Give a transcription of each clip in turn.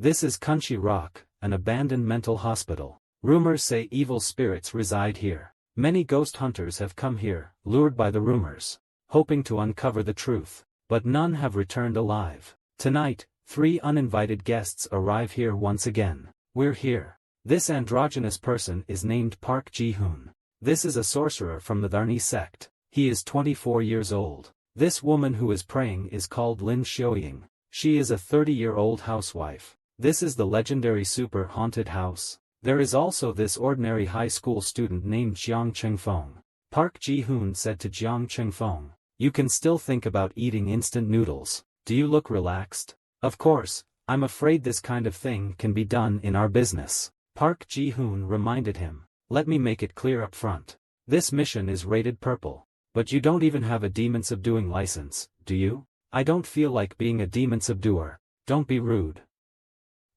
This is Kunchi Rock, an abandoned mental hospital. Rumors say evil spirits reside here. Many ghost hunters have come here, lured by the rumors, hoping to uncover the truth, but none have returned alive. Tonight, 3 uninvited guests arrive here once again. We're here. This androgynous person is named Park Ji-hoon. This is a sorcerer from the Dharni sect. He is 24 years old. This woman who is praying is called Lin Xiaoying. She is a 30-year-old housewife. This is the legendary super haunted house. There is also this ordinary high school student named Jiang Chengfeng. Park Ji-hoon said to Jiang Chengfeng, "You can still think about eating instant noodles. Do you look relaxed?" "Of course, I'm afraid this kind of thing can be done in our business." Park Ji-hoon reminded him, "Let me make it clear up front. This mission is rated purple. But you don't even have a demon subduing license, do you?" "I don't feel like being a demon subduer. Don't be rude.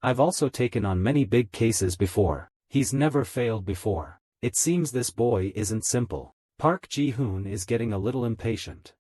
I've also taken on many big cases before." He's never failed before. It seems this boy isn't simple. Park Ji-hoon is getting a little impatient.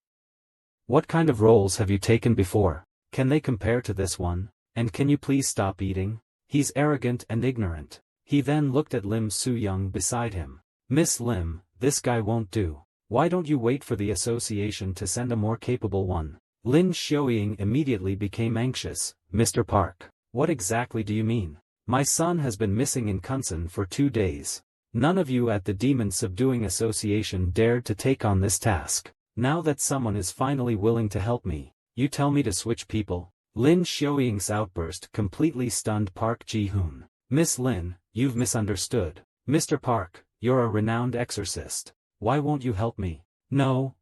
"What kind of roles have you taken before? Can they compare to this one? And can you please stop eating? He's arrogant and ignorant." He then looked at Lim Soo-young beside him. "Miss Lim, this guy won't do. Why don't you wait for the association to send a more capable one?" Lin Xiaoying immediately became anxious. "Mr. Park, what exactly do you mean? My son has been missing in Kunsan for 2 days. None of you at the Demon Subduing Association dared to take on this task. Now that someone is finally willing to help me, you tell me to switch people?" Lin Xiaoying's outburst completely stunned Park Ji-hoon. "Miss Lin, you've misunderstood. Mr. Park, you're a renowned exorcist. Why won't you help me?" No.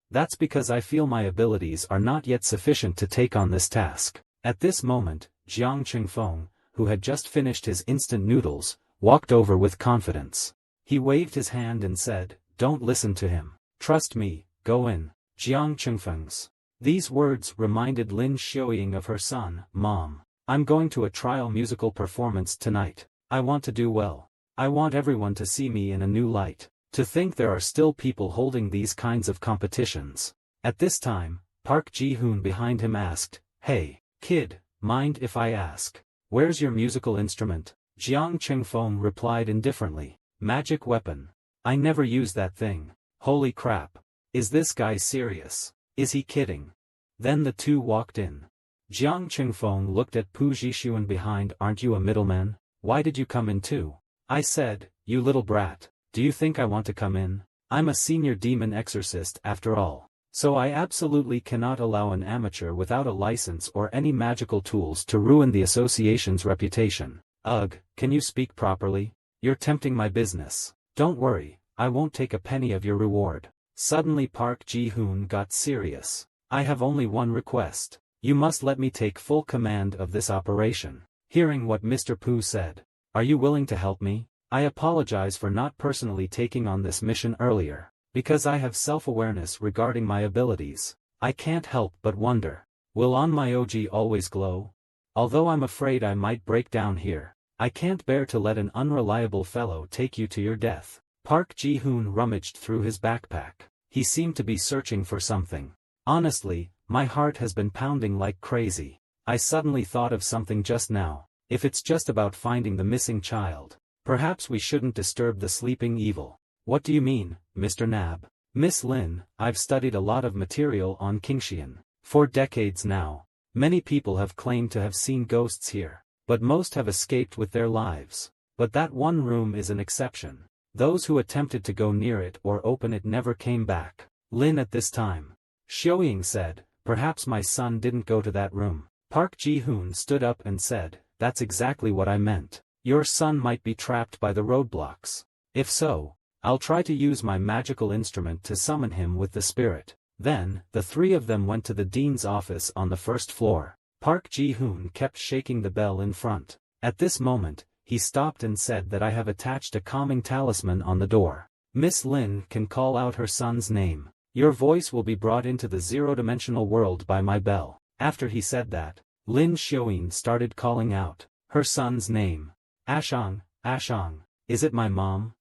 "That's because I feel my abilities are not yet sufficient to take on this task." At this moment, Jiang Chengfeng, who had just finished his instant noodles, walked over with confidence. He waved his hand and said, "Don't listen to him. Trust me, go in." Jiang Chengfeng's. These words reminded Lin Xiaoying of her son. "Mom, I'm going to a trial musical performance tonight. I want to do well. I want everyone to see me in a new light." To think there are still people holding these kinds of competitions. At this time, Park Ji-hoon behind him asked, "Hey, kid, mind if I ask, where's your musical instrument?" Jiang Chengfeng replied indifferently, "Magic weapon. I never use that thing." Holy crap. Is this guy serious? Is he kidding? Then the two walked in. Jiang Chengfeng looked at Pu Jishuan behind. "Aren't you a middleman? Why did you come in too?" "I said, you little brat. Do you think I want to come in? I'm a senior demon exorcist after all. So I absolutely cannot allow an amateur without a license or any magical tools to ruin the association's reputation." "Ugh, can you speak properly? You're tempting my business." "Don't worry, I won't take a penny of your reward." Suddenly Park Ji-hoon got serious. "I have only one request. You must let me take full command of this operation." Hearing what Mr. Pu said, "Are you willing to help me? I apologize for not personally taking on this mission earlier. Because I have self-awareness regarding my abilities, I can't help but wonder, will on my OG always glow? Although I'm afraid I might break down here, I can't bear to let an unreliable fellow take you to your death." Park Ji-hoon rummaged through his backpack. He seemed to be searching for something. "Honestly, my heart has been pounding like crazy. I suddenly thought of something just now. If it's just about finding the missing child, perhaps we shouldn't disturb the sleeping evil." "What do you mean, Mr. Nab?" "Miss Lin, I've studied a lot of material on Qingxian. For decades now. Many people have claimed to have seen ghosts here, but most have escaped with their lives. But that one room is an exception. Those who attempted to go near it or open it never came back." Lin at this time. Xiaoying said, "Perhaps my son didn't go to that room." Park Ji-hoon stood up and said, "That's exactly what I meant. Your son might be trapped by the roadblocks. If so, I'll try to use my magical instrument to summon him with the spirit." Then, the 3 of them went to the dean's office on the 1st floor. Park Ji-hoon kept shaking the bell in front. At this moment, he stopped and said that I have attached a calming talisman on the door. Miss Lin can call out her son's name. Your voice will be brought into the zero-dimensional world by my bell. After he said that, Lin Xiaoying started calling out her son's name. Ashong, Ashong, is it my mom?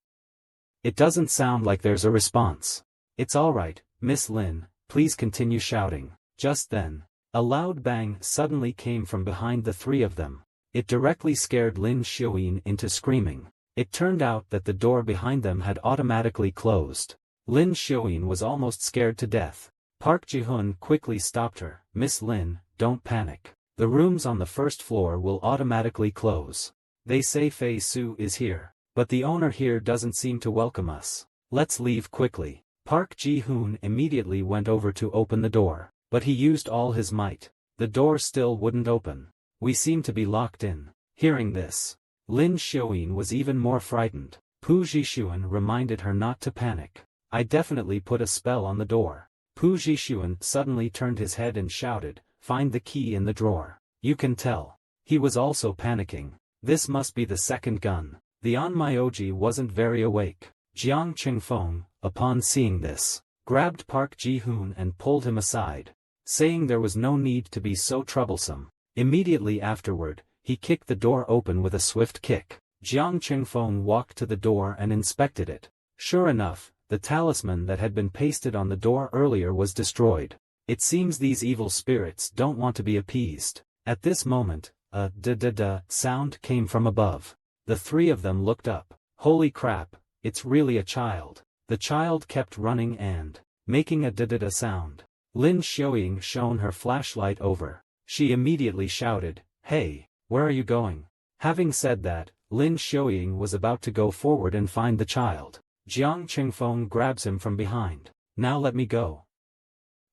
It doesn't sound like there's a response. It's alright, Miss Lin, please continue shouting. Just then, A loud bang suddenly came from behind the three of them. It directly scared Lin Xiaoyin into screaming. It turned out that the door behind them had automatically closed. Lin Xiaoyin was almost scared to death. Park Ji-hoon quickly stopped her. "Miss Lin, don't panic. The rooms on the first floor will automatically close. They say Fei Su is here, but the owner here doesn't seem to welcome us. Let's leave quickly." Park Ji-hoon immediately went over to open the door, but he used all his might. The door still wouldn't open. "We seem to be locked in." Hearing this, Lin Xiaoyin was even more frightened. Pu Jixuan reminded her not to panic. "I definitely put a spell on the door." Pu Jixuan suddenly turned his head and shouted, "Find the key in the drawer." You can tell. He was also panicking. This must be the second gun. The Onmyoji wasn't very awake. Jiang Qingfeng, upon seeing this, grabbed Park Ji-hoon and pulled him aside, saying there was no need to be so troublesome. Immediately afterward, he kicked the door open with a swift kick. Jiang Qingfeng walked to the door and inspected it. Sure enough, the talisman that had been pasted on the door earlier was destroyed. It seems these evil spirits don't want to be appeased. At this moment, a da-da-da sound came from above. The three of them looked up. Holy crap, it's really a child. The child kept running and making a da-da-da sound. Lin Xiaoyin shone her flashlight over. She immediately shouted, "Hey, where are you going?" Having said that, Lin Xiaoyin was about to go forward and find the child. Jiang Qingfeng grabs him from behind. "Now let me go."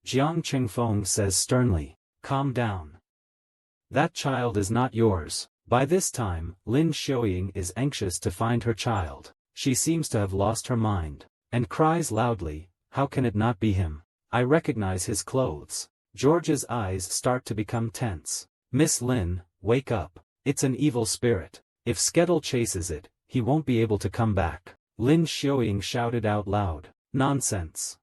Jiang Qingfeng says sternly, "Calm down. That child is not yours." By this time, Lin Xiaoyin is anxious to find her child. She seems to have lost her mind, and cries loudly, "How can it not be him? I recognize his clothes." George's eyes start to become tense. "Miss Lin, wake up. It's an evil spirit. If Skettle chases it, he won't be able to come back." Lin Xiaoyin shouted out loud. "Nonsense."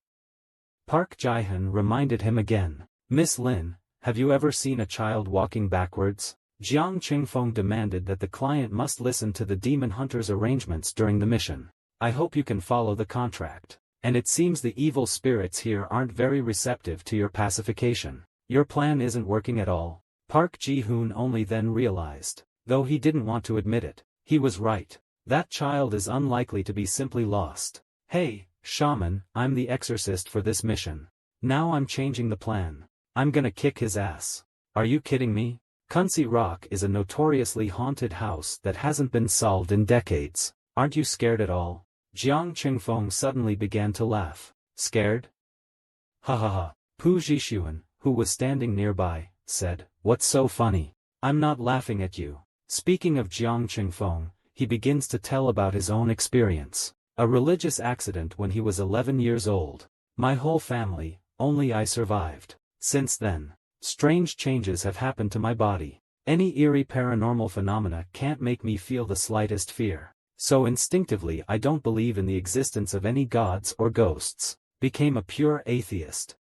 Park Ji-hoon reminded him again. "Miss Lin, have you ever seen a child walking backwards?" Jiang Qingfeng demanded that the client must listen to the demon hunter's arrangements during the mission. "I hope you can follow the contract. And it seems the evil spirits here aren't very receptive to your pacification. Your plan isn't working at all." Park Ji-hoon only then realized, though he didn't want to admit it, he was right. That child is unlikely to be simply lost. "Hey, shaman, I'm the exorcist for this mission. Now I'm changing the plan. I'm gonna kick his ass." "Are you kidding me?" Kunsi Rock is a notoriously haunted house that hasn't been solved in decades. "Aren't you scared at all?" Jiang Qingfeng suddenly began to laugh. "Scared? Ha ha ha." Pu Jixuan, who was standing nearby, said, "What's so funny? I'm not laughing at you." Speaking of Jiang Qingfeng, he begins to tell about his own experience. "A religious accident when he was 11 years old. My whole family, only I survived. Since then, strange changes have happened to my body. Any eerie paranormal phenomena can't make me feel the slightest fear. So instinctively I don't believe in the existence of any gods or ghosts. Became a pure atheist."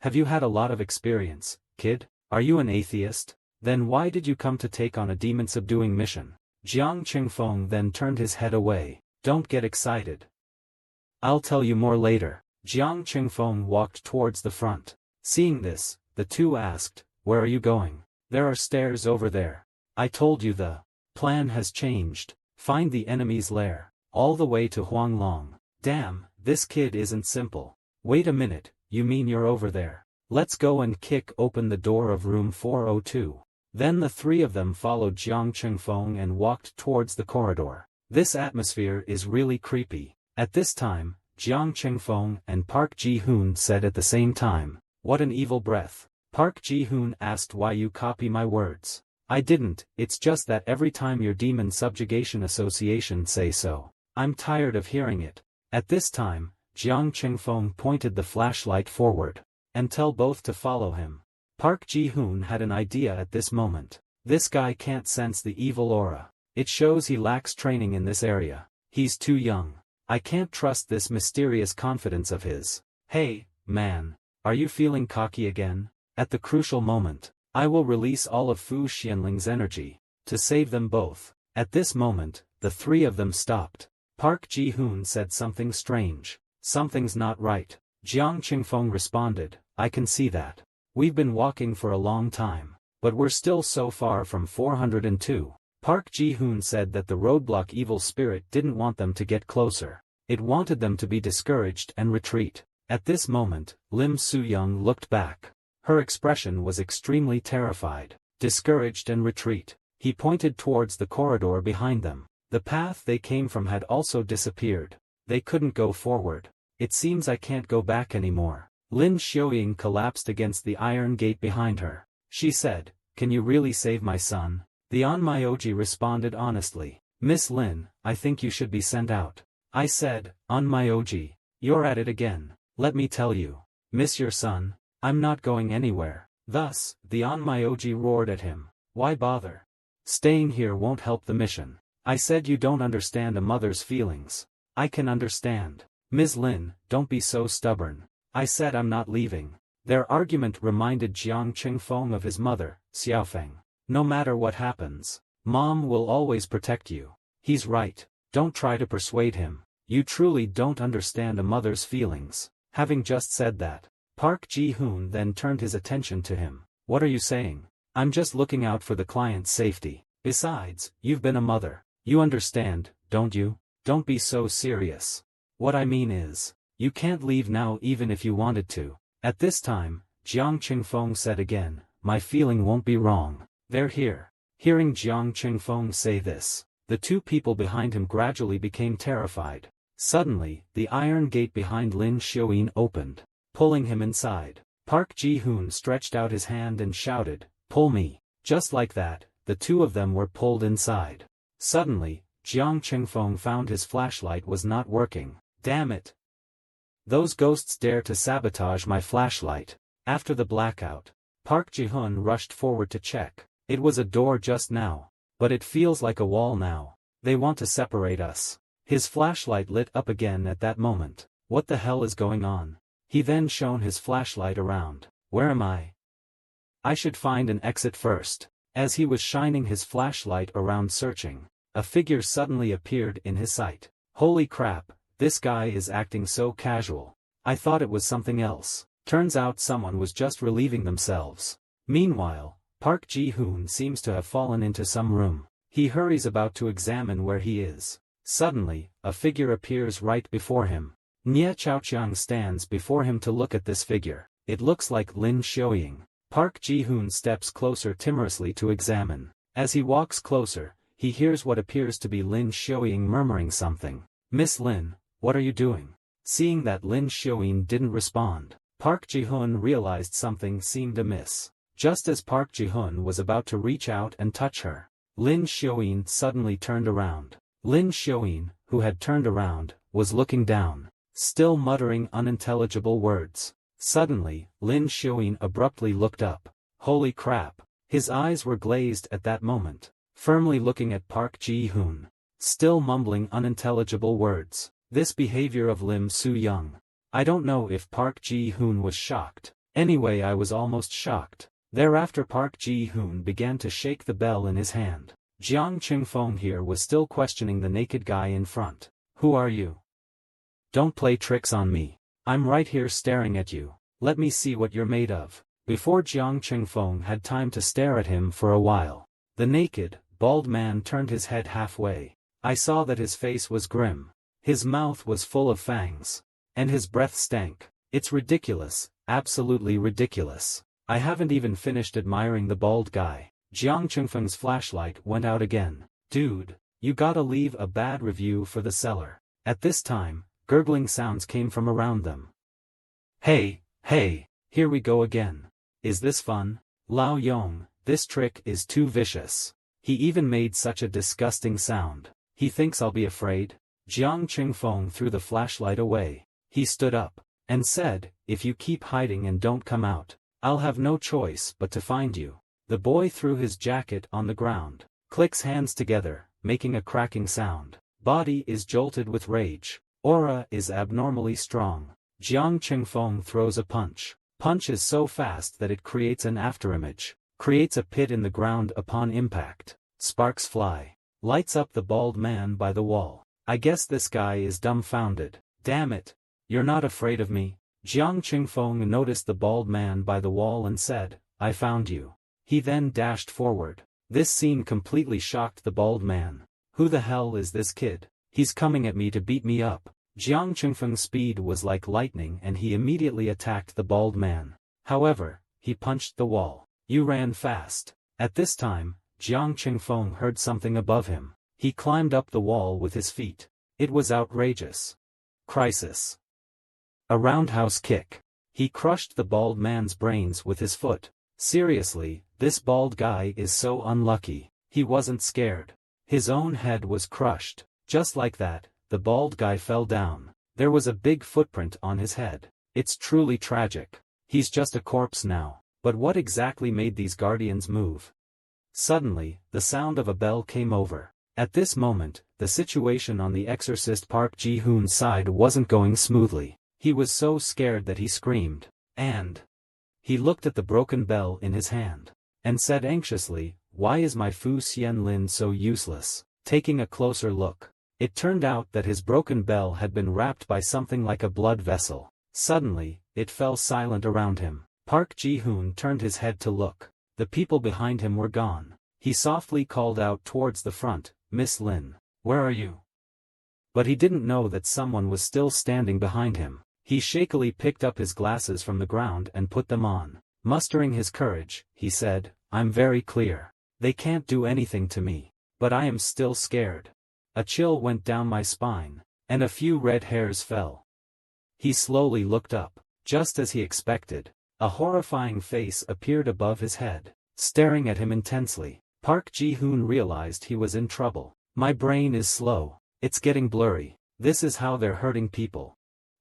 "Have you had a lot of experience, kid? Are you an atheist? Then why did you come to take on a demon-subduing mission?" Jiang Qingfeng then turned his head away. "Don't get excited. I'll tell you more later." Jiang Qingfeng walked towards the front. Seeing this, the two asked, "Where are you going?" "There are stairs over there. I told you the plan has changed. Find the enemy's lair, all the way to Huanglong." "Damn, this kid isn't simple. Wait a minute, you mean you're over there? Let's go and kick open the door of room 402. Then the three of them followed Jiang Qingfeng and walked towards the corridor. This atmosphere is really creepy. At this time, Jiang Qingfeng and Park Ji-hoon said at the same time, "What an evil breath." Park Ji-hoon asked, "Why you copy my words?" "I didn't, it's just that every time your demon subjugation association say so, I'm tired of hearing it." At this time, Jiang Qingfeng pointed the flashlight forward, and tell both to follow him. Park Ji-hoon had an idea at this moment. This guy can't sense the evil aura. It shows he lacks training in this area. He's too young. I can't trust this mysterious confidence of his. "Hey, man, are you feeling cocky again?" At the crucial moment, I will release all of Fu Xianling's energy, to save them both. At this moment, the three of them stopped. Park Ji-hoon said something strange. "Something's not right." Jiang Qingfeng responded, "I can see that. We've been walking for a long time, but we're still so far from 402. Park Ji-hoon said that the roadblock evil spirit didn't want them to get closer. It wanted them to be discouraged and retreat. At this moment, Lim Soo-young looked back. Her expression was extremely terrified. Discouraged and retreat. He pointed towards the corridor behind them. The path they came from had also disappeared. They couldn't go forward. It seems I can't go back anymore. Lin Xiaoying collapsed against the iron gate behind her. She said, "Can you really save my son?" The Onmyoji responded honestly. "Miss Lin, I think you should be sent out." I said, "Onmyoji, you're at it again. Let me tell you. Miss your son? I'm not going anywhere." Thus, the Onmyoji roared at him. "Why bother? Staying here won't help the mission." I said, "You don't understand a mother's feelings." "I can understand. Ms. Lin, don't be so stubborn." I said, "I'm not leaving." Their argument reminded Jiang Qingfeng of his mother, Xiaofeng. "No matter what happens, Mom will always protect you." He's right. Don't try to persuade him. You truly don't understand a mother's feelings. Having just said that, Park Ji-hoon then turned his attention to him. "What are you saying?" "I'm just looking out for the client's safety. Besides, you've been a mother. You understand, don't you? Don't be so serious. What I mean is, you can't leave now even if you wanted to." At this time, Jiang Qingfeng said again, "My feeling won't be wrong. They're here." Hearing Jiang Qingfeng say this, the two people behind him gradually became terrified. Suddenly, the iron gate behind Lin Xiaoyin opened, pulling him inside. Park Ji-hoon stretched out his hand and shouted, "Pull me." Just like that, the two of them were pulled inside. Suddenly, Jiang Qingfeng found his flashlight was not working. "Damn it! Those ghosts dare to sabotage my flashlight." After the blackout, Park Ji-hoon rushed forward to check. It was a door just now, but it feels like a wall now. They want to separate us. His flashlight lit up again at that moment. What the hell is going on? He then shone his flashlight around. Where am I? I should find an exit first. As he was shining his flashlight around searching, a figure suddenly appeared in his sight. Holy crap, this guy is acting so casual. I thought it was something else. Turns out someone was just relieving themselves. Meanwhile, Park Ji-hoon seems to have fallen into some room. He hurries about to examine where he is. Suddenly, a figure appears right before him. Nie Chaoqiang stands before him to look at this figure. It looks like Lin Xiaoying. Park Ji-hoon steps closer timorously to examine. As he walks closer, he hears what appears to be Lin Xiaoying murmuring something. "Miss Lin, what are you doing?" Seeing that Lin Xiaoying didn't respond, Park Ji-hoon realized something seemed amiss. Just as Park Ji-hoon was about to reach out and touch her, Lin Xiaoying suddenly turned around. Lin Xiaoying, who had turned around, was looking down, still muttering unintelligible words. Suddenly, Lin Xiaoying abruptly looked up. Holy crap! His eyes were glazed at that moment, firmly looking at Park Ji-hoon, still mumbling unintelligible words. This behavior of Lim Soo-young. I don't know if Park Ji-hoon was shocked. Anyway, I was almost shocked. Thereafter Park Ji-hoon began to shake the bell in his hand. Jiang Qingfeng here was still questioning the naked guy in front. "Who are you? Don't play tricks on me. I'm right here staring at you. Let me see what you're made of." Before Jiang Qingfeng had time to stare at him for a while, the naked, bald man turned his head halfway. I saw that his face was grim. His mouth was full of fangs. And his breath stank. It's ridiculous, absolutely ridiculous. I haven't even finished admiring the bald guy. Jiang Qingfeng's flashlight went out again. "Dude, you gotta leave a bad review for the seller." At this time, gurgling sounds came from around them. Hey, here we go again. Is this fun? Lao Yong, this trick is too vicious. He even made such a disgusting sound. He thinks I'll be afraid? Jiang Qingfeng threw the flashlight away. He stood up and said, "If you keep hiding and don't come out, I'll have no choice but to find you." The boy threw his jacket on the ground, clicks hands together, making a cracking sound. Body is jolted with rage. Aura is abnormally strong. Jiang Qingfeng throws a punch. Punch is so fast that it creates an afterimage. Creates a pit in the ground upon impact. Sparks fly. Lights up the bald man by the wall. I guess this guy is dumbfounded. "Damn it. You're not afraid of me?" Jiang Qingfeng noticed the bald man by the wall and said, "I found you." He then dashed forward. This scene completely shocked the bald man. "Who the hell is this kid? He's coming at me to beat me up." Jiang Qingfeng's speed was like lightning and he immediately attacked the bald man. However, he punched the wall. "You ran fast." At this time, Jiang Qingfeng heard something above him. He climbed up the wall with his feet. It was outrageous. Crisis. A roundhouse kick. He crushed the bald man's brains with his foot. Seriously, this bald guy is so unlucky. He wasn't scared. His own head was crushed. Just like that, the bald guy fell down. There was a big footprint on his head. It's truly tragic. He's just a corpse now. But what exactly made these guardians move? Suddenly, the sound of a bell came over. At this moment, the situation on the exorcist Park Ji-hoon's side wasn't going smoothly. He was so scared that he screamed. And he looked at the broken bell in his hand. And said anxiously, "Why is my Fu Xian Lin so useless?" Taking a closer look, it turned out that his broken bell had been wrapped by something like a blood vessel. Suddenly, it fell silent around him. Park Ji-hoon turned his head to look. The people behind him were gone. He softly called out towards the front, "Miss Lin, where are you?" But he didn't know that someone was still standing behind him. He shakily picked up his glasses from the ground and put them on. Mustering his courage, he said, "I'm very clear. They can't do anything to me. But I am still scared." A chill went down my spine, and a few red hairs fell. He slowly looked up. Just as he expected, a horrifying face appeared above his head, staring at him intensely. Park Ji-hoon realized he was in trouble. "My brain is slow. It's getting blurry. This is how they're hurting people.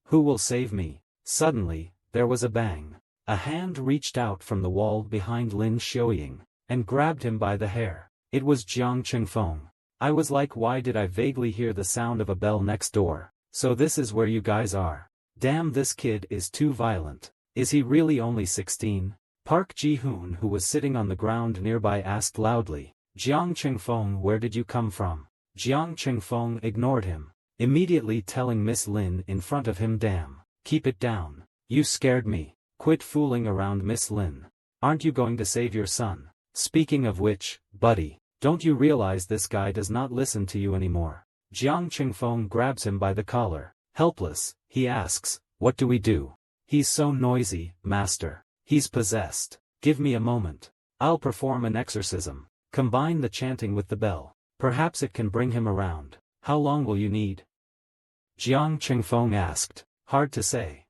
Who will save me?" Suddenly, there was a bang. A hand reached out from the wall behind Lin Xiaoying, and grabbed him by the hair. It was Jiang Qingfeng. I was like, why did I vaguely hear the sound of a bell next door? So this is where you guys are. Damn, this kid is too violent. Is he really only 16? Park Ji-hoon, who was sitting on the ground nearby, asked loudly, "Jiang Qingfeng, where did you come from?" Jiang Qingfeng ignored him, immediately telling Miss Lin in front of him, "Damn, keep it down. You scared me. Quit fooling around, Miss Lin. Aren't you going to save your son? Speaking of which, buddy, don't you realize this guy does not listen to you anymore?" Jiang Qingfeng grabs him by the collar. Helpless, he asks, "What do we do? He's so noisy, master. He's possessed. Give me a moment. I'll perform an exorcism. Combine the chanting with the bell. Perhaps it can bring him around. How long will you need?" Jiang Qingfeng asked. "Hard to say.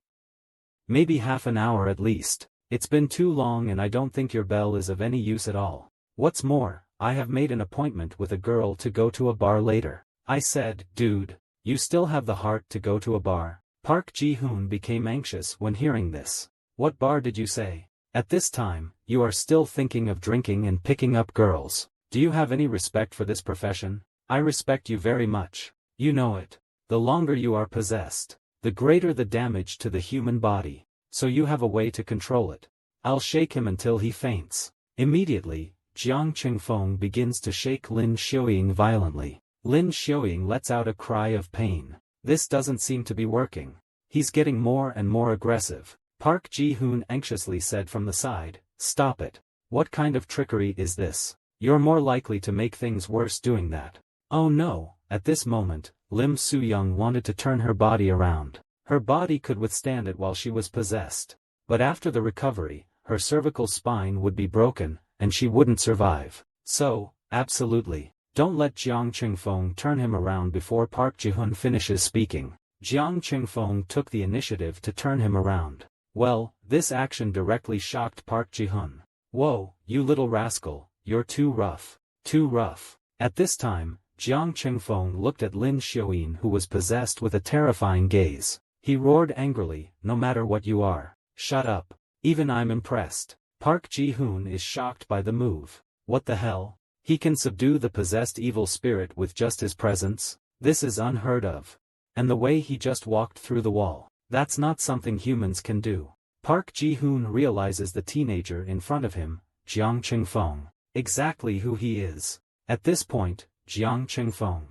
Maybe half an hour at least. It's been too long and I don't think your bell is of any use at all. What's more, I have made an appointment with a girl to go to a bar later." I said, "Dude, you still have the heart to go to a bar?" Park Ji-hoon became anxious when hearing this. "What bar did you say? At this time, you are still thinking of drinking and picking up girls. Do you have any respect for this profession?" "I respect you very much. You know it. The longer you are possessed, the greater the damage to the human body. So you have a way to control it. I'll shake him until he faints." Immediately, Jiang Qingfeng begins to shake Lin Xiaoying violently. Lin Xiaoying lets out a cry of pain. This doesn't seem to be working. He's getting more and more aggressive. Park Ji-hoon anxiously said from the side, "Stop it. What kind of trickery is this? You're more likely to make things worse doing that." Oh no, at this moment, Lim Soo-young wanted to turn her body around. Her body could withstand it while she was possessed. But after the recovery, her cervical spine would be broken, and she wouldn't survive. So, absolutely, don't let Jiang Qingfeng turn him around before Park Ji-hoon finishes speaking. Jiang Qingfeng took the initiative to turn him around. Well, this action directly shocked Park Ji-hoon. "Whoa, you little rascal, you're too rough. Too rough." At this time, Jiang Qingfeng looked at Lin Xiaoying, who was possessed, with a terrifying gaze. He roared angrily, "No matter what you are, shut up. Even I'm impressed." Park Ji-hoon is shocked by the move. What the hell? He can subdue the possessed evil spirit with just his presence? This is unheard of. And the way he just walked through the wall, that's not something humans can do. Park Ji-hoon realizes the teenager in front of him, Jiang Qingfeng, exactly who he is. At this point, Jiang Qingfeng.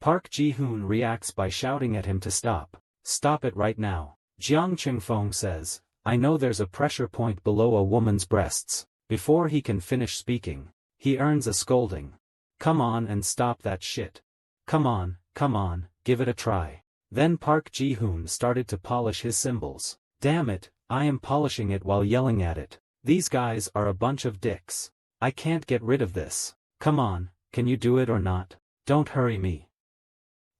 Park Ji-hoon reacts by shouting at him to stop. "Stop it right now. Jiang Qingfeng says, I know there's a pressure point below a woman's breasts. Before he can finish speaking, he earns a scolding. Come on and stop that shit. Come on, give it a try. Then Park Ji-hoon started to polish his cymbals. Damn it, I am polishing it while yelling at it. These guys are a bunch of dicks. I can't get rid of this. Come on, can you do it or not? Don't hurry me.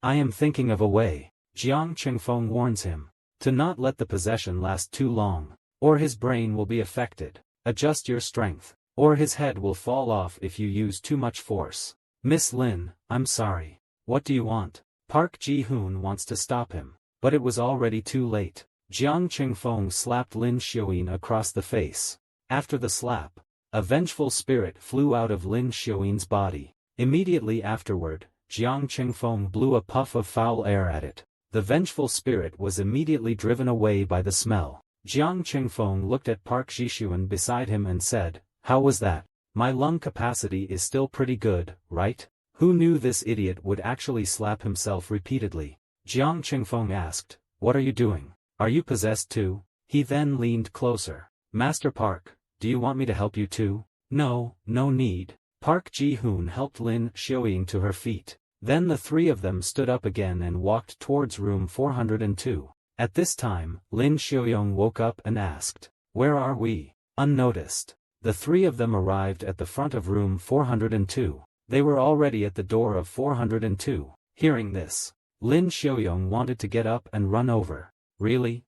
I am thinking of a way. Jiang Qingfeng warns him. To not let the possession last too long, or his brain will be affected. Adjust your strength, or his head will fall off if you use too much force. Miss Lin, I'm sorry. What do you want? Park Ji-hoon wants to stop him, but it was already too late. Jiang Qingfeng slapped Lin Xiaoyin across the face. After the slap, a vengeful spirit flew out of Lin Xiaoyin's body. Immediately afterward, Jiang Qingfeng blew a puff of foul air at it. The vengeful spirit was immediately driven away by the smell. Jiang Qingfeng looked at Park Ji-hoon beside him and said, How was that? My lung capacity is still pretty good, right? Who knew this idiot would actually slap himself repeatedly? Jiang Qingfeng asked, What are you doing? Are you possessed too? He then leaned closer. Master Park, do you want me to help you too? No, no need. Park Ji-hoon helped Lin Xiaoyin to her feet. Then the three of them stood up again and walked towards room 402. At this time, Lin Xiaoyin woke up and asked, Where are we? Unnoticed. The three of them arrived at the front of room 402. They were already at the door of 402. Hearing this, Lin Xiaoyin wanted to get up and run over. Really?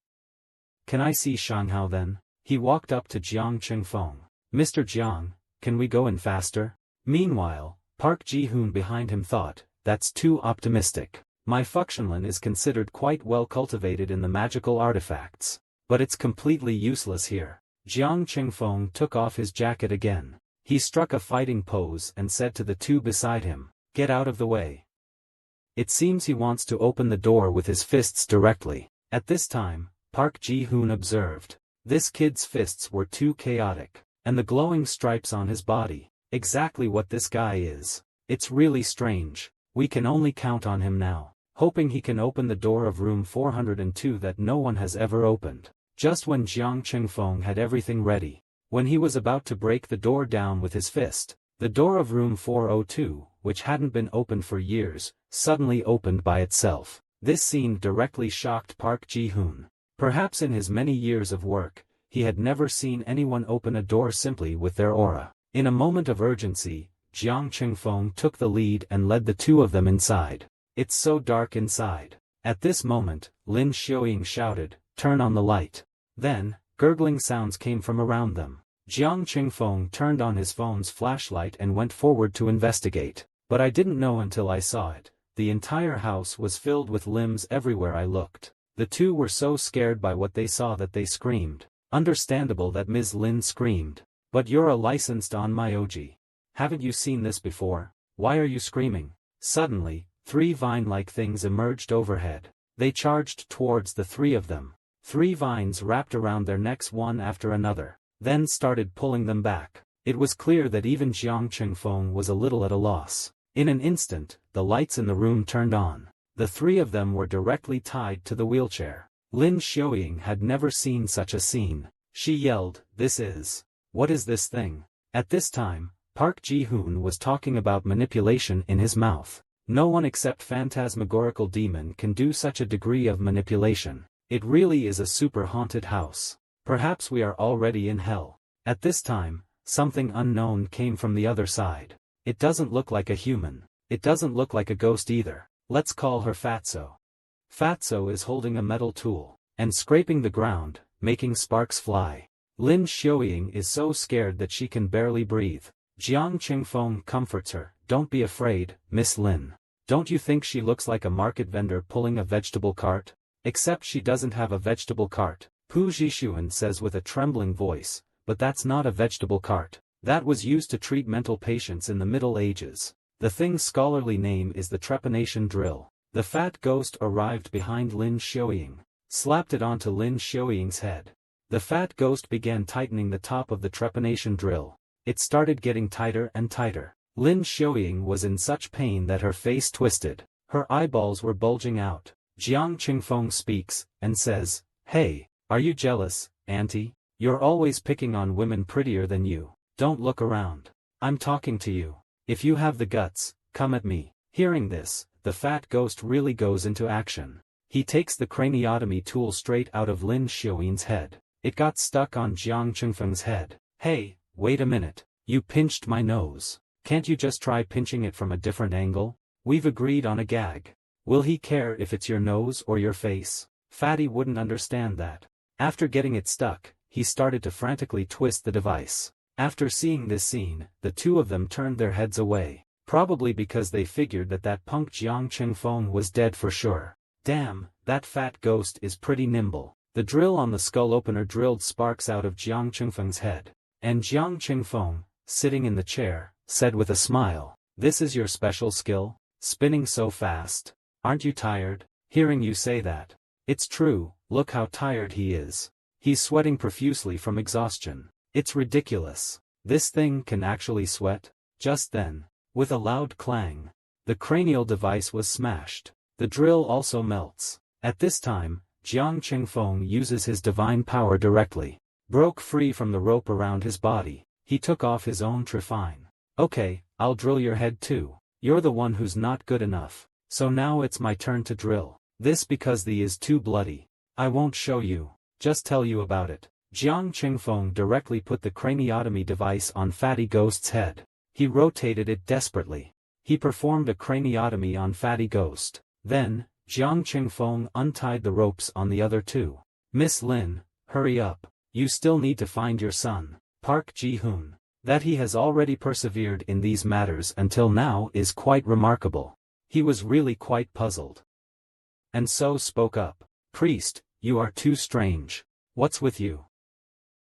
Can I see Shanghao then? He walked up to Jiang Qingfeng. Mr. Jiang, can we go in faster? Meanwhile, Park Ji-hoon behind him thought, That's too optimistic. My Fuxionlin is considered quite well cultivated in the magical artifacts, but it's completely useless here. Jiang Qingfeng took off his jacket again. He struck a fighting pose and said to the two beside him, Get out of the way. It seems he wants to open the door with his fists directly. At this time, Park Ji-hoon observed. This kid's fists were too chaotic, and the glowing stripes on his body, exactly what this guy is. It's really strange. We can only count on him now, hoping he can open the door of room 402 that no one has ever opened. Just when Jiang Qingfeng had everything ready, when he was about to break the door down with his fist, the door of room 402, which hadn't been opened for years, suddenly opened by itself. This scene directly shocked Park Ji-hoon. Perhaps in his many years of work, he had never seen anyone open a door simply with their aura. In a moment of urgency, Jiang Qingfeng took the lead and led the two of them inside. It's so dark inside. At this moment, Lin Xiaoyin shouted, Turn on the light. Then, gurgling sounds came from around them. Jiang Qingfeng turned on his phone's flashlight and went forward to investigate. But I didn't know until I saw it. The entire house was filled with limbs everywhere I looked. The two were so scared by what they saw that they screamed. Understandable that Ms. Lin screamed. But you're a licensed onmyoji. Haven't you seen this before? Why are you screaming? Suddenly, three vine-like things emerged overhead. They charged towards the three of them. 3 vines wrapped around their necks one after another, then started pulling them back. It was clear that even Jiang Qingfeng was a little at a loss. In an instant, the lights in the room turned on. The 3 of them were directly tied to the wheelchair. Lin Xiaoyin had never seen such a scene. She yelled, What is this thing? At this time, Park Ji-hoon was talking about manipulation in his mouth. No one except Phantasmagorical Demon can do such a degree of manipulation. It really is a super haunted house. Perhaps we are already in hell. At this time, something unknown came from the other side. It doesn't look like a human. It doesn't look like a ghost either. Let's call her Fatso. Fatso is holding a metal tool, and scraping the ground, making sparks fly. Lin Xiaoyin is so scared that she can barely breathe. Jiang Qingfeng comforts her. Don't be afraid, Miss Lin. Don't you think she looks like a market vendor pulling a vegetable cart? Except she doesn't have a vegetable cart. Pu Zhishuan says with a trembling voice, but that's not a vegetable cart. That was used to treat mental patients in the Middle Ages. The thing's scholarly name is the trepanation drill. The fat ghost arrived behind Lin Xiaoyin, slapped it onto Lin Xiaoying's head. The fat ghost began tightening the top of the trepanation drill. It started getting tighter and tighter. Lin Xiaoyin was in such pain that her face twisted. Her eyeballs were bulging out. Jiang Qingfeng speaks, and says, Hey, are you jealous, Auntie? You're always picking on women prettier than you. Don't look around. I'm talking to you. If you have the guts, come at me. Hearing this, the fat ghost really goes into action. He takes the craniotomy tool straight out of Lin Xiaoyin's head. It got stuck on Jiang Chengfeng's head. Hey, wait a minute. You pinched my nose. Can't you just try pinching it from a different angle? We've agreed on a gag. Will he care if it's your nose or your face? Fatty wouldn't understand that. After getting it stuck, he started to frantically twist the device. After seeing this scene, the two of them turned their heads away. Probably because they figured that punk Jiang Chengfeng was dead for sure. Damn, that fat ghost is pretty nimble. The drill on the skull opener drilled sparks out of Jiang Chengfeng's head. And Jiang Chengfeng, sitting in the chair, said with a smile, "This is your special skill? Spinning so fast? Aren't you tired?" Hearing you say that. It's true, look how tired he is. He's sweating profusely from exhaustion. It's ridiculous. This thing can actually sweat? Just then, with a loud clang, the cranial device was smashed. The drill also melts. At this time, Jiang Chengfeng uses his divine power directly. Broke free from the rope around his body. He took off his own trifine. Okay, I'll drill your head too. You're the one who's not good enough. So now it's my turn to drill. This because the is too bloody. I won't show you. Just tell you about it. Jiang Chengfeng directly put the craniotomy device on Fatty Ghost's head. He rotated it desperately. He performed a craniotomy on Fatty Ghost. Then, Jiang Chengfeng untied the ropes on the other two. Miss Lin, hurry up. You still need to find your son, Park Ji-hoon. That he has already persevered in these matters until now is quite remarkable. He was really quite puzzled. And so spoke up. Priest, you are too strange. What's with you?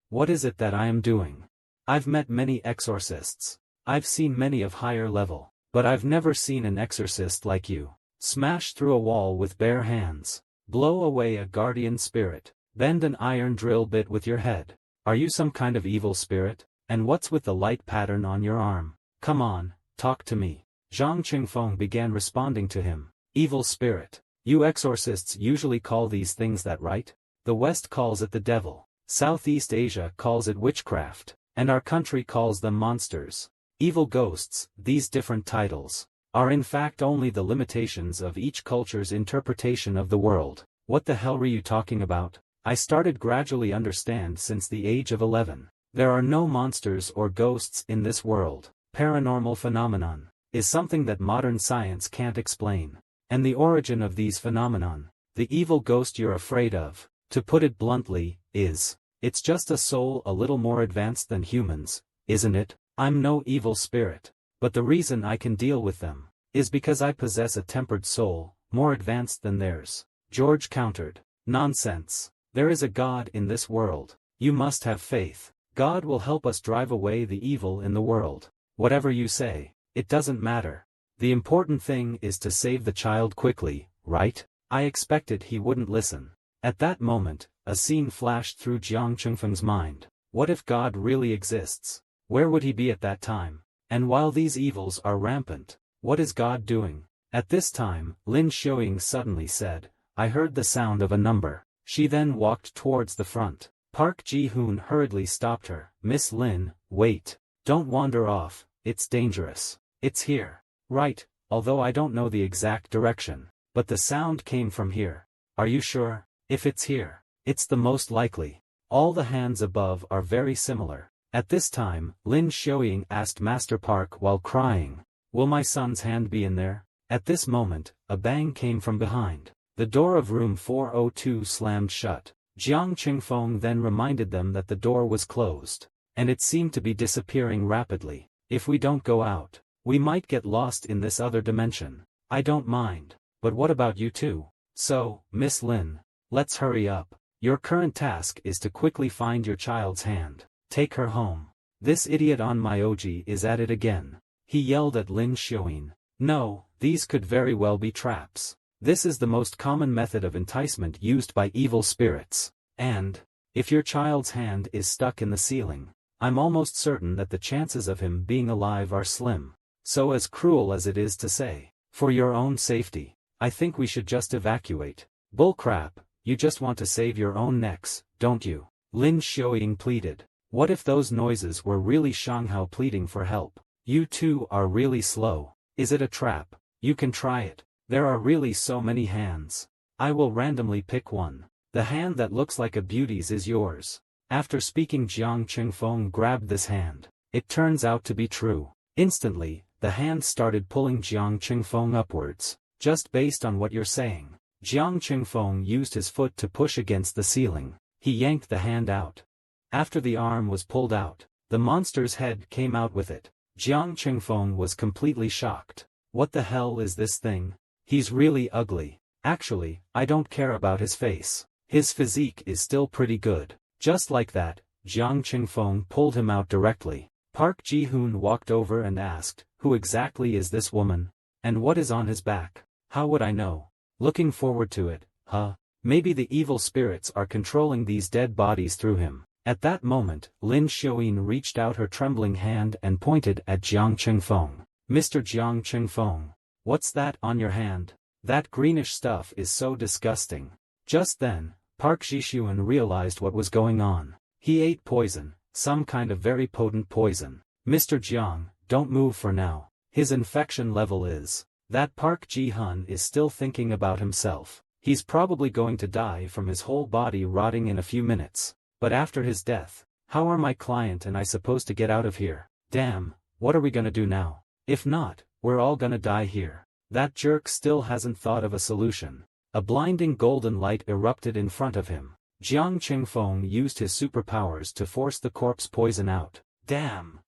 What is it that I am doing? I've met many exorcists. I've seen many of higher level. But I've never seen an exorcist like you. Smash through a wall with bare hands. Blow away a guardian spirit. Bend an iron drill bit with your head. Are you some kind of evil spirit? And what's with the light pattern on your arm? Come on, talk to me. Jiang Chengfeng began responding to him. Evil spirit. You exorcists usually call these things that, right? The West calls it the devil. Southeast Asia calls it witchcraft. And our country calls them monsters. Evil ghosts, these different titles, are in fact only the limitations of each culture's interpretation of the world. What the hell were you talking about? I started gradually understand since the age of 11. There are no monsters or ghosts in this world. Paranormal phenomenon is something that modern science can't explain. And the origin of these phenomenon, the evil ghost you're afraid of, to put it bluntly, it's just a soul a little more advanced than humans, isn't it? I'm no evil spirit. But the reason I can deal with them is because I possess a tempered soul, more advanced than theirs. George countered. Nonsense. There is a God in this world. You must have faith. God will help us drive away the evil in the world. Whatever you say, it doesn't matter. The important thing is to save the child quickly, right? I expected he wouldn't listen. At that moment, a scene flashed through Jiang Chengfeng's mind. What if God really exists? Where would he be at that time? And while these evils are rampant, what is God doing? At this time, Lin Xiaoying suddenly said, I heard the sound of a number. She then walked towards the front. Park Ji-hoon hurriedly stopped her. Miss Lin, wait. Don't wander off, it's dangerous. It's here. Right, although I don't know the exact direction. But the sound came from here. Are you sure? If it's here, it's the most likely. All the hands above are very similar. At this time, Lin Xiaoying asked Master Park while crying, will my son's hand be in there? At this moment, a bang came from behind. The door of room 402 slammed shut. Jiang Chengfeng then reminded them that the door was closed, and it seemed to be disappearing rapidly. If we don't go out, we might get lost in this other dimension. I don't mind, but what about you two? So, Miss Lin, let's hurry up. Your current task is to quickly find your child's hand. Take her home. This idiot on Myoji is at it again. He yelled at Lin Xiaoying. No, these could very well be traps. This is the most common method of enticement used by evil spirits. And, if your child's hand is stuck in the ceiling, I'm almost certain that the chances of him being alive are slim. So as cruel as it is to say, for your own safety, I think we should just evacuate. Bullcrap, You just want to save your own necks, don't you? Lin Xiaoying pleaded. What if those noises were really Shanghao pleading for help? You two are really slow. Is it a trap? You can try it. There are really so many hands. I will randomly pick one. The hand that looks like a beauty's is yours. After speaking, Jiang Qingfeng grabbed this hand. It turns out to be true. Instantly, the hand started pulling Jiang Qingfeng upwards. Just based on what you're saying. Jiang Qingfeng used his foot to push against the ceiling. He yanked the hand out. After the arm was pulled out, the monster's head came out with it. Jiang Qingfeng was completely shocked. What the hell is this thing? He's really ugly. Actually, I don't care about his face. His physique is still pretty good. Just like that, Jiang Qingfeng pulled him out directly. Park Ji-hoon walked over and asked, who exactly is this woman? And what is on his back? How would I know? Looking forward to it, huh? Maybe the evil spirits are controlling these dead bodies through him. At that moment, Lin Xiaoyin reached out her trembling hand and pointed at Jiang Qingfeng. Mr. Jiang Qingfeng, what's that on your hand? That greenish stuff is so disgusting. Just then, Park Ji-hoon realized what was going on. He ate poison, some kind of very potent poison. Mr. Jiang, don't move for now. His infection level is. That Park Ji-hoon is still thinking about himself. He's probably going to die from his whole body rotting in a few minutes. But after his death, how are my client and I supposed to get out of here? Damn, what are we gonna do now? If not, we're all gonna die here. That jerk still hasn't thought of a solution. A blinding golden light erupted in front of him. Jiang Qingfeng used his superpowers to force the corpse poison out. Damn!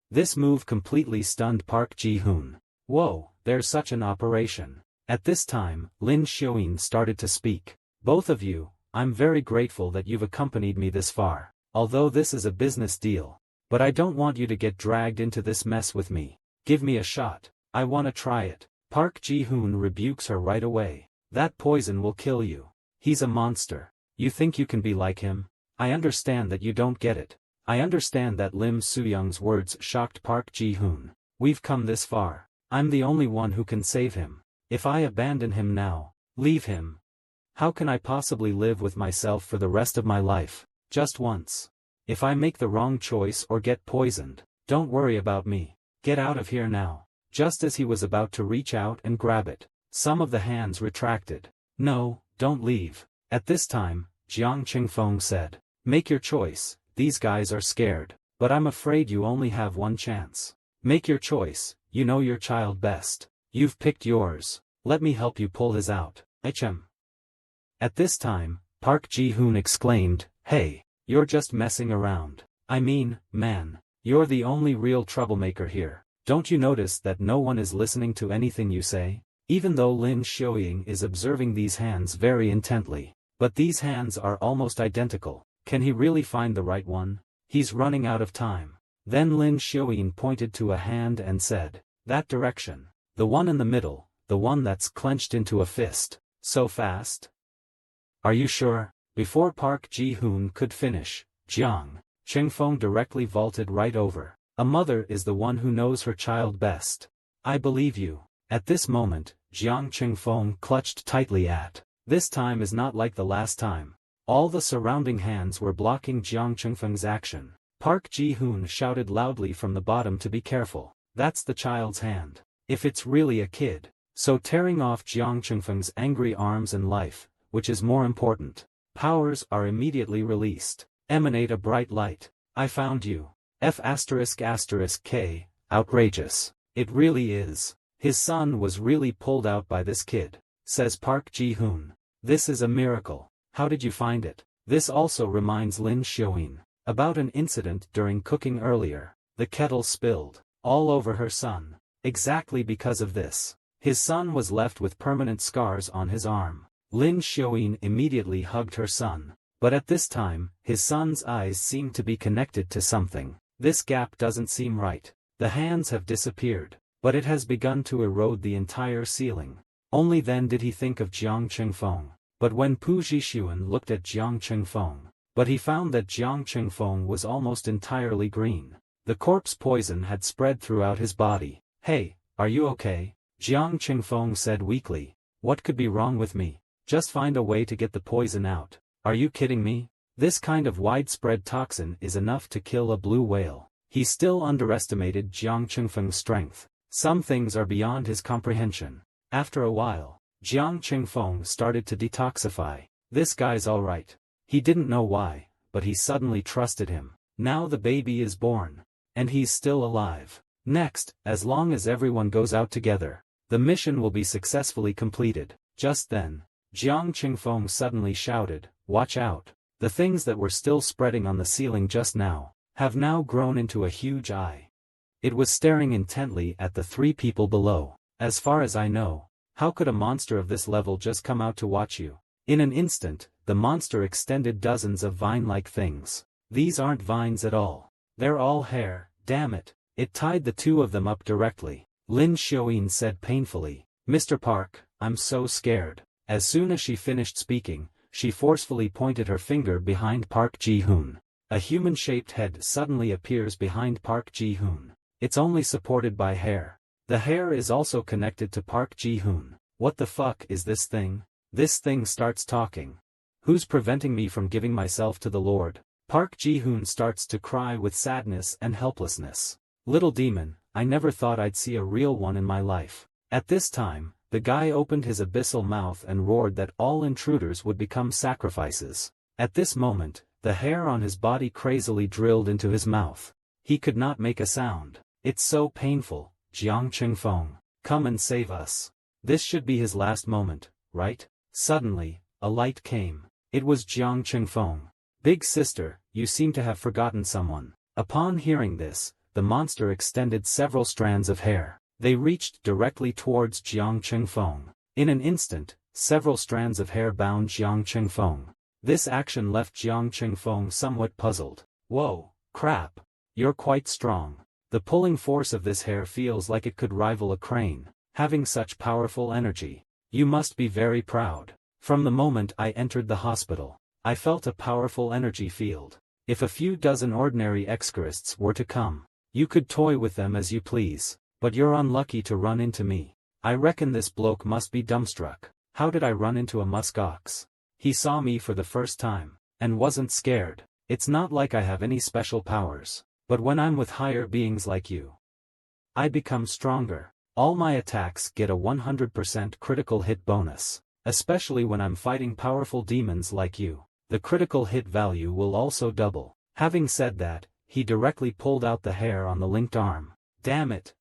This move completely stunned Park Ji-hoon. Whoa, there's such an operation. At this time, Lin Xiaoyin started to speak. Both of you, I'm very grateful that you've accompanied me this far. Although this is a business deal. But I don't want you to get dragged into this mess with me. Give me a shot. I wanna try it. Park Ji-hoon rebukes her right away. That poison will kill you. He's a monster. You think you can be like him? I understand that you don't get it. I understand that Lim Soo-young's words shocked Park Ji-hoon. We've come this far. I'm the only one who can save him. If I abandon him now, leave him. How can I possibly live with myself for the rest of my life? Just once. If I make the wrong choice or get poisoned, don't worry about me. Get out of here now. Just as he was about to reach out and grab it, some of the hands retracted. No, don't leave. At this time, Jiang Qingfeng said, make your choice, these guys are scared, but I'm afraid you only have one chance. Make your choice, you know your child best. You've picked yours, let me help you pull his out. HM. At this time, Park Ji-hoon exclaimed, hey, you're just messing around. I mean, man, you're the only real troublemaker here. Don't you notice that no one is listening to anything you say? Even though Lin Xiaoying is observing these hands very intently. But these hands are almost identical. Can he really find the right one? He's running out of time. Then Lin Xiaoying pointed to a hand and said, that direction. The one in the middle, the one that's clenched into a fist. So fast? Are you sure? Before Park Ji-hoon could finish, Jiang Qingfeng directly vaulted right over. A mother is the one who knows her child best. I believe you. At this moment, Jiang Qingfeng clutched tightly at. This time is not like the last time. All the surrounding hands were blocking Jiang Qingfeng's action. Park Ji-hoon shouted loudly from the bottom to be careful. That's the child's hand. If it's really a kid. So tearing off Jiang Qingfeng's angry arms and life, which is more important. Powers are immediately released. Emanate a bright light. I found you. F***K, outrageous. It really is. His son was really pulled out by this kid, says Park Ji-hoon. This is a miracle. How did you find it? This also reminds Lin Xiaoyin about an incident during cooking earlier. The kettle spilled all over her son. Exactly because of this, his son was left with permanent scars on his arm. Lin Xiaoyin immediately hugged her son. But at this time, his son's eyes seemed to be connected to something. This gap doesn't seem right. The hands have disappeared, but it has begun to erode the entire ceiling. Only then did he think of Jiang Qingfeng. But when Pu Jixuan looked at Jiang Qingfeng, but he found that Jiang Qingfeng was almost entirely green. The corpse poison had spread throughout his body. Hey, are you okay? Jiang Qingfeng said weakly. What could be wrong with me? Just find a way to get the poison out. Are you kidding me? This kind of widespread toxin is enough to kill a blue whale. He still underestimated Jiang Qingfeng's strength. Some things are beyond his comprehension. After a while, Jiang Qingfeng started to detoxify. This guy's alright. He didn't know why, but he suddenly trusted him. Now the baby is born. And he's still alive. Next, as long as everyone goes out together, the mission will be successfully completed. Just then, Jiang Qingfeng suddenly shouted, "Watch out! The things that were still spreading on the ceiling just now, have now grown into a huge eye." It was staring intently at the three people below. As far as I know, how could a monster of this level just come out to watch you? In an instant, the monster extended dozens of vine-like things. These aren't vines at all. They're all hair, damn it. It tied the two of them up directly. Lin Xiaoyin said painfully, "Mr. Park, I'm so scared." As soon as she finished speaking, she forcefully pointed her finger behind Park Ji-hoon. A human-shaped head suddenly appears behind Park Ji-hoon. It's only supported by hair. The hair is also connected to Park Ji-hoon. What the fuck is this thing? This thing starts talking. Who's preventing me from giving myself to the Lord? Park Ji-hoon starts to cry with sadness and helplessness. Little demon, I never thought I'd see a real one in my life. At this time, the guy opened his abyssal mouth and roared that all intruders would become sacrifices. At this moment, the hair on his body crazily drilled into his mouth. He could not make a sound. It's so painful. Jiang Qingfeng, come and save us. This should be his last moment, right? Suddenly, a light came. It was Jiang Qingfeng. Big sister, you seem to have forgotten someone. Upon hearing this, the monster extended several strands of hair. They reached directly towards Jiang Qingfeng. In an instant, several strands of hair bound Jiang Qingfeng. This action left Jiang Qingfeng somewhat puzzled. Whoa, crap. You're quite strong. The pulling force of this hair feels like it could rival a crane. Having such powerful energy. You must be very proud. From the moment I entered the hospital, I felt a powerful energy field. If a few dozen ordinary excorists were to come, you could toy with them as you please. But you're unlucky to run into me. I reckon this bloke must be dumbstruck. How did I run into a musk ox? He saw me for the first time, and wasn't scared. It's not like I have any special powers. But when I'm with higher beings like you, I become stronger. All my attacks get a 100% critical hit bonus. Especially when I'm fighting powerful demons like you. The critical hit value will also double. Having said that, he directly pulled out the hair on the linked arm. Damn it.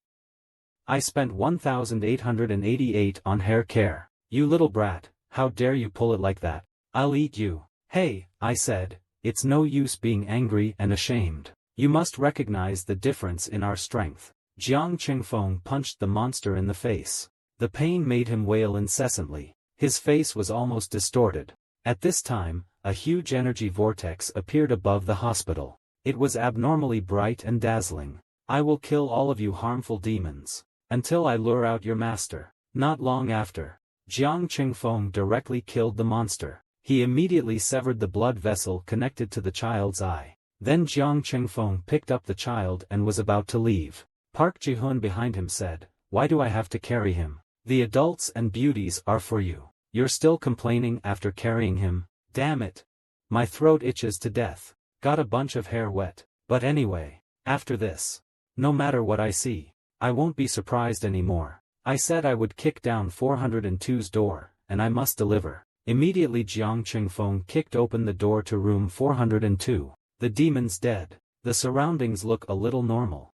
I spent 1,888 on hair care. You little brat, how dare you pull it like that? I'll eat you. Hey, I said, it's no use being angry and ashamed. You must recognize the difference in our strength. Jiang Qingfeng punched the monster in the face. The pain made him wail incessantly. His face was almost distorted. At this time, a huge energy vortex appeared above the hospital. It was abnormally bright and dazzling. I will kill all of you harmful demons. Until I lure out your master. Not long after, Jiang Qingfeng directly killed the monster. He immediately severed the blood vessel connected to the child's eye. Then Jiang Qingfeng picked up the child and was about to leave. Park Ji-hoon behind him said, "Why do I have to carry him? The adults and beauties are for you. You're still complaining after carrying him? Damn it. My throat itches to death. Got a bunch of hair wet. But anyway, after this, no matter what I see, I won't be surprised anymore. I said I would kick down 402's door, and I must deliver." Immediately Jiang Qingfeng kicked open the door to room 402. The demon's dead. The surroundings look a little normal.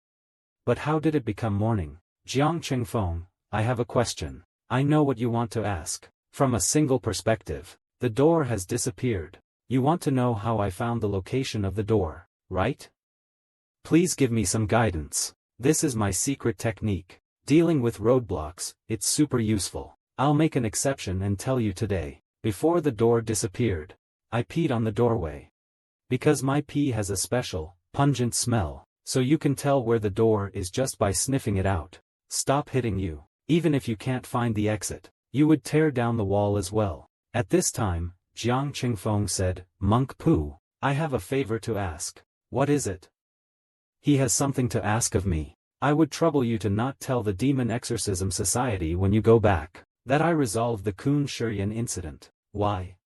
But how did it become morning? Jiang Qingfeng, I have a question. I know what you want to ask. From a single perspective, the door has disappeared. You want to know how I found the location of the door, right? Please give me some guidance. This is my secret technique. Dealing with roadblocks, it's super useful. I'll make an exception and tell you today. Before the door disappeared, I peed on the doorway. Because my pee has a special, pungent smell, so you can tell where the door is just by sniffing it out. Stop hitting you. Even if you can't find the exit, you would tear down the wall as well. At this time, Jiang Qingfeng said, "Monk Poo, I have a favor to ask." "What is it?" "He has something to ask of me. I would trouble you to not tell the Demon Exorcism Society when you go back that I resolved the Kun Shuryan incident. Why?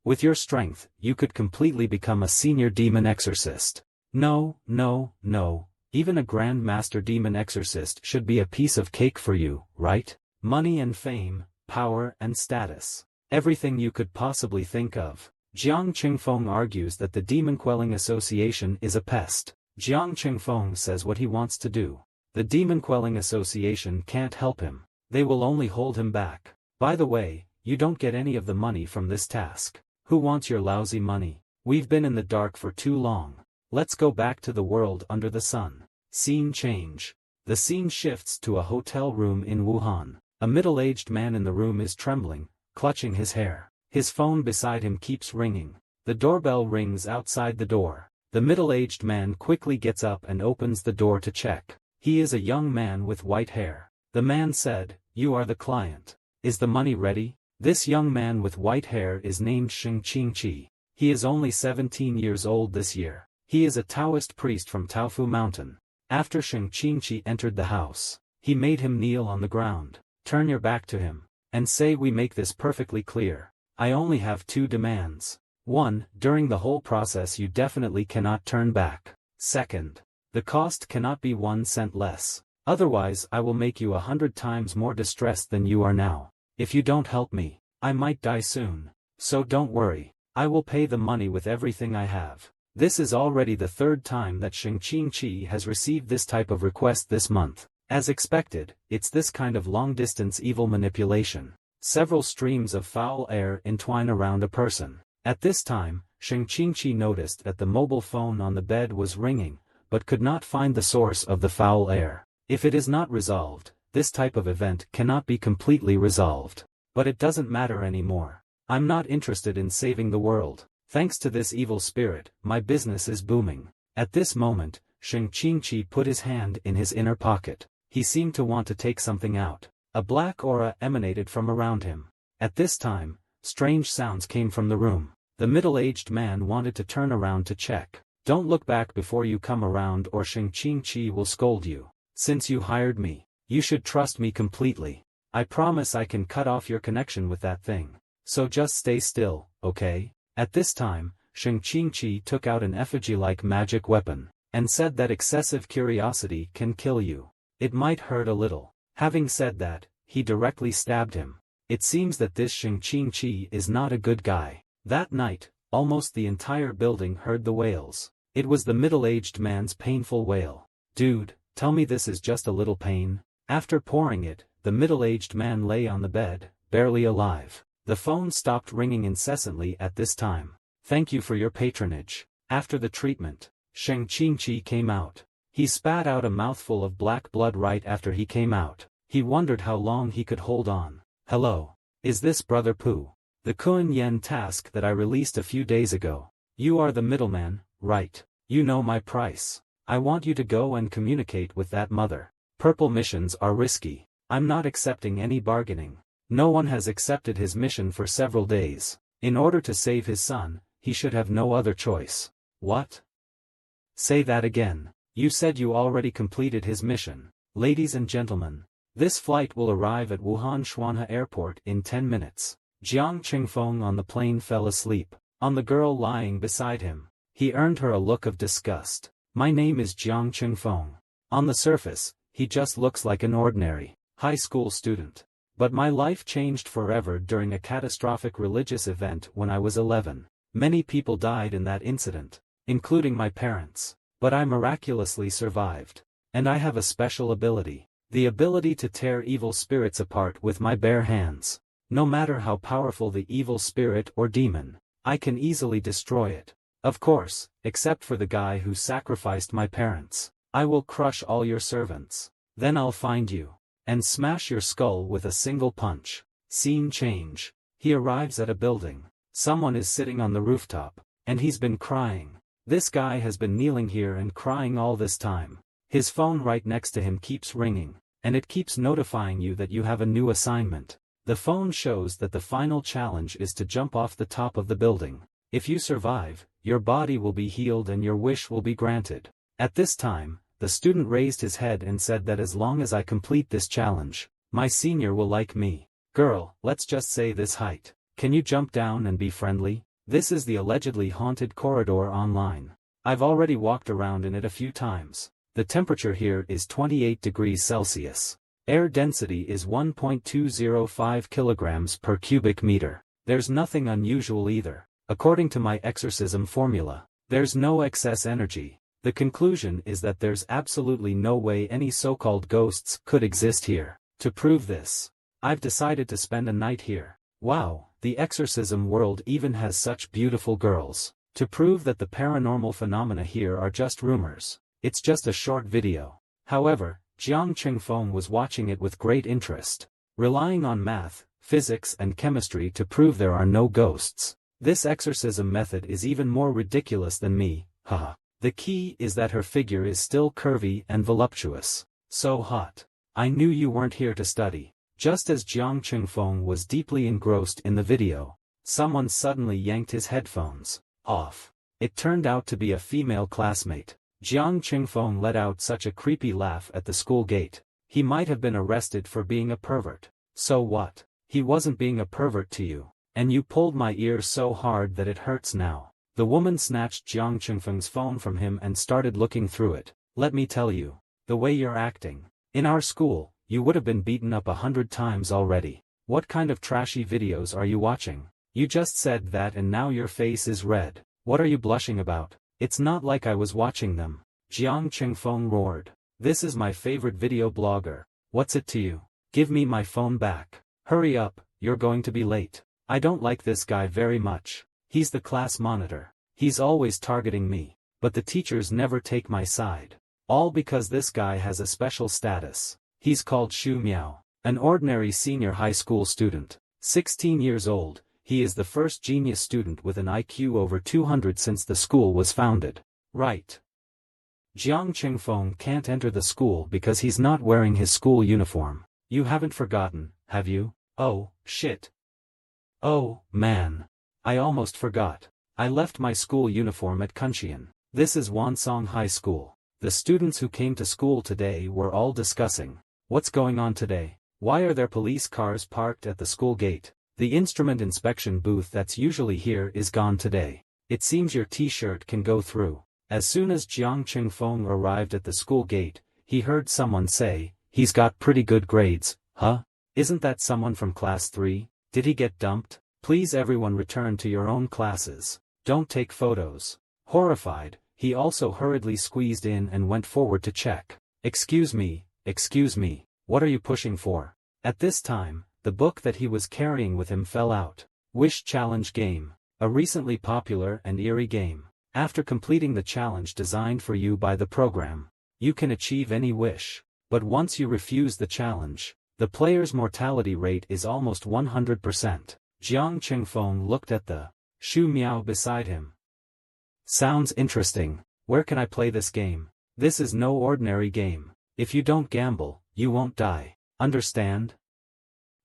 With your strength, you could completely become a senior demon exorcist. No, no, no, even a Grand Master demon exorcist should be a piece of cake for you, right? Money and fame, power and status. Everything you could possibly think of. Jiang Qingfeng argues that the Demon Quelling Association is a pest. Jiang Qingfeng says what he wants to do. The Demon Quelling Association can't help him. They will only hold him back. By the way, you don't get any of the money from this task. Who wants your lousy money? We've been in the dark for too long. Let's go back to the world under the sun. Scene change. The scene shifts to a hotel room in Wuhan. A middle-aged man in the room is trembling, clutching his hair. His phone beside him keeps ringing. The doorbell rings outside the door. The middle-aged man quickly gets up and opens the door to check. He is a young man with white hair. The man said, "You are the client. Is the money ready?" This young man with white hair is named Sheng Qingqi. He is only 17 years old this year. He is a Taoist priest from Taofu Mountain. After Sheng Qingqi entered the house, he made him kneel on the ground. Turn your back to him, and say we make this perfectly clear. I only have 2 demands. 1. During the whole process you definitely cannot turn back. 2nd. The cost cannot be 1 cent less. Otherwise I will make you 100 times more distressed than you are now. If you don't help me, I might die soon. So don't worry, I will pay the money with everything I have. This is already the 3rd time that Sheng Qingqi has received this type of request this month. As expected, it's this kind of long-distance evil manipulation. Several streams of foul air entwine around a person. At this time, Sheng Qingqi noticed that the mobile phone on the bed was ringing, but could not find the source of the foul air. If it is not resolved, this type of event cannot be completely resolved. But it doesn't matter anymore. I'm not interested in saving the world. Thanks to this evil spirit, my business is booming. At this moment, Sheng Qingqi put his hand in his inner pocket. He seemed to want to take something out. A black aura emanated from around him. At this time, strange sounds came from the room. The middle-aged man wanted to turn around to check. Don't look back before you come around or Sheng Qingqi will scold you. Since you hired me, you should trust me completely. I promise I can cut off your connection with that thing. So just stay still, okay? At this time, Sheng Qingqi took out an effigy-like magic weapon, and said that excessive curiosity can kill you. It might hurt a little. Having said that, he directly stabbed him. It seems that this Sheng Qingqi is not a good guy. That night, almost the entire building heard the wails. It was the middle-aged man's painful wail. Dude, tell me this is just a little pain. After pouring it, the middle-aged man lay on the bed, barely alive. The phone stopped ringing incessantly at this time. Thank you for your patronage. After the treatment, Sheng Qingqi came out. He spat out a mouthful of black blood right after he came out. He wondered how long he could hold on. Hello. Is this Brother Pooh? The Kun Yen task that I released a few days ago. You are the middleman, right? You know my price. I want you to go and communicate with that mother. Purple missions are risky. I'm not accepting any bargaining. No one has accepted his mission for several days. In order to save his son, he should have no other choice. What? Say that again. You said you already completed his mission. Ladies and gentlemen, this flight will arrive at Wuhan Xuanhe Airport in 10 minutes. Jiang Qingfeng on the plane fell asleep, on the girl lying beside him. He earned her a look of disgust. My name is Jiang Qingfeng. On the surface, he just looks like an ordinary high school student. But my life changed forever during a catastrophic religious event when I was 11. Many people died in that incident, including my parents. But I miraculously survived. And I have a special ability. The ability to tear evil spirits apart with my bare hands. No matter how powerful the evil spirit or demon, I can easily destroy it. Of course, except for the guy who sacrificed my parents. I will crush all your servants. Then I'll find you. And smash your skull with a single punch. Scene change. He arrives at a building. Someone is sitting on the rooftop. And he's been crying. This guy has been kneeling here and crying all this time. His phone right next to him keeps ringing, and it keeps notifying you that you have a new assignment. The phone shows that the final challenge is to jump off the top of the building. If you survive, your body will be healed and your wish will be granted. At this time, the student raised his head and said that as long as I complete this challenge, my senior will like me. Girl, let's just say this height. Can you jump down and be friendly? This is the allegedly haunted corridor online. I've already walked around in it a few times. The temperature here is 28 degrees Celsius. Air density is 1.205 kilograms per cubic meter. There's nothing unusual either. According to my exorcism formula, there's no excess energy. The conclusion is that there's absolutely no way any so-called ghosts could exist here. To prove this, I've decided to spend a night here. Wow, the exorcism world even has such beautiful girls. To prove that the paranormal phenomena here are just rumors, it's just a short video. However, Jiang Qingfeng was watching it with great interest, relying on math, physics and chemistry to prove there are no ghosts. This exorcism method is even more ridiculous than me, haha. The key is that her figure is still curvy and voluptuous. So hot. I knew you weren't here to study. Just as Jiang Qingfeng was deeply engrossed in the video, someone suddenly yanked his headphones off. It turned out to be a female classmate. Jiang Qingfeng let out such a creepy laugh at the school gate. He might have been arrested for being a pervert. So what? He wasn't being a pervert to you. And you pulled my ear so hard that it hurts now. The woman snatched Jiang Qingfeng's phone from him and started looking through it. Let me tell you, the way you're acting. In our school, you would have been beaten up 100 times already. What kind of trashy videos are you watching? You just said that and now your face is red. What are you blushing about? It's not like I was watching them. Jiang Qingfeng roared. This is my favorite video blogger. What's it to you? Give me my phone back. Hurry up, you're going to be late. I don't like this guy very much. He's the class monitor. He's always targeting me. But the teachers never take my side. All because this guy has a special status. He's called Xu Miao, an ordinary senior high school student. 16 years old, he is the first genius student with an IQ over 200 since the school was founded. Right. Jiang Qingfeng can't enter the school because he's not wearing his school uniform. You haven't forgotten, have you? Oh, shit. Oh, man. I almost forgot. I left my school uniform at Kunxian. This is Wansong High School. The students who came to school today were all discussing. What's going on today? Why are there police cars parked at the school gate? The instrument inspection booth that's usually here is gone today. It seems your t-shirt can go through. As soon as Jiang Qingfeng arrived at the school gate, he heard someone say, he's got pretty good grades, huh? Isn't that someone from class 3? Did he get dumped? Please everyone return to your own classes. Don't take photos. Horrified, he also hurriedly squeezed in and went forward to check. Excuse me, what are you pushing for? At this time, the book that he was carrying with him fell out. Wish Challenge Game. A recently popular and eerie game. After completing the challenge designed for you by the program, you can achieve any wish. But once you refuse the challenge, the player's mortality rate is almost 100%. Jiang Qingfeng looked at the Xu Miao beside him. Sounds interesting. Where can I play this game? This is no ordinary game. If you don't gamble, you won't die. Understand?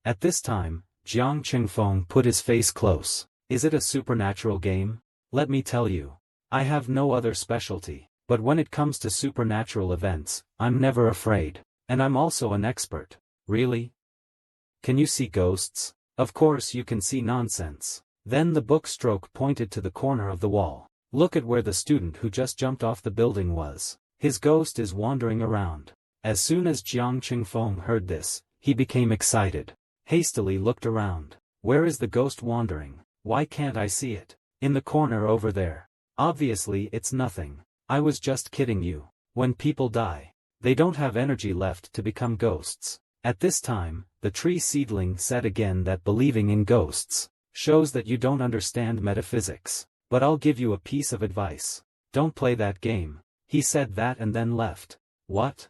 At this time, Jiang Qingfeng put his face close. Is it a supernatural game? Let me tell you. I have no other specialty. But when it comes to supernatural events, I'm never afraid. And I'm also an expert. Really? Can you see ghosts? Of course you can see nonsense. Then the book stroke pointed to the corner of the wall. Look at where the student who just jumped off the building was. His ghost is wandering around. As soon as Jiang Qingfeng heard this, he became excited. Hastily looked around. Where is the ghost wandering? Why can't I see it? In the corner over there. Obviously it's nothing. I was just kidding you. When people die, they don't have energy left to become ghosts. At this time, the tree seedling said again that believing in ghosts shows that you don't understand metaphysics. But I'll give you a piece of advice. Don't play that game. He said that and then left. What?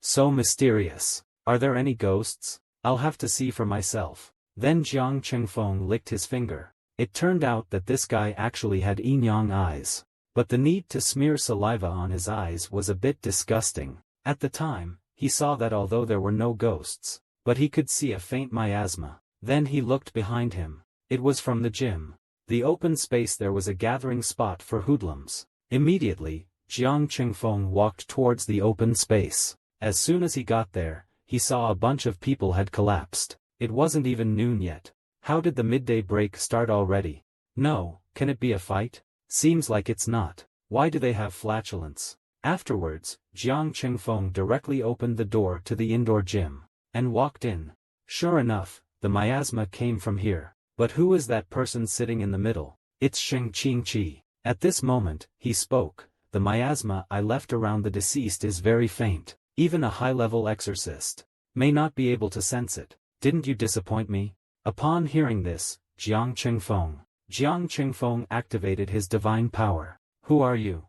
So mysterious. Are there any ghosts? I'll have to see for myself. Then Jiang Qingfeng licked his finger. It turned out that this guy actually had yin-yang eyes. But the need to smear saliva on his eyes was a bit disgusting. At the time, he saw that although there were no ghosts, but he could see a faint miasma. Then he looked behind him. It was from the gym. The open space there was a gathering spot for hoodlums. Immediately, Jiang Qingfeng walked towards the open space. As soon as he got there, he saw a bunch of people had collapsed. It wasn't even noon yet. How did the midday break start already? No, can it be a fight? Seems like it's not. Why do they have flatulence? Afterwards, Jiang Qingfeng directly opened the door to the indoor gym, and walked in. Sure enough, the miasma came from here. But who is that person sitting in the middle? It's Sheng Qingqi. At this moment, he spoke. The miasma I left around the deceased is very faint. Even a high-level exorcist may not be able to sense it. Didn't you disappoint me? Upon hearing this, Jiang Qingfeng activated his divine power. Who are you?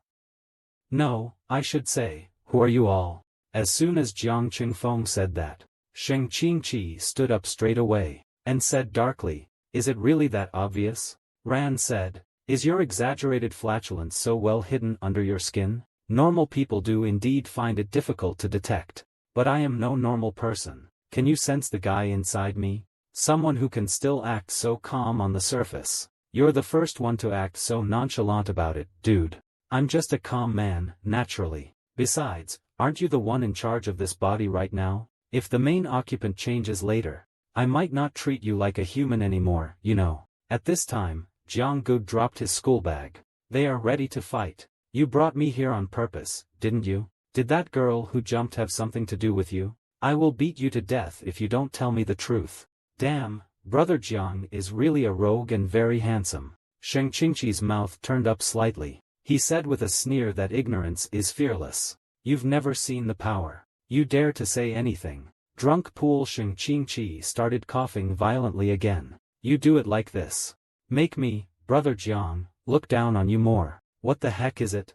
No, I should say, who are you all? As soon as Jiang Qingfeng said that, Sheng Qingqi stood up straight away, and said darkly, is it really that obvious? Ran said, is your exaggerated flatulence so well hidden under your skin? Normal people do indeed find it difficult to detect. But I am no normal person. Can you sense the guy inside me? Someone who can still act so calm on the surface. You're the first one to act so nonchalant about it, dude. I'm just a calm man, naturally. Besides, aren't you the one in charge of this body right now? If the main occupant changes later, I might not treat you like a human anymore, you know. At this time, Jiang Gu dropped his school bag. They are ready to fight. You brought me here on purpose, didn't you? Did that girl who jumped have something to do with you? I will beat you to death if you don't tell me the truth. Damn, brother Jiang is really a rogue and very handsome. Sheng Qingqi's mouth turned up slightly. He said with a sneer that ignorance is fearless. You've never seen the power. You dare to say anything. Drunk pool Sheng Qingqi started coughing violently again. You do it like this. Make me, brother Jiang, look down on you more. What the heck is it?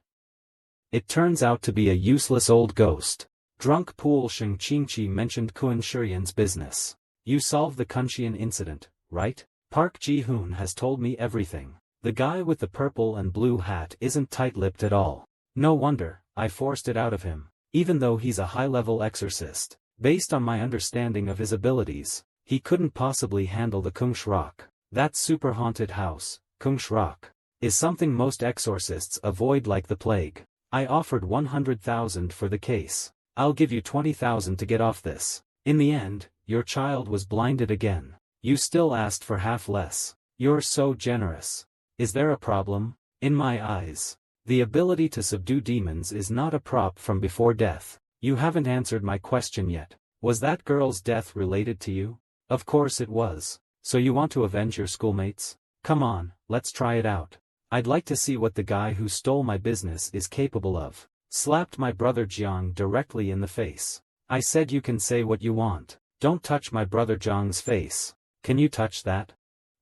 It turns out to be a useless old ghost. Drunk pool Sheng Qingqi mentioned Kun Shiyan's business. You solved the Kunshian incident, right? Park Ji-hoon has told me everything. The guy with the purple and blue hat isn't tight-lipped at all. No wonder, I forced it out of him. Even though he's a high-level exorcist, based on my understanding of his abilities, he couldn't possibly handle the Kungshrok. That super haunted house, Kungshrok, is something most exorcists avoid like the plague. I offered 100,000 for the case. I'll give you 20,000 to get off this. In the end, your child was blinded again. You still asked for half less. You're so generous. Is there a problem? In my eyes, the ability to subdue demons is not a prop from before death. You haven't answered my question yet. Was that girl's death related to you? Of course it was. So you want to avenge your schoolmates? Come on, let's try it out. I'd like to see what the guy who stole my business is capable of. Slapped my brother Jiang directly in the face. I said you can say what you want. Don't touch my brother Jiang's face. Can you touch that?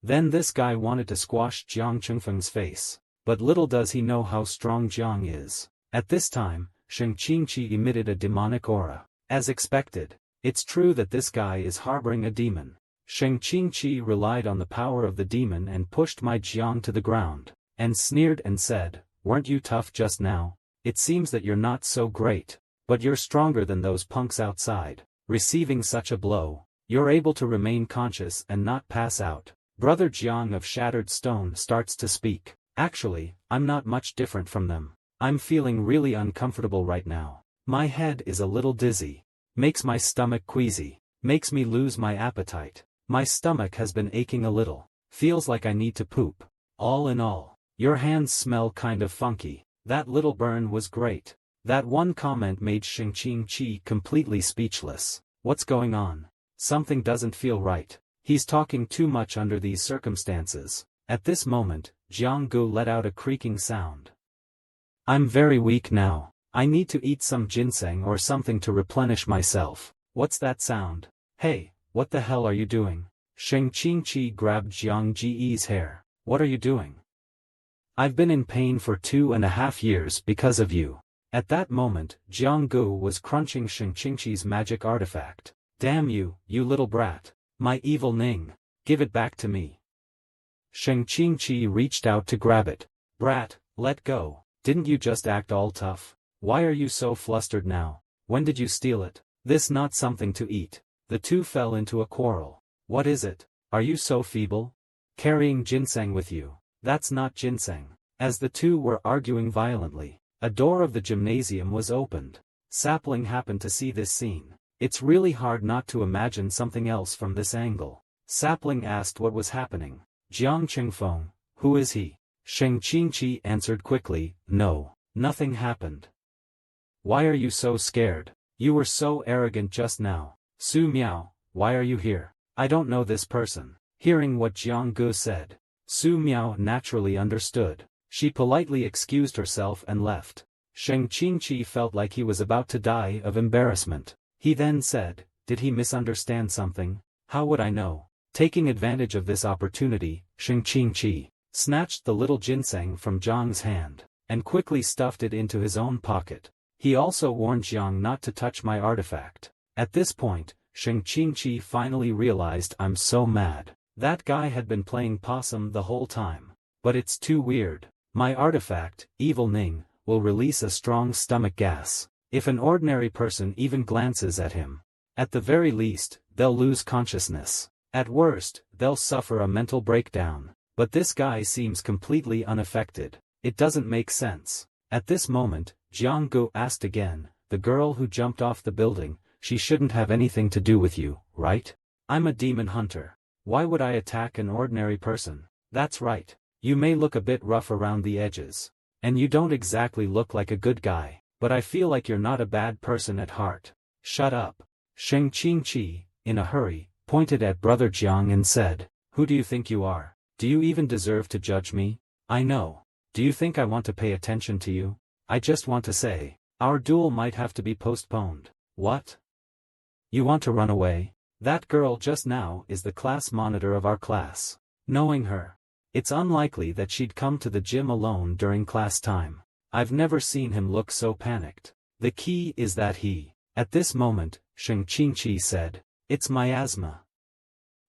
Then this guy wanted to squash Jiang Qingfeng's face. But little does he know how strong Jiang is. At this time, Sheng Qingqi emitted a demonic aura. As expected, it's true that this guy is harboring a demon. Sheng Qingqi relied on the power of the demon and pushed my Jiang to the ground, and sneered and said, weren't you tough just now? It seems that you're not so great, but you're stronger than those punks outside. Receiving such a blow, you're able to remain conscious and not pass out. Brother Jiang of Shattered Stone starts to speak. Actually, I'm not much different from them. I'm feeling really uncomfortable right now. My head is a little dizzy. Makes my stomach queasy. Makes me lose my appetite. My stomach has been aching a little. Feels like I need to poop. All in all, your hands smell kind of funky. That little burn was great. That one comment made Sheng Qingqi completely speechless. What's going on? Something doesn't feel right. He's talking too much under these circumstances. At this moment, Jiang Gu let out a creaking sound. I'm very weak now. I need to eat some ginseng or something to replenish myself. What's that sound? Hey, what the hell are you doing? Sheng Qingqi grabbed Jiang Ji's hair. What are you doing? I've been in pain for 2.5 years because of you. At that moment, Jiang Gu was crunching Sheng Qingqi's magic artifact. Damn you, you little brat. My evil Ning. Give it back to me. Sheng Qingqi reached out to grab it. Brat, let go. Didn't you just act all tough? Why are you so flustered now? When did you steal it? This not something to eat. The two fell into a quarrel. What is it? Are you so feeble? Carrying ginseng with you. That's not ginseng. As the two were arguing violently, a door of the gymnasium was opened. Sapling happened to see this scene. It's really hard not to imagine something else from this angle. Sapling asked what was happening. Jiang Qingfeng, who is he? Sheng Qingqi answered quickly, no, nothing happened. Why are you so scared? You were so arrogant just now. Su Miao, why are you here? I don't know this person. Hearing what Jiang Gu said, Su Miao naturally understood. She politely excused herself and left. Sheng Qingqi felt like he was about to die of embarrassment. He then said, did he misunderstand something? How would I know? Taking advantage of this opportunity, Sheng Qingqi snatched the little ginseng from Jiang's hand, and quickly stuffed it into his own pocket. He also warned Jiang not to touch my artifact. At this point, Sheng Qingqi finally realized I'm so mad. That guy had been playing possum the whole time. But it's too weird. My artifact, Evil Ning, will release a strong stomach gas. If an ordinary person even glances at him, at the very least, they'll lose consciousness. At worst, they'll suffer a mental breakdown. But this guy seems completely unaffected. It doesn't make sense. At this moment, Jiang Gu asked again, the girl who jumped off the building, she shouldn't have anything to do with you, right? I'm a demon hunter. Why would I attack an ordinary person? That's right. You may look a bit rough around the edges. And you don't exactly look like a good guy, but I feel like you're not a bad person at heart. Shut up. Sheng Qingqi, in a hurry, pointed at Brother Jiang and said, who do you think you are? Do you even deserve to judge me? I know. Do you think I want to pay attention to you? I just want to say, our duel might have to be postponed. What? You want to run away? That girl just now is the class monitor of our class. Knowing her, it's unlikely that she'd come to the gym alone during class time. I've never seen him look so panicked. The key is that he. At this moment, Sheng Qingqi said, it's miasma.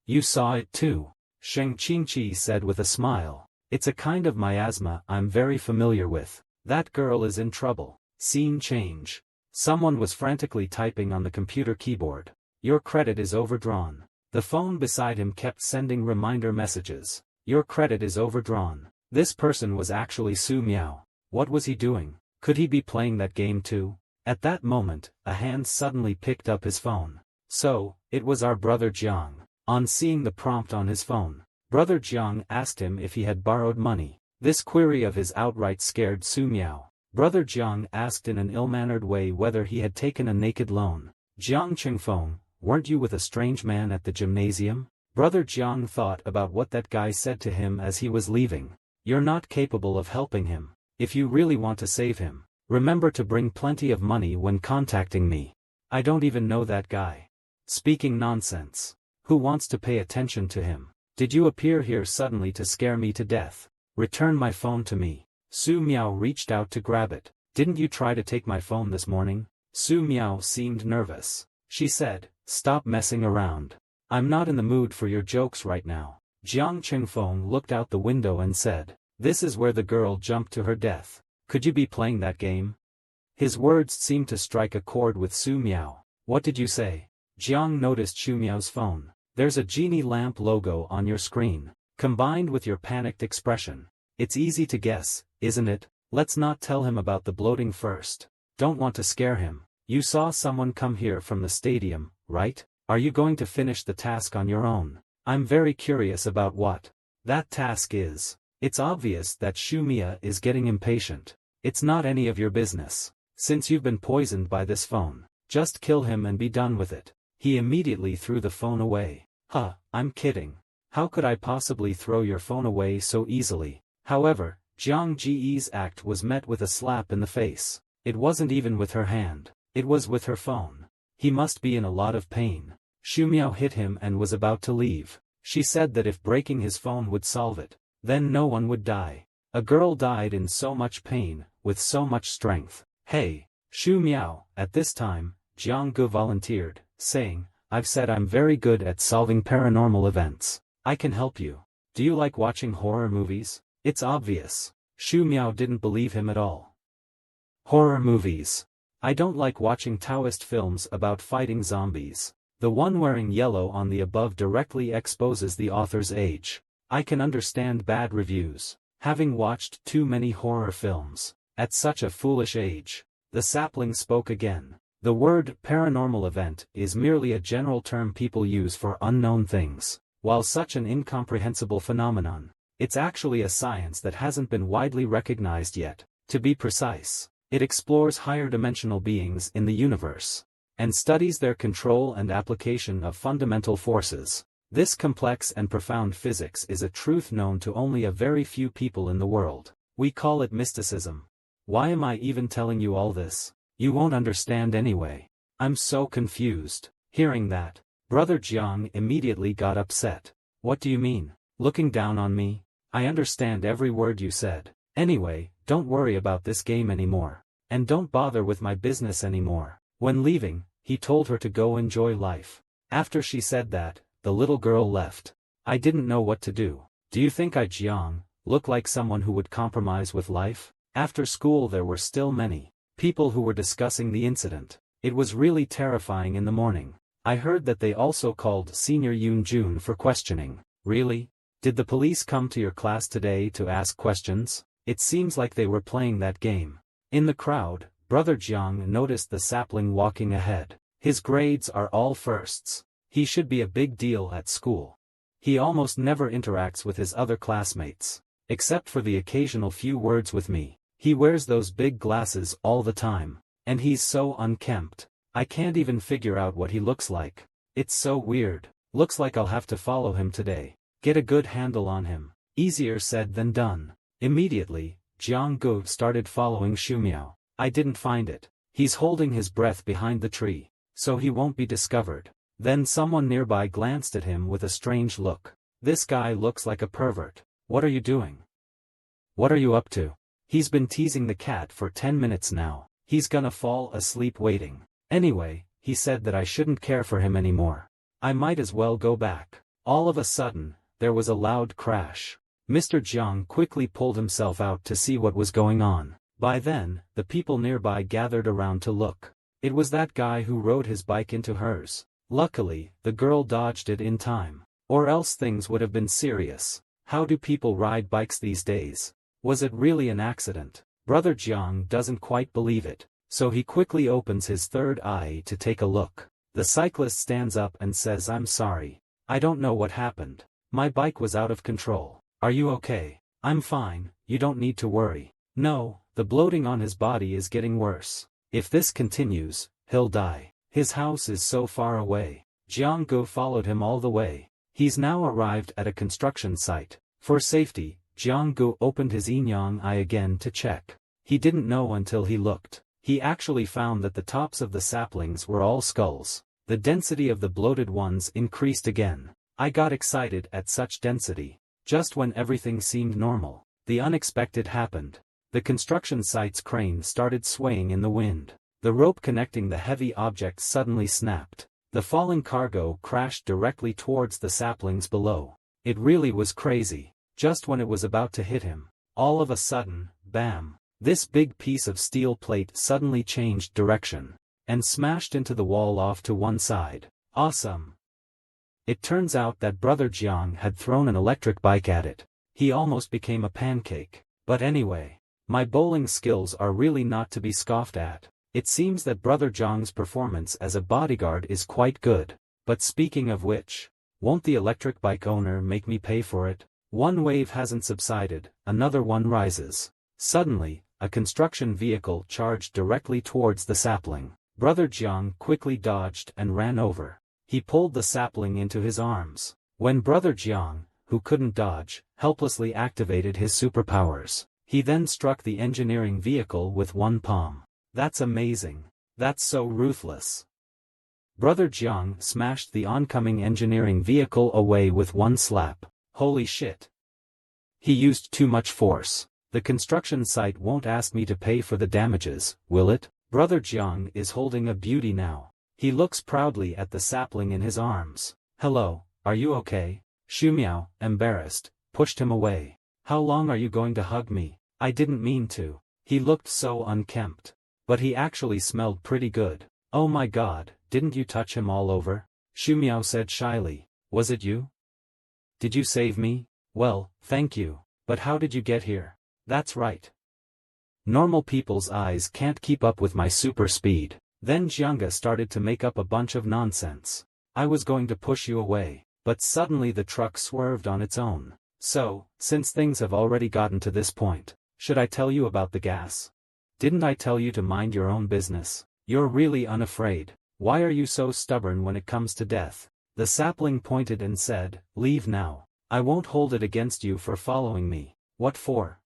You saw it too. Sheng Qingqi said with a smile, it's a kind of miasma I'm very familiar with. That girl is in trouble. Scene change. Someone was frantically typing on the computer keyboard. Your credit is overdrawn. The phone beside him kept sending reminder messages. Your credit is overdrawn. This person was actually Su Miao. What was he doing? Could he be playing that game too? At that moment, a hand suddenly picked up his phone. So, it was our brother Jiang. On seeing the prompt on his phone, Brother Jiang asked him if he had borrowed money. This query of his outright scared Su Miao. Brother Jiang asked in an ill-mannered way whether he had taken a naked loan. Jiang Qingfeng, weren't you with a strange man at the gymnasium? Brother Jiang thought about what that guy said to him as he was leaving. You're not capable of helping him. If you really want to save him, remember to bring plenty of money when contacting me. I don't even know that guy. Speaking nonsense. Who wants to pay attention to him? Did you appear here suddenly to scare me to death? Return my phone to me. Su Miao reached out to grab it. Didn't you try to take my phone this morning? Su Miao seemed nervous. She said, stop messing around. I'm not in the mood for your jokes right now. Jiang Qingfeng looked out the window and said, this is where the girl jumped to her death. Could you be playing that game? His words seemed to strike a chord with Su Miao. What did you say? Jiang noticed Su Miao's phone. There's a genie lamp logo on your screen, combined with your panicked expression. It's easy to guess, isn't it? Let's not tell him about the bloating first. Don't want to scare him. You saw someone come here from the stadium, right? Are you going to finish the task on your own? I'm very curious about what that task is. It's obvious that Shumia is getting impatient. It's not any of your business. Since you've been poisoned by this phone, just kill him and be done with it. He immediately threw the phone away. Huh, I'm kidding. How could I possibly throw your phone away so easily? However, Jiang Ji's act was met with a slap in the face. It wasn't even with her hand. It was with her phone. He must be in a lot of pain. Shumiao hit him and was about to leave. She said that if breaking his phone would solve it, then no one would die. A girl died in so much pain, with so much strength. Hey, Shumiao. At this time, Jiang Gu volunteered, saying, I've said I'm very good at solving paranormal events. I can help you. Do you like watching horror movies? It's obvious. Shumiao didn't believe him at all. Horror movies. I don't like watching Taoist films about fighting zombies. The one wearing yellow on the above directly exposes the author's age. I can understand bad reviews, having watched too many horror films. At such a foolish age. The sapling spoke again. The word paranormal event is merely a general term people use for unknown things. While such an incomprehensible phenomenon, it's actually a science that hasn't been widely recognized yet. To be precise, it explores higher dimensional beings in the universe, and studies their control and application of fundamental forces. This complex and profound physics is a truth known to only a very few people in the world. We call it mysticism. Why am I even telling you all this? You won't understand anyway. I'm so confused. Hearing that, Brother Jiang immediately got upset. What do you mean? Looking down on me? I understand every word you said. Anyway, don't worry about this game anymore. And don't bother with my business anymore. When leaving, he told her to go enjoy life. After she said that, the little girl left. I didn't know what to do. Do you think I, Jiang, look like someone who would compromise with life? After school there were still many people who were discussing the incident. It was really terrifying in the morning. I heard that they also called Senior Yoon Jun for questioning. Really? Did the police come to your class today to ask questions? It seems like they were playing that game. In the crowd, Brother Jiang noticed the sapling walking ahead. His grades are all firsts. He should be a big deal at school. He almost never interacts with his other classmates, except for the occasional few words with me. He wears those big glasses all the time, and he's so unkempt. I can't even figure out what he looks like. It's so weird. Looks like I'll have to follow him today. Get a good handle on him. Easier said than done. Immediately, Jiang Gu started following Shumiao. I didn't find it. He's holding his breath behind the tree, so he won't be discovered. Then someone nearby glanced at him with a strange look. This guy looks like a pervert. What are you doing? What are you up to? He's been teasing the cat for 10 minutes now. He's gonna fall asleep waiting. Anyway, he said that I shouldn't care for him anymore. I might as well go back. All of a sudden, there was a loud crash. Mr. Jiang quickly pulled himself out to see what was going on. By then, the people nearby gathered around to look. It was that guy who rode his bike into hers. Luckily, the girl dodged it in time. Or else things would have been serious. How do people ride bikes these days? Was it really an accident? Brother Jiang doesn't quite believe it, so he quickly opens his third eye to take a look. The cyclist stands up and says, "I'm sorry. I don't know what happened. My bike was out of control. Are you okay?" "I'm fine, you don't need to worry." No, the bloating on his body is getting worse. If this continues, he'll die. His house is so far away. Jiang Gu followed him all the way. He's now arrived at a construction site. For safety, Jiang Gu opened his yin-yang eye again to check. He didn't know until he looked. He actually found that the tops of the saplings were all skulls. The density of the bloated ones increased again. I got excited at such density. Just when everything seemed normal, the unexpected happened. The construction site's crane started swaying in the wind. The rope connecting the heavy objects suddenly snapped. The falling cargo crashed directly towards the saplings below. It really was crazy. Just when it was about to hit him, all of a sudden, bam! This big piece of steel plate suddenly changed direction, and smashed into the wall off to one side. Awesome! It turns out that Brother Jiang had thrown an electric bike at it. He almost became a pancake. But anyway, my bowling skills are really not to be scoffed at. It seems that Brother Jiang's performance as a bodyguard is quite good. But speaking of which, won't the electric bike owner make me pay for it? One wave hasn't subsided, another one rises. Suddenly, a construction vehicle charged directly towards the sapling. Brother Jiang quickly dodged and ran over. He pulled the sapling into his arms. When Brother Jiang, who couldn't dodge, helplessly activated his superpowers, he then struck the engineering vehicle with one palm. That's amazing. That's so ruthless. Brother Jiang smashed the oncoming engineering vehicle away with one slap. Holy shit. He used too much force. The construction site won't ask me to pay for the damages, will it? Brother Jiang is holding a beauty now. He looks proudly at the sapling in his arms. "Hello, are you okay?" Shumiao, embarrassed, pushed him away. "How long are you going to hug me? I didn't mean to." He looked so unkempt. But he actually smelled pretty good. "Oh my god, didn't you touch him all over?" Shumiao said shyly. "Was it you? Did you save me?" "Well, thank you. But how did you get here?" "That's right. Normal people's eyes can't keep up with my super speed." Then Jianga started to make up a bunch of nonsense. "I was going to push you away. but suddenly the truck swerved on its own. So, since things have already gotten to this point, should I tell you about the gas? Didn't I tell you to mind your own business? You're really unafraid. Why are you so stubborn when it comes to death? The sapling pointed and said, leave now. I won't hold it against you for following me. What for?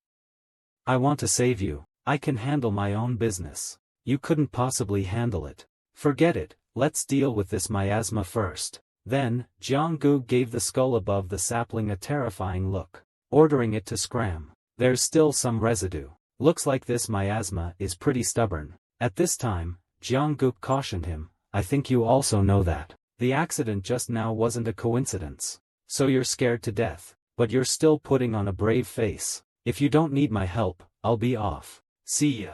I want to save you. I can handle my own business. You couldn't possibly handle it. Forget it, let's deal with this miasma first. Then, Jiang-gu gave the skull above the sapling a terrifying look, ordering it to scram. There's still some residue. Looks like this miasma is pretty stubborn. At this time, Jiang-gu cautioned him, I think you also know that the accident just now wasn't a coincidence. So you're scared to death, but you're still putting on a brave face. If you don't need my help, I'll be off. See ya.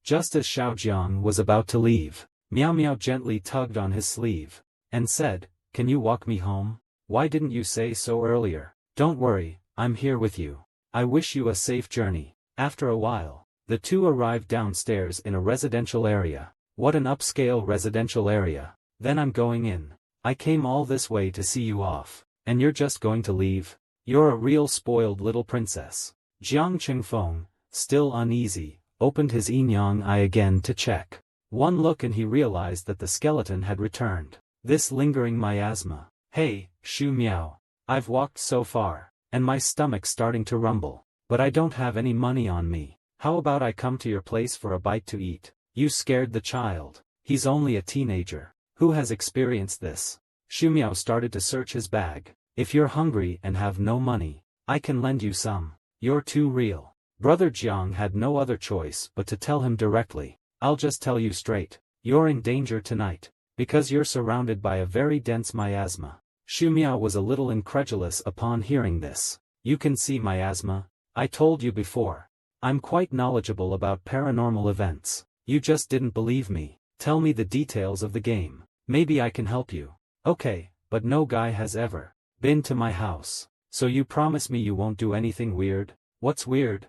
Just as Xiaojiang was about to leave, Miao Miao gently tugged on his sleeve, and said, can you walk me home? Why didn't you say so earlier? Don't worry, I'm here with you. I wish you a safe journey. After a while, the two arrived downstairs in a residential area. What an upscale residential area. Then I'm going in. I came all this way to see you off, and you're just going to leave? You're a real spoiled little princess. Jiang Qingfeng, still uneasy, opened his yin-yang eye again to check. One look and he realized that the skeleton had returned. This lingering miasma. Hey, Shu Miao. I've walked so far, and my stomach's starting to rumble, but I don't have any money on me. How about I come to your place for a bite to eat? You scared the child. He's only a teenager. Who has experienced this? Shu Miao started to search his bag. If you're hungry and have no money, I can lend you some. You're too real. Brother Jiang had no other choice but to tell him directly. I'll just tell you straight. You're in danger tonight, because you're surrounded by a very dense miasma. Shu Miao was a little incredulous upon hearing this. You can see miasma? I told you before. I'm quite knowledgeable about paranormal events. You just didn't believe me. Tell me the details of the game. Maybe I can help you. Okay, but no guy has ever been to my house. So you promise me you won't do anything weird? What's weird?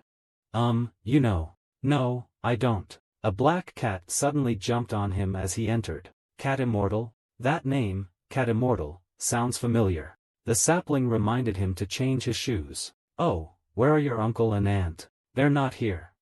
You know. No, I don't. A black cat suddenly jumped on him as he entered. Cat Immortal? That name, Cat Immortal, sounds familiar. The sapling reminded him to change his shoes. Oh, where are your uncle and aunt? They're not here.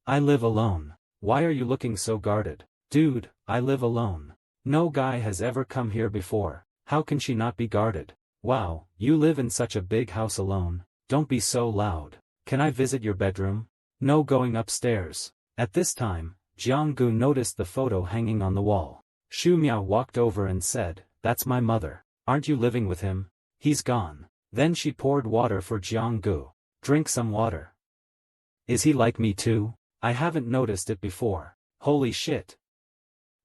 I live alone. Why are you looking so guarded? Dude, I live alone. No guy has ever come here before. How can she not be guarded? Wow, you live in such a big house alone. Don't be so loud. Can I visit your bedroom? No going upstairs. At this time, Jiang-gu noticed the photo hanging on the wall. Shu Miao walked over and said, that's my mother. Aren't you living with him? He's gone. Then she poured water for Jiang-gu. Drink some water. Is he like me too? I haven't noticed it before. Holy shit.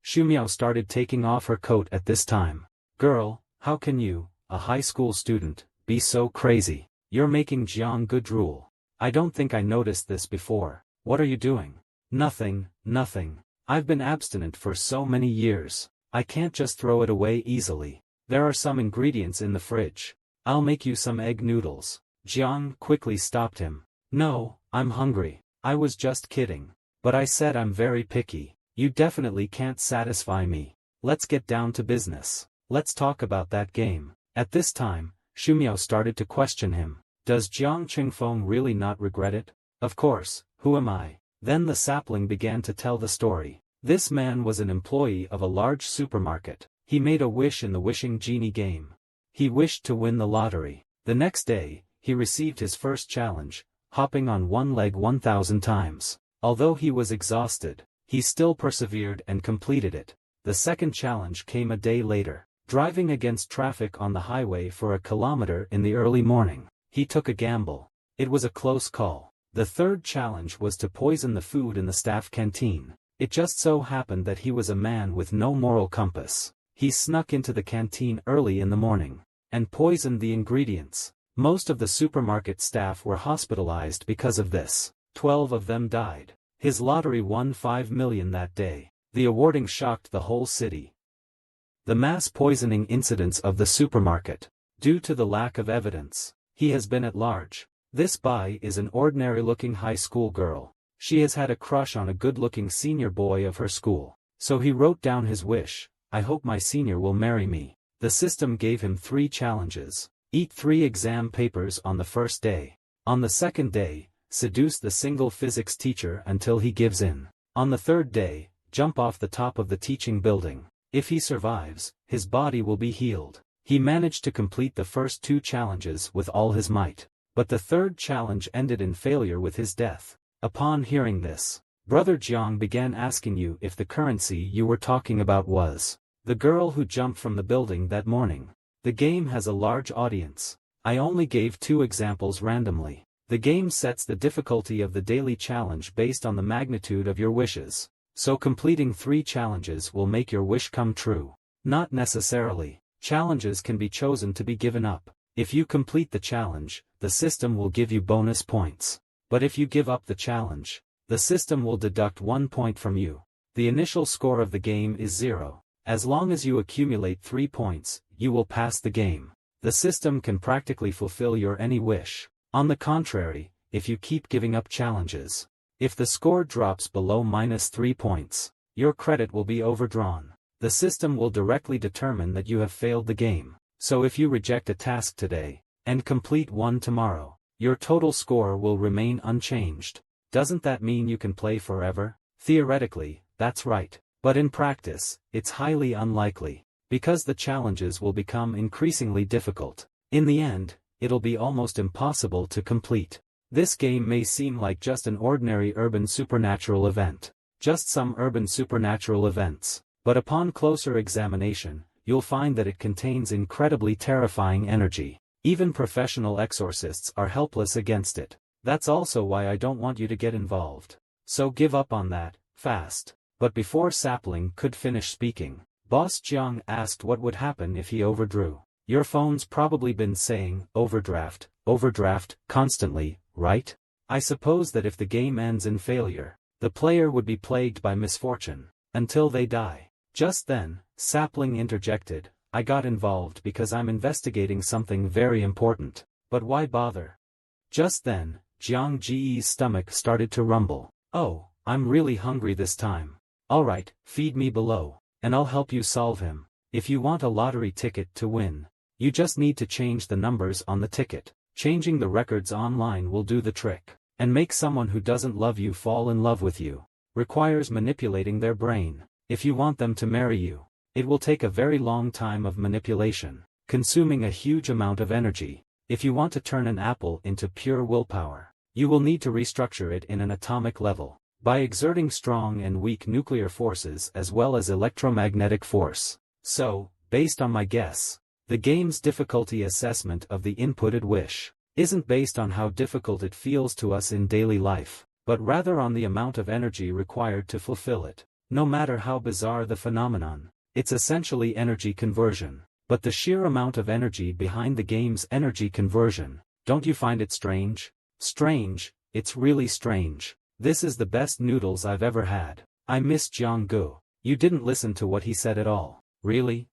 Shu Miao started taking off her coat at this time. Girl, how can you, a high school student, be so crazy? You're making Jiang-gu drool. I don't think I noticed this before. What are you doing? Nothing, nothing. I've been abstinent for so many years. I can't just throw it away easily. There are some ingredients in the fridge. I'll make you some egg noodles. Jiang quickly stopped him. No, I'm hungry. I was just kidding. But I said I'm very picky. You definitely can't satisfy me. Let's get down to business. Let's talk about that game. At this time, Shu Miao started to question him. Does Jiang Qingfeng really not regret it? Of course, who am I? Then the sapling began to tell the story. This man was an employee of a large supermarket. He made a wish in the Wishing Genie game. He wished to win the lottery. The next day, he received his first challenge, hopping on one leg 1,000 times. Although he was exhausted, he still persevered and completed it. The second challenge came a day later. Driving against traffic on the highway for a kilometer in the early morning, he took a gamble. It was a close call. The third challenge was to poison the food in the staff canteen. It just so happened that he was a man with no moral compass. He snuck into the canteen early in the morning and poisoned the ingredients. Most of the supermarket staff were hospitalized because of this. 12 of them died. His lottery won 5 million that day. The awarding shocked the whole city. The mass poisoning incidents of the supermarket. Due to the lack of evidence, he has been at large. This Bai is an ordinary-looking high school girl. She has had a crush on a good-looking senior boy of her school. So he wrote down his wish, I hope my senior will marry me. The system gave him 3 challenges. Eat 3 exam papers on the first day. On the second day, seduce the single physics teacher until he gives in. On the third day, jump off the top of the teaching building. If he survives, his body will be healed. He managed to complete the first 2 challenges with all his might. But the third challenge ended in failure with his death. Upon hearing this, Brother Jiang began asking you if the currency you were talking about was the girl who jumped from the building that morning. The game has a large audience. I only gave 2 examples randomly. The game sets the difficulty of the daily challenge based on the magnitude of your wishes. So completing 3 challenges will make your wish come true. Not necessarily. Challenges can be chosen to be given up. If you complete the challenge, the system will give you bonus points. But if you give up the challenge, the system will deduct 1 point from you. The initial score of the game is 0. As long as you accumulate 3 points, you will pass the game. The system can practically fulfill your any wish. On the contrary, if you keep giving up challenges, if the score drops below -3 points, your credit will be overdrawn. The system will directly determine that you have failed the game. So if you reject a task today, and complete one tomorrow, your total score will remain unchanged. Doesn't that mean you can play forever? Theoretically, that's right. But in practice, it's highly unlikely, because the challenges will become increasingly difficult. In the end, it'll be almost impossible to complete. This game may seem like just an ordinary urban supernatural event. Just some urban supernatural events. But upon closer examination, you'll find that it contains incredibly terrifying energy. Even professional exorcists are helpless against it. That's also why I don't want you to get involved. So give up on that, fast. But before Sapling could finish speaking, Boss Jiang asked what would happen if he overdrew. Your phone's probably been saying, overdraft, constantly, right? I suppose that if the game ends in failure, the player would be plagued by misfortune, until they die. Just then, Sapling interjected, I got involved because I'm investigating something very important. But why bother? Just then, Jiang Ji's stomach started to rumble. Oh, I'm really hungry this time. Alright, feed me below, and I'll help you solve him. If you want a lottery ticket to win, you just need to change the numbers on the ticket. Changing the records online will do the trick, and make someone who doesn't love you fall in love with you. Requires manipulating their brain. If you want them to marry you, it will take a very long time of manipulation, consuming a huge amount of energy. If you want to turn an apple into pure willpower, you will need to restructure it in an atomic level, by exerting strong and weak nuclear forces as well as electromagnetic force. So, based on my guess, the game's difficulty assessment of the inputted wish isn't based on how difficult it feels to us in daily life, but rather on the amount of energy required to fulfill it. No matter how bizarre the phenomenon, it's essentially energy conversion. But the sheer amount of energy behind the game's energy conversion, don't you find it strange? Strange, it's really strange. This is the best noodles I've ever had. I miss Jiang. You didn't listen to what he said at all, really?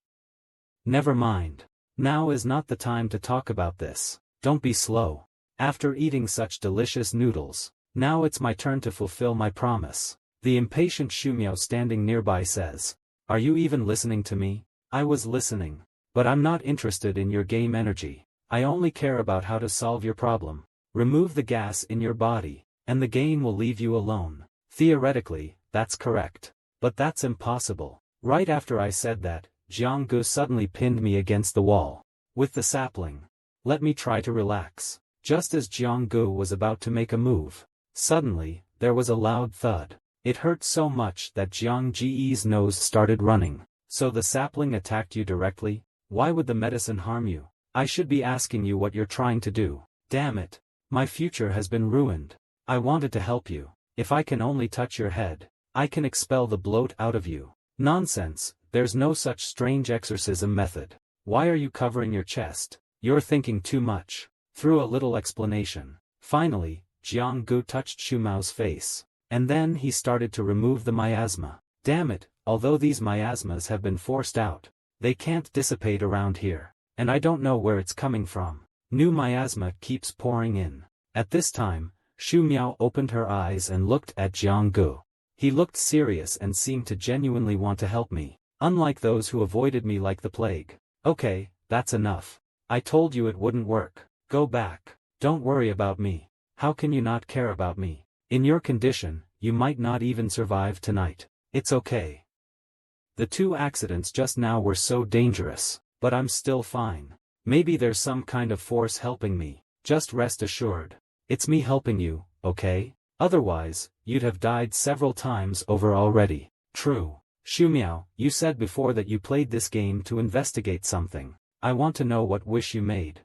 Never mind. Now is not the time to talk about this. Don't be slow. After eating such delicious noodles, now it's my turn to fulfill my promise. The impatient Shumio standing nearby says, Are you even listening to me? I was listening. But I'm not interested in your game energy. I only care about how to solve your problem. Remove the gas in your body, and the game will leave you alone. Theoretically, that's correct. But that's impossible. Right after I said that, Jiang suddenly pinned me against the wall. With the sapling. Let me try to relax. Just as Jiang was about to make a move, suddenly, there was a loud thud. It hurt so much that Jiang Ji's nose started running. So the sapling attacked you directly? Why would the medicine harm you? I should be asking you what you're trying to do. Damn it. My future has been ruined. I wanted to help you. If I can only touch your head, I can expel the bloat out of you. Nonsense, there's no such strange exorcism method. Why are you covering your chest? You're thinking too much. Through a little explanation. Finally, Jiang touched Shumao's face. And then he started to remove the miasma. Damn it, although these miasmas have been forced out, they can't dissipate around here. And I don't know where it's coming from. New miasma keeps pouring in. At this time, Shu Miao opened her eyes and looked at Jiang. He looked serious and seemed to genuinely want to help me, unlike those who avoided me like the plague. Okay, that's enough. I told you it wouldn't work. Go back. Don't worry about me. How can you not care about me? In your condition, you might not even survive tonight. It's okay. The two accidents just now were so dangerous, but I'm still fine. Maybe there's some kind of force helping me. Just rest assured. It's me helping you, okay? Otherwise, you'd have died several times over already. True. Shumiao, you said before that you played this game to investigate something. I want to know what wish you made.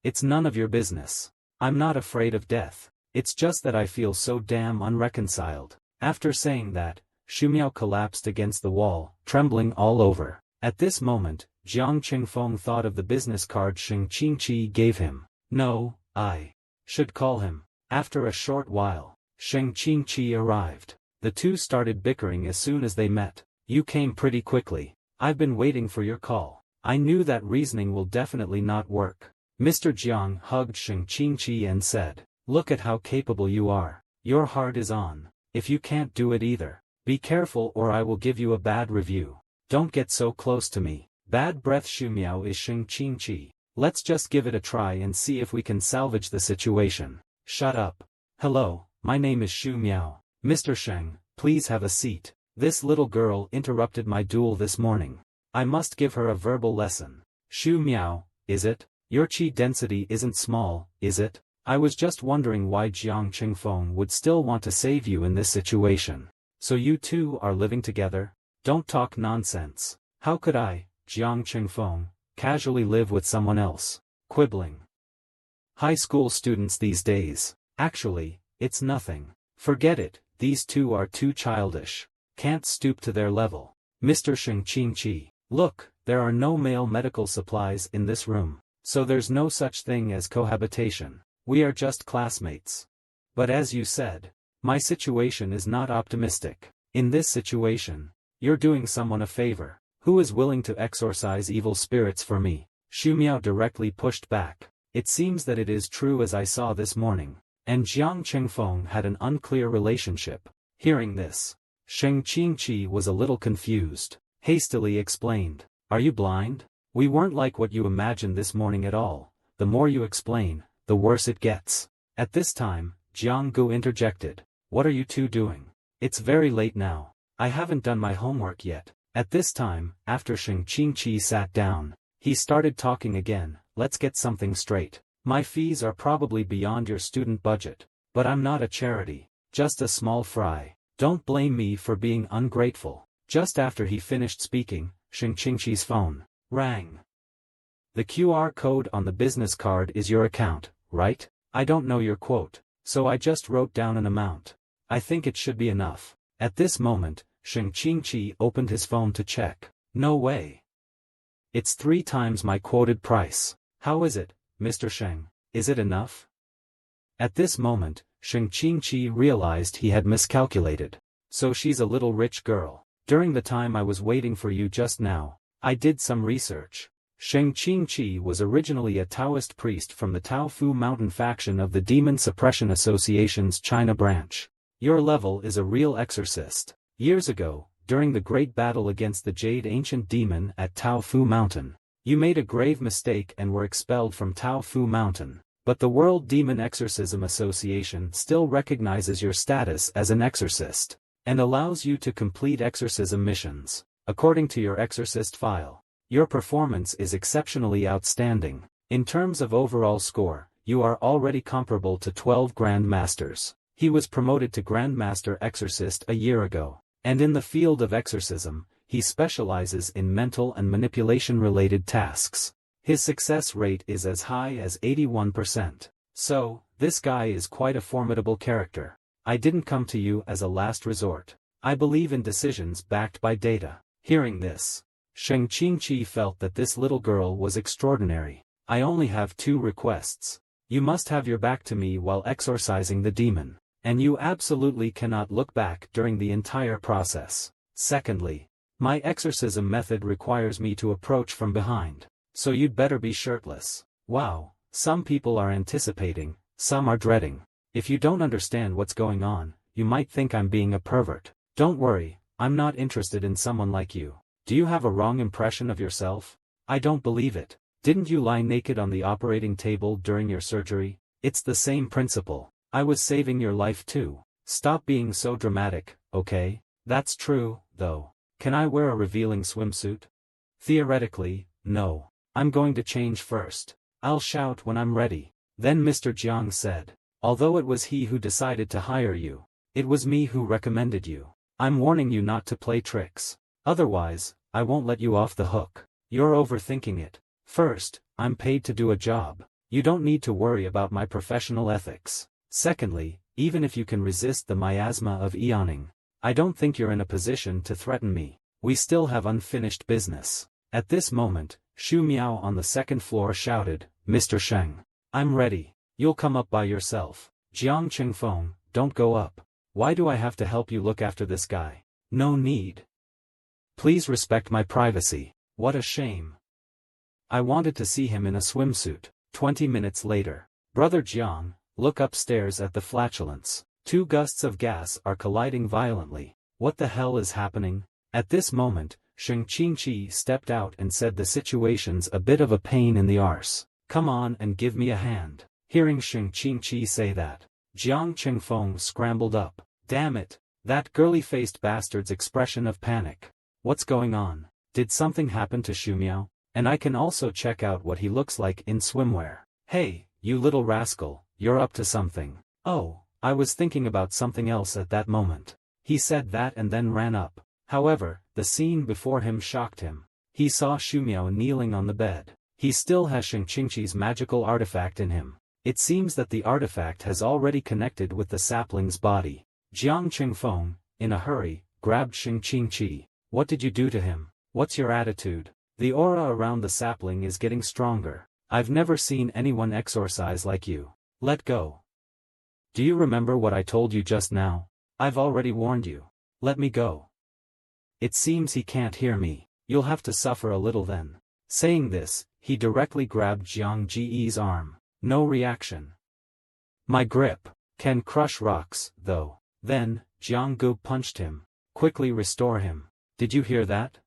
It's none of your business. I'm not afraid of death. It's just that I feel so damn unreconciled. After saying that, Shumiao collapsed against the wall, trembling all over. At this moment, Jiang Qingfeng thought of the business card Sheng Qingqi gave him. No, I should call him. After a short while, Sheng Qingqi arrived. The two started bickering as soon as they met. You came pretty quickly. I've been waiting for your call. I knew that reasoning will definitely not work. Mr. Jiang hugged Sheng Qingqi and said, look at how capable you are. Your heart is on. If you can't do it either, be careful or I will give you a bad review. Don't get so close to me. Bad breath. Shumiao is Sheng Qingqi. Let's just give it a try and see if we can salvage the situation. Shut up. Hello, my name is Shumiao. Mr. Sheng, please have a seat. This little girl interrupted my duel this morning. I must give her a verbal lesson. Shumiao, is it? Your qi density isn't small, is it? I was just wondering why Jiang Qingfeng would still want to save you in this situation. So you two are living together? Don't talk nonsense. How could I, Jiang Qingfeng, casually live with someone else? Quibbling. High school students these days. Actually, it's nothing. Forget it, these two are too childish. Can't stoop to their level. Mr. Sheng Qingqi, look, there are no male medical supplies in this room. So there's no such thing as cohabitation. We are just classmates. But as you said, my situation is not optimistic. In this situation, you're doing someone a favor. Who is willing to exorcise evil spirits for me? Shumiao directly pushed back. It seems that it is true as I saw this morning. And Jiang Qingfeng had an unclear relationship. Hearing this, Sheng Qingqi was a little confused. Hastily explained. Are you blind? We weren't like what you imagined this morning at all. The more you explain, the worse it gets. At this time, Jiang Gu interjected. What are you two doing? It's very late now. I haven't done my homework yet. At this time, after Sheng Qingqi sat down, he started talking again. Let's get something straight. My fees are probably beyond your student budget. But I'm not a charity. Just a small fry. Don't blame me for being ungrateful. Just after he finished speaking, Sheng Qingqi's phone rang. The QR code on the business card is your account, right? I don't know your quote, so I just wrote down an amount. I think it should be enough. At this moment, Sheng Qingqi opened his phone to check. No way. It's 3 times my quoted price. How is it, Mr. Sheng? Is it enough? At this moment, Sheng Qingqi realized he had miscalculated. So she's a little rich girl. During the time I was waiting for you just now, I did some research. Sheng Qingqi was originally a Taoist priest from the Tao Fu Mountain faction of the Demon Suppression Association's China branch. Your level is a real exorcist. Years ago, during the great battle against the Jade Ancient Demon at Tao Fu Mountain, you made a grave mistake and were expelled from Tao Fu Mountain. But the World Demon Exorcism Association still recognizes your status as an exorcist, and allows you to complete exorcism missions. According to your exorcist file, your performance is exceptionally outstanding. In terms of overall score, you are already comparable to 12 Grand Masters. He was promoted to Grand Master Exorcist a year ago, and in the field of exorcism, he specializes in mental and manipulation-related tasks. His success rate is as high as 81%. So, this guy is quite a formidable character. I didn't come to you as a last resort. I believe in decisions backed by data. Hearing this, Sheng Qingqi felt that this little girl was extraordinary. I only have 2 requests. You must have your back to me while exorcising the demon, and you absolutely cannot look back during the entire process. Secondly, my exorcism method requires me to approach from behind, so you'd better be shirtless. Wow, some people are anticipating, some are dreading. If you don't understand what's going on, you might think I'm being a pervert. Don't worry, I'm not interested in someone like you. Do you have a wrong impression of yourself? I don't believe it. Didn't you lie naked on the operating table during your surgery? It's the same principle. I was saving your life too. Stop being so dramatic, okay? That's true, though. Can I wear a revealing swimsuit? Theoretically, no. I'm going to change first. I'll shout when I'm ready. Then Mr. Jiang said. Although it was he who decided to hire you, it was me who recommended you. I'm warning you not to play tricks. Otherwise, I won't let you off the hook. You're overthinking it. First, I'm paid to do a job. You don't need to worry about my professional ethics. Secondly, even if you can resist the miasma of eoning, I don't think you're in a position to threaten me. We still have unfinished business. At this moment, Xu Miao on the second floor shouted, Mr. Sheng. I'm ready. You'll come up by yourself. Jiang Qingfeng, don't go up. Why do I have to help you look after this guy? No need. Please respect my privacy. What a shame. I wanted to see him in a swimsuit. 20 minutes later. Brother Jiang, look upstairs at the flatulence. 2 gusts of gas are colliding violently. What the hell is happening? At this moment, Sheng Qingqi stepped out and said the situation's a bit of a pain in the arse. Come on and give me a hand. Hearing Sheng Qingqi say that, Jiang Qingfeng scrambled up. Damn it, that girly-faced bastard's expression of panic. What's going on? Did something happen to Xu Miao? And I can also check out what he looks like in swimwear. Hey, you little rascal, you're up to something. Oh, I was thinking about something else at that moment. He said that and then ran up. However, the scene before him shocked him. He saw Xu Miao kneeling on the bed. He still has Sheng Qingqi's magical artifact in him. It seems that the artifact has already connected with the sapling's body. Jiang Qingfeng, in a hurry, grabbed Sheng Qingqi. What did you do to him? What's your attitude? The aura around the sapling is getting stronger. I've never seen anyone exorcise like you. Let go. Do you remember what I told you just now? I've already warned you. Let me go. It seems he can't hear me. You'll have to suffer a little then. Saying this, he directly grabbed Jiang Ji's arm. No reaction. My grip can crush rocks, though. Then, Jiang Gu punched him. Quickly restore him. Did you hear that?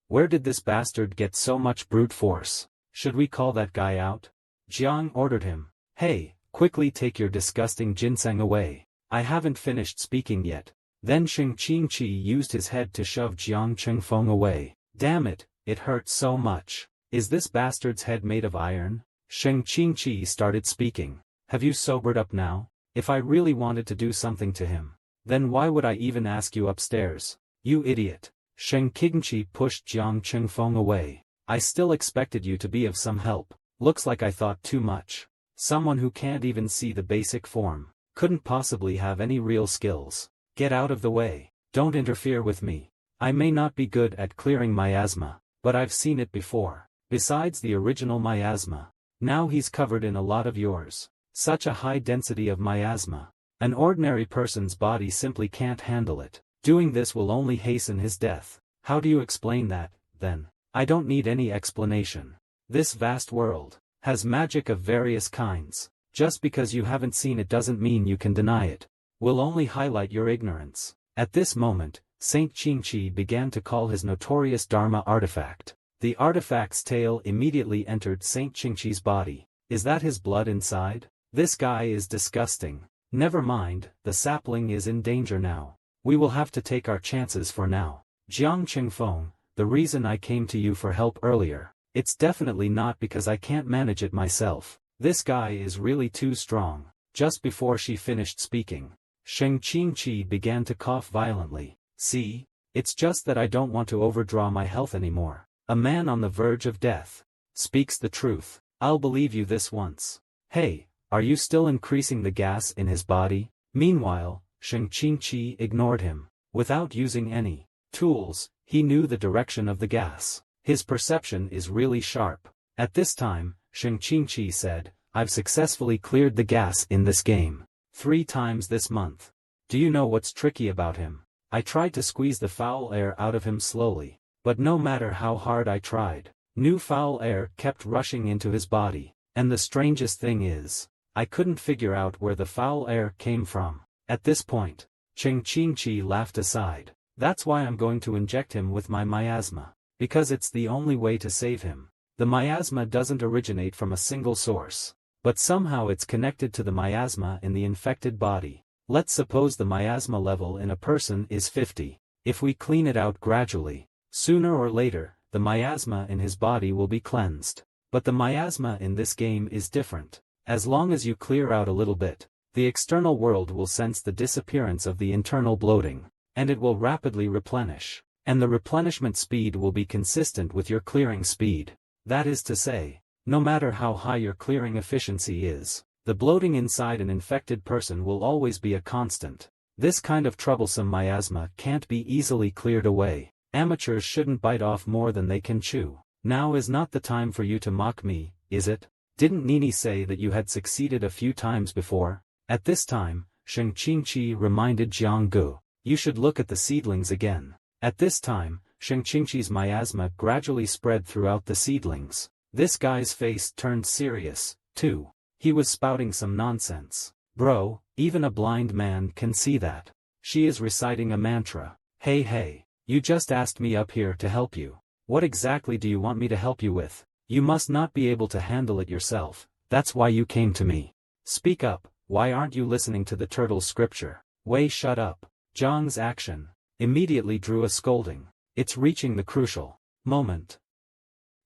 Where did this bastard get so much brute force? Should we call that guy out? Jiang ordered him. Hey, quickly take your disgusting ginseng away. I haven't finished speaking yet. Then Sheng Qingqi used his head to shove Jiang Qingfeng away. Damn it, it hurt so much. Is this bastard's head made of iron? Sheng Qingqi started speaking. Have you sobered up now? If I really wanted to do something to him, then why would I even ask you upstairs? You idiot. Sheng Qingqi pushed Jiang Qingfeng away. I still expected you to be of some help. Looks like I thought too much. Someone who can't even see the basic form couldn't possibly have any real skills. Get out of the way. Don't interfere with me. I may not be good at clearing miasma, but I've seen it before. Besides the original miasma, now he's covered in a lot of yours. Such a high density of miasma. An ordinary person's body simply can't handle it. Doing this will only hasten his death. How do you explain that, then? I don't need any explanation. This vast world has magic of various kinds. Just because you haven't seen it doesn't mean you can deny it. Will only highlight your ignorance. At this moment, Saint Qingqi began to call his notorious Dharma artifact. The artifact's tail immediately entered Saint Qingqi's body. Is that his blood inside? This guy is disgusting. Never mind, the sapling is in danger now. We will have to take our chances for now. Jiang Qingfeng, the reason I came to you for help earlier, it's definitely not because I can't manage it myself. This guy is really too strong. Just before she finished speaking, Sheng Qingqi began to cough violently. See? It's just that I don't want to overdraw my health anymore. A man on the verge of death speaks the truth. I'll believe you this once. Hey, are you still increasing the gas in his body? Meanwhile, Sheng Qingqi ignored him. Without using any tools, he knew the direction of the gas. His perception is really sharp. At this time, Sheng Qingqi said, I've successfully cleared the gas in this game 3 times this month. Do you know what's tricky about him? I tried to squeeze the foul air out of him slowly, but no matter how hard I tried, new foul air kept rushing into his body. And the strangest thing is, I couldn't figure out where the foul air came from. At this point, Sheng Qingqi laughed aside. That's why I'm going to inject him with my miasma. because it's the only way to save him. The miasma doesn't originate from a single source, but somehow it's connected to the miasma in the infected body. Let's suppose the miasma level in a person is 50. If we clean it out gradually, sooner or later, the miasma in his body will be cleansed. But the miasma in this game is different. As long as you clear out a little bit, the external world will sense the disappearance of the internal bloating, and it will rapidly replenish. And the replenishment speed will be consistent with your clearing speed. That is to say, no matter how high your clearing efficiency is, the bloating inside an infected person will always be a constant. This kind of troublesome miasma can't be easily cleared away. Amateurs shouldn't bite off more than they can chew. Now is not the time for you to mock me, is it? Didn't Nini say that you had succeeded a few times before? At this time, Sheng Qingqi reminded Jiang Gu, you should look at the seedlings again. At this time, Sheng Qingqi's miasma gradually spread throughout the seedlings. This guy's face turned serious, too. He was spouting some nonsense. Bro, even a blind man can see that. She is reciting a mantra. Hey, you just asked me up here to help you. What exactly do you want me to help you with? You must not be able to handle it yourself, that's why you came to me. Speak up, why aren't you listening to the turtle's scripture? Wei, shut up. Zhang's action immediately drew a scolding. It's reaching the crucial moment.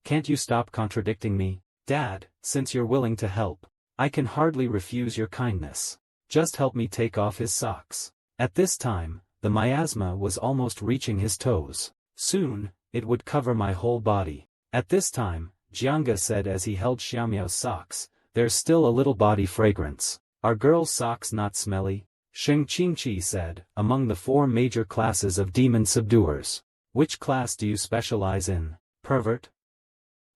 Can't you stop contradicting me? Dad, since you're willing to help, I can hardly refuse your kindness. Just help me take off his socks. At this time, the miasma was almost reaching his toes. Soon, it would cover my whole body. At this time, Jianga said as he held Xiaomiao's socks, there's still a little body fragrance. Are girls' socks not smelly? Sheng Qingqi said, among the 4 major classes of demon subduers. Which class do you specialize in, pervert?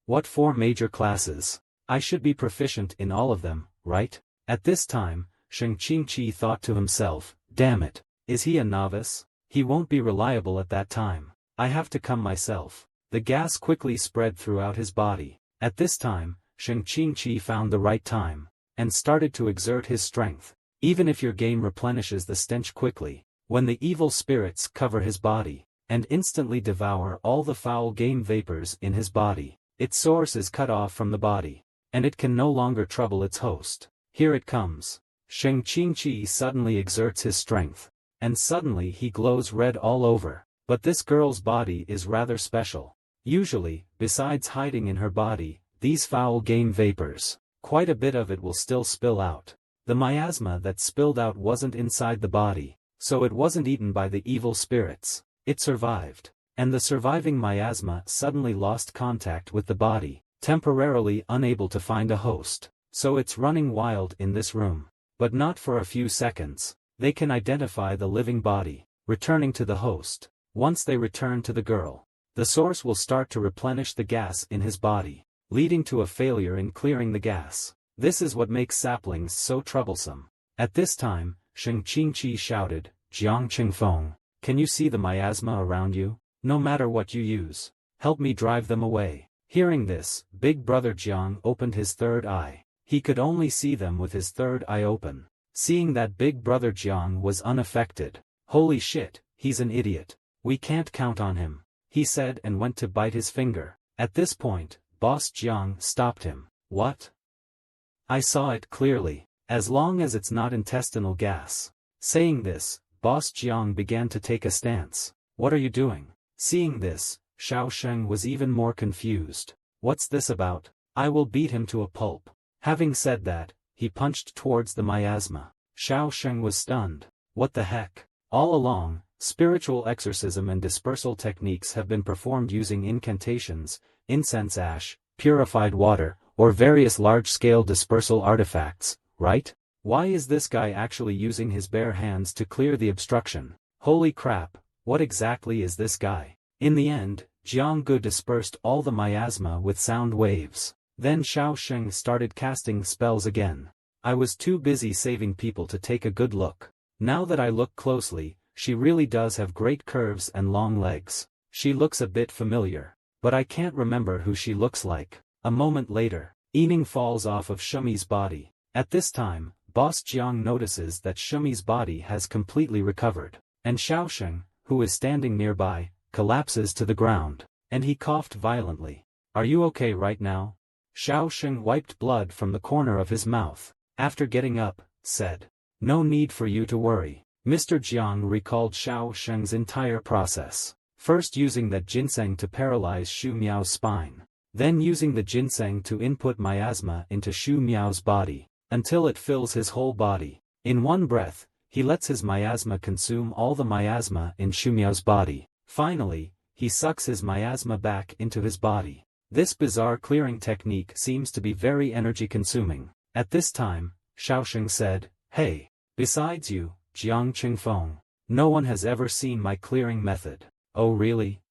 What 4 major classes? I should be proficient in all of them, right? At this time, Sheng Qingqi thought to himself, damn it, is he a novice? He won't be reliable at that time. I have to come myself. The gas quickly spread throughout his body. At this time, Sheng Qingqi found the right time, and started to exert his strength. Even if your game replenishes the stench quickly, when the evil spirits cover his body, and instantly devour all the foul game vapors in his body, its source is cut off from the body, and it can no longer trouble its host. Here it comes. Sheng Qingqi suddenly exerts his strength, and suddenly he glows red all over. But this girl's body is rather special. Usually, besides hiding in her body, these foul game vapors, quite a bit of it will still spill out. The miasma that spilled out wasn't inside the body, so it wasn't eaten by the evil spirits. It survived, and the surviving miasma suddenly lost contact with the body, temporarily unable to find a host. So it's running wild in this room. But not for a few seconds. They can identify the living body, returning to the host. Once they return to the girl, the source will start to replenish the gas in his body, leading to a failure in clearing the gas. This is what makes saplings so troublesome. At this time, Sheng Qingqi shouted, Jiang Qingfeng, can you see the miasma around you? No matter what you use, help me drive them away. Hearing this, big brother Jiang opened his third eye. He could only see them with his third eye open. Seeing that big brother Jiang was unaffected. Holy shit, he's an idiot. We can't count on him, he said and went to bite his finger. At this point, Boss Jiang stopped him. What? I saw it clearly, as long as it's not intestinal gas. Saying this, Boss Jiang began to take a stance. What are you doing? Seeing this, Xiao Sheng was even more confused. What's this about? I will beat him to a pulp. Having said that, he punched towards the miasma. Xiao Sheng was stunned. What the heck? All along, spiritual exorcism and dispersal techniques have been performed using incantations, incense ash, purified water, or various large-scale dispersal artifacts, right? Why is this guy actually using his bare hands to clear the obstruction? Holy crap, what exactly is this guy? In the end, Jiang Gu dispersed all the miasma with sound waves. Then Xiao Sheng started casting spells again. I was too busy saving people to take a good look. Now that I look closely, she really does have great curves and long legs. She looks a bit familiar, but I can't remember who she looks like. A moment later, Yining falls off of Shumi's body. At this time, Boss Jiang notices that Shumi's body has completely recovered, and Xiao Sheng, who is standing nearby, collapses to the ground. and he coughed violently. Are you okay right now? Xiao Sheng wiped blood from the corner of his mouth. After getting up, said, no need for you to worry. Mr. Jiang recalled Xiao Sheng's entire process. First using that ginseng to paralyze Xu Miao's spine. Then using the ginseng to input miasma into Xu Miao's body, until it fills his whole body. In one breath, he lets his miasma consume all the miasma in Xu Miao's body. Finally, he sucks his miasma back into his body. This bizarre clearing technique seems to be very energy-consuming. At this time, Xiaosheng said, hey, besides you, Jiang Qingfeng, no one has ever seen my clearing method. Oh really?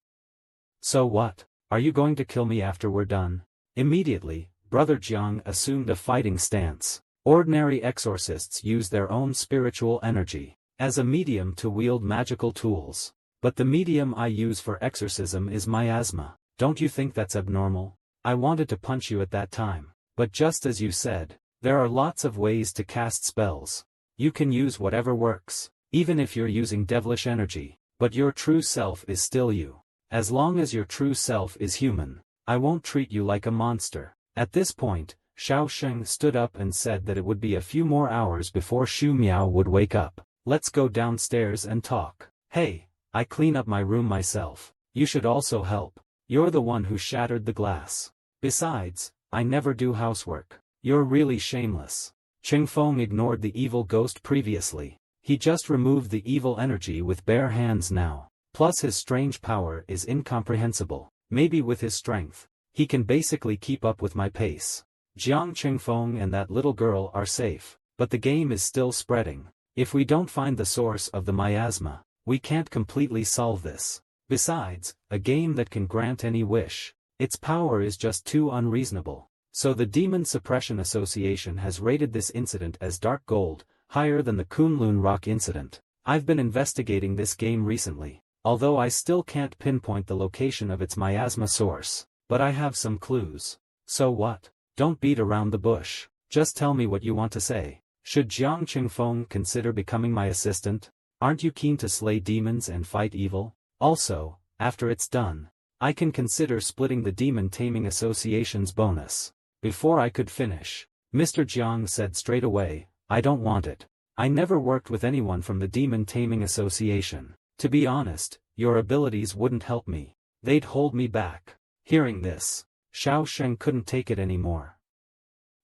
So what? Are you going to kill me after we're done? Immediately, Brother Jiang assumed a fighting stance. Ordinary exorcists use their own spiritual energy as a medium to wield magical tools. But the medium I use for exorcism is miasma. Don't you think that's abnormal? I wanted to punch you at that time. But just as you said, there are lots of ways to cast spells. You can use whatever works, even if you're using devilish energy, but your true self is still you. As long as your true self is human, I won't treat you like a monster. At this point, Xiao Sheng stood up and said that it would be a few more hours before Xu Miao would wake up. Let's go downstairs and talk. Hey, I clean up my room myself. You should also help. You're the one who shattered the glass. Besides, I never do housework. You're really shameless. Qingfeng ignored the evil ghost previously. He just removed the evil energy with bare hands now. Plus his strange power is incomprehensible. Maybe with his strength, he can basically keep up with my pace. Jiang Qingfeng and that little girl are safe, but the game is still spreading. If we don't find the source of the miasma, we can't completely solve this. Besides, a game that can grant any wish, its power is just too unreasonable. So the Demon Suppression Association has rated this incident as Dark Gold, higher than the Kunlun Rock incident. I've been investigating this game recently, although I still can't pinpoint the location of its miasma source, but I have some clues. So what? Don't beat around the bush, just tell me what you want to say. Should Jiang Qingfeng consider becoming my assistant? Aren't you keen to slay demons and fight evil? Also, after it's done, I can consider splitting the Demon Taming Association's bonus. Before I could finish, Mr. Jiang said straight away, I don't want it. I never worked with anyone from the Demon Taming Association. To be honest, your abilities wouldn't help me. They'd hold me back. Hearing this, Xiao Sheng couldn't take it anymore.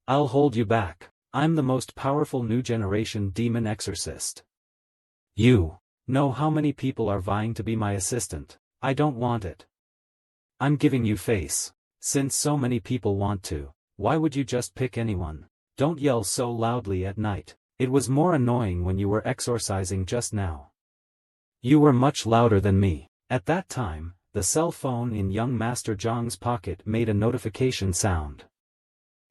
I'll hold you back. I'm the most powerful new generation demon exorcist. You know how many people are vying to be my assistant. I don't want it. I'm giving you face. Since so many people want to, why would you just pick anyone? Don't yell so loudly at night. It was more annoying when you were exorcising just now. You were much louder than me. At that time, the cell phone in young Master Zhang's pocket made a notification sound.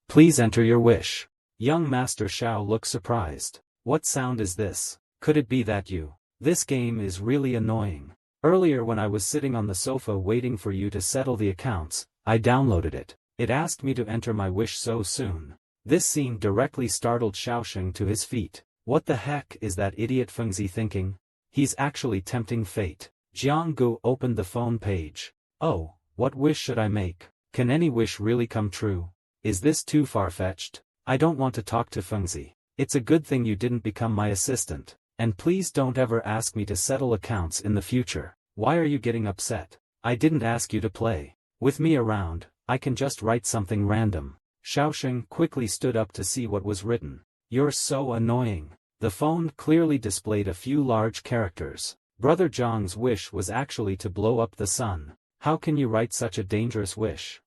Please enter your wish. Young Master Xiao looked surprised. What sound is this? Could it be that you? This game is really annoying. Earlier when I was sitting on the sofa waiting for you to settle the accounts, I downloaded it. It asked me to enter my wish so soon. This scene directly startled Xiaosheng to his feet. What the heck is that idiot Fengzi thinking? He's actually tempting fate. Jiang Gu opened the phone page. Oh, what wish should I make? Can any wish really come true? Is this too far-fetched? I don't want to talk to Fengzi. It's a good thing you didn't become my assistant. And please don't ever ask me to settle accounts in the future. Why are you getting upset? I didn't ask you to play with me around. I can just write something random. Xiaosheng quickly stood up to see what was written. You're so annoying. The phone clearly displayed a few large characters. Brother Zhang's wish was actually to blow up the sun. How can you write such a dangerous wish?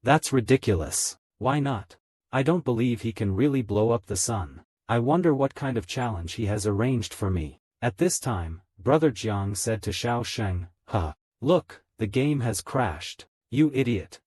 That's ridiculous. Why not? I don't believe he can really blow up the sun. I wonder what kind of challenge he has arranged for me. At this time, Brother Jiang said to Xiaosheng, look, the game has crashed. You idiot.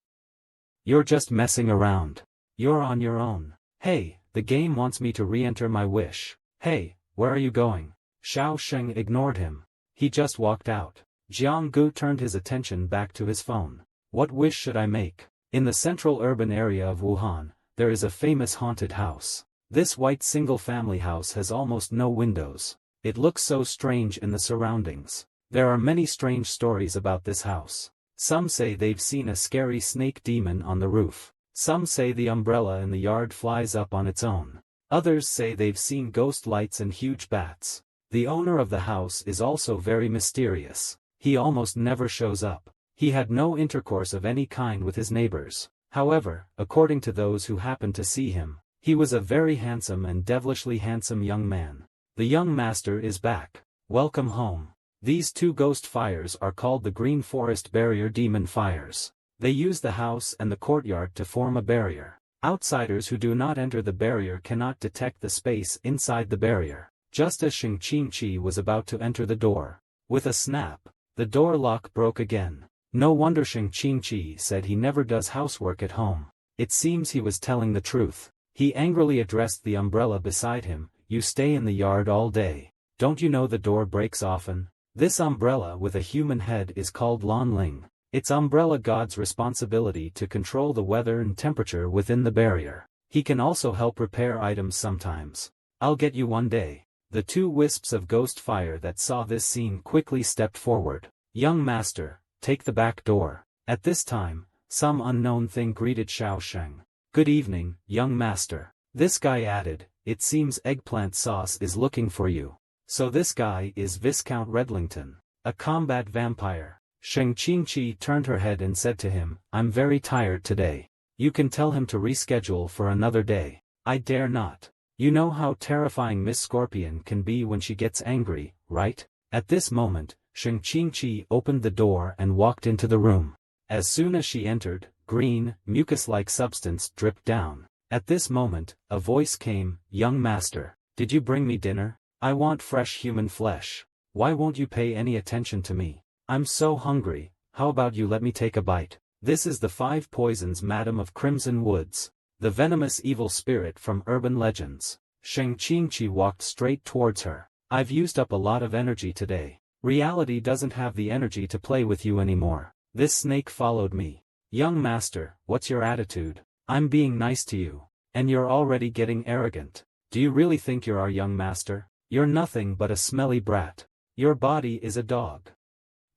You're just messing around. You're on your own. Hey, the game wants me to re-enter my wish. Hey, where are you going? Xiaosheng ignored him. He just walked out. Jiang Gu turned his attention back to his phone. What wish should I make? In the central urban area of Wuhan, there is a famous haunted house. This white single-family house has almost no windows. It looks so strange in the surroundings. There are many strange stories about this house. Some say they've seen a scary snake demon on the roof. Some say the umbrella in the yard flies up on its own. Others say they've seen ghost lights and huge bats. The owner of the house is also very mysterious. He almost never shows up. He had no intercourse of any kind with his neighbors. However, according to those who happened to see him, he was a very handsome and devilishly handsome young man. The young master is back. Welcome home. These two ghost fires are called the Green Forest Barrier Demon Fires. They use the house and the courtyard to form a barrier. Outsiders who do not enter the barrier cannot detect the space inside the barrier. Just as Shang Qingqi was about to enter the door, with a snap, the door lock broke again. No wonder Shang Qingqi said he never does housework at home. It seems he was telling the truth. He angrily addressed the umbrella beside him. You stay in the yard all day. Don't you know the door breaks often? This umbrella with a human head is called Lan Ling. It's umbrella god's responsibility to control the weather and temperature within the barrier. He can also help repair items sometimes. I'll get you one day. The two wisps of ghost fire that saw this scene quickly stepped forward. Young master, take the back door. At this time, some unknown thing greeted Xiao Sheng. Good evening, young master. This guy added, it seems eggplant sauce is looking for you. So this guy is Viscount Redlington, a combat vampire. Shang Qingqi turned her head and said to him, I'm very tired today. You can tell him to reschedule for another day. I dare not. You know how terrifying Miss Scorpion can be when she gets angry, right? At this moment, Shang Qingqi opened the door and walked into the room. As soon as she entered, green, mucus-like substance dripped down. At this moment, a voice came, young master, did you bring me dinner? I want fresh human flesh. Why won't you pay any attention to me? I'm so hungry, how about you let me take a bite? This is the 5 poisons Madam of Crimson Woods. The venomous evil spirit from urban legends. Shang Qingqi walked straight towards her. I've used up a lot of energy today. Reality doesn't have the energy to play with you anymore. This snake followed me. Young master, what's your attitude? I'm being nice to you. And you're already getting arrogant. Do you really think you're our young master? You're nothing but a smelly brat. Your body is a dog.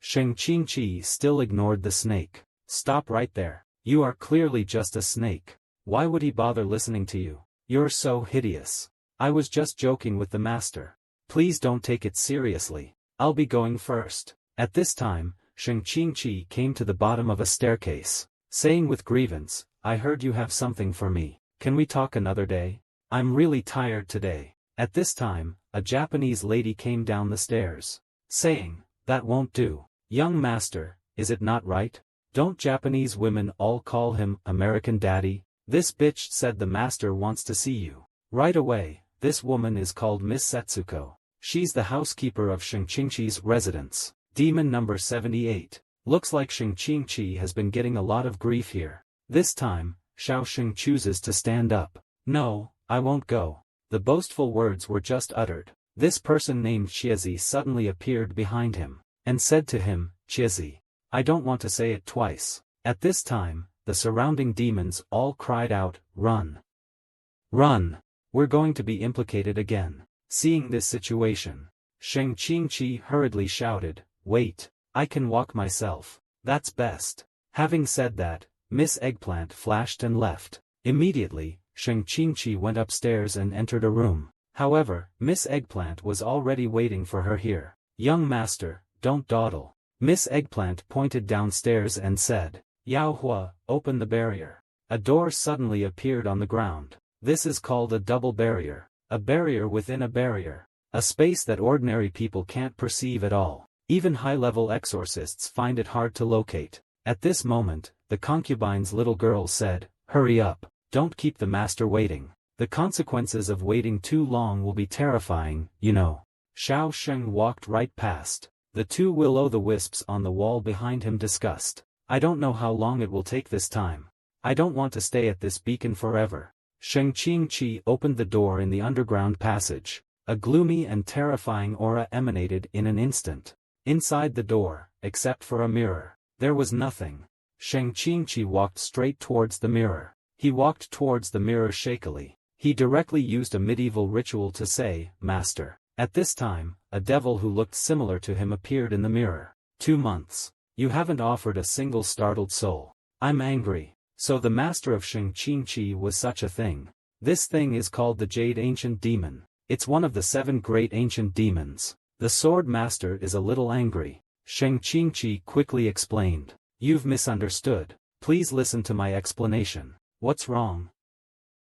Shang Qingqi still ignored the snake. Stop right there. You are clearly just a snake. Why would he bother listening to you? You're so hideous. I was just joking with the master. Please don't take it seriously. I'll be going first. At this time, Shang Qingqi came to the bottom of a staircase, saying with grievance, I heard you have something for me. Can we talk another day? I'm really tired today. At this time, a Japanese lady came down the stairs, saying, that won't do. Young master, is it not right? Don't Japanese women all call him American Daddy? This bitch said the master wants to see you. Right away. This woman is called Miss Setsuko. She's the housekeeper of Shang Qingqi's residence. Demon number 78. Looks like Shang Qingqi has been getting a lot of grief here. This time, Xiao Sheng chooses to stand up. No, I won't go. The boastful words were just uttered. This person named Chiezi suddenly appeared behind him, and said to him, Chiezi. I don't want to say it twice. At this time, the surrounding demons all cried out, run. Run. We're going to be implicated again. Seeing this situation, Shang Qingqi hurriedly shouted, wait, I can walk myself. That's best. Having said that, Miss Eggplant flashed and left. Immediately, Shang Qingqi went upstairs and entered a room. However, Miss Eggplant was already waiting for her here. Young master, don't dawdle. Miss Eggplant pointed downstairs and said, Yao Hua, open the barrier. A door suddenly appeared on the ground. This is called a double barrier. A barrier within a barrier. A space that ordinary people can't perceive at all. Even high-level exorcists find it hard to locate. At this moment, the concubine's little girl said, hurry up, don't keep the master waiting. The consequences of waiting too long will be terrifying, you know. Xiao Sheng walked right past. The two will-o'-the-wisps on the wall behind him discussed. I don't know how long it will take this time. I don't want to stay at this beacon forever. Shang Qingqi opened the door in the underground passage. A gloomy and terrifying aura emanated in an instant. Inside the door, except for a mirror, there was nothing. Shang Qingqi walked straight towards the mirror. He walked towards the mirror shakily. He directly used a medieval ritual to say, Master. At this time, a devil who looked similar to him appeared in the mirror. 2 months. You haven't offered a single startled soul. I'm angry. So the master of Sheng Qingqi was such a thing. This thing is called the Jade Ancient Demon. It's one of the 7 great ancient demons. The sword master is a little angry. Sheng Qingqi quickly explained. You've misunderstood. Please listen to my explanation. What's wrong?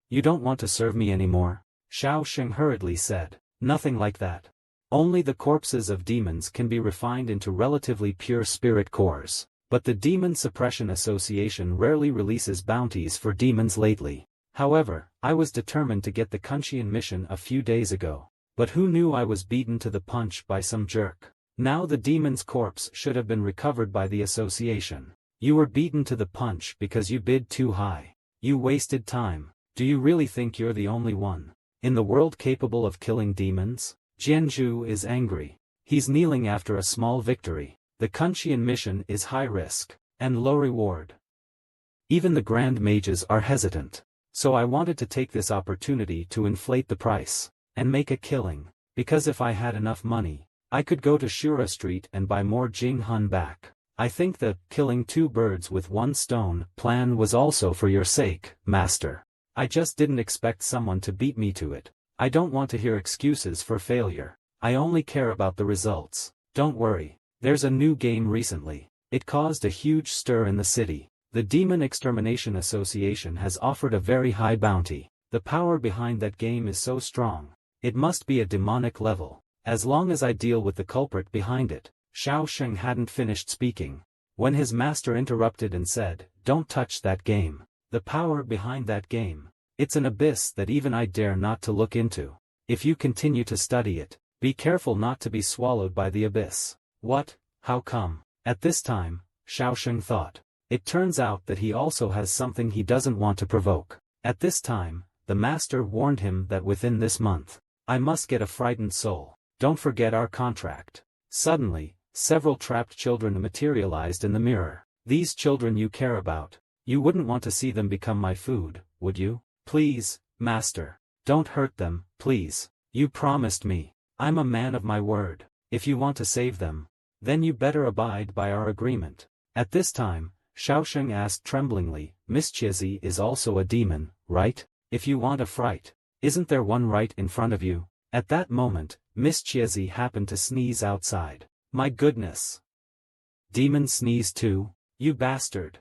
You don't want to serve me anymore? Xiao Sheng hurriedly said. Nothing like that. Only the corpses of demons can be refined into relatively pure spirit cores. But the Demon Suppression Association rarely releases bounties for demons lately. However, I was determined to get the Kunqian mission a few days ago. But who knew I was beaten to the punch by some jerk? Now the demon's corpse should have been recovered by the association. You were beaten to the punch because you bid too high. You wasted time. Do you really think you're the only one in the world capable of killing demons? Jianzhu is angry. He's kneeling after a small victory. The Kunqian mission is high risk and low reward. Even the grand mages are hesitant. So I wanted to take this opportunity to inflate the price and make a killing, because if I had enough money, I could go to Shura Street and buy more Jing Hun back. I think the killing 2 birds with 1 stone plan was also for your sake, master. I just didn't expect someone to beat me to it. I don't want to hear excuses for failure. I only care about the results. Don't worry. There's a new game recently. It caused a huge stir in the city. The Demon Extermination Association has offered a very high bounty. The power behind that game is so strong. It must be a demonic level. As long as I deal with the culprit behind it. Xiao Sheng hadn't finished speaking when his master interrupted and said, "Don't touch that game. The power behind that game. It's an abyss that even I dare not to look into. If you continue to study it, be careful not to be swallowed by the abyss." What? How come? At this time, Xiao Sheng thought. It turns out that he also has something he doesn't want to provoke. At this time, the master warned him that within this month, I must get a frightened soul. Don't forget our contract. Suddenly, several trapped children materialized in the mirror. These children you care about. You wouldn't want to see them become my food, would you? Please, master. Don't hurt them, please. You promised me. I'm a man of my word. If you want to save them, then you better abide by our agreement. At this time, Xiao Sheng asked tremblingly, Miss Chiezi is also a demon, right? If you want a fright, isn't there one right in front of you? At that moment, Miss Chiezi happened to sneeze outside. My goodness! Demon sneeze too? You bastard!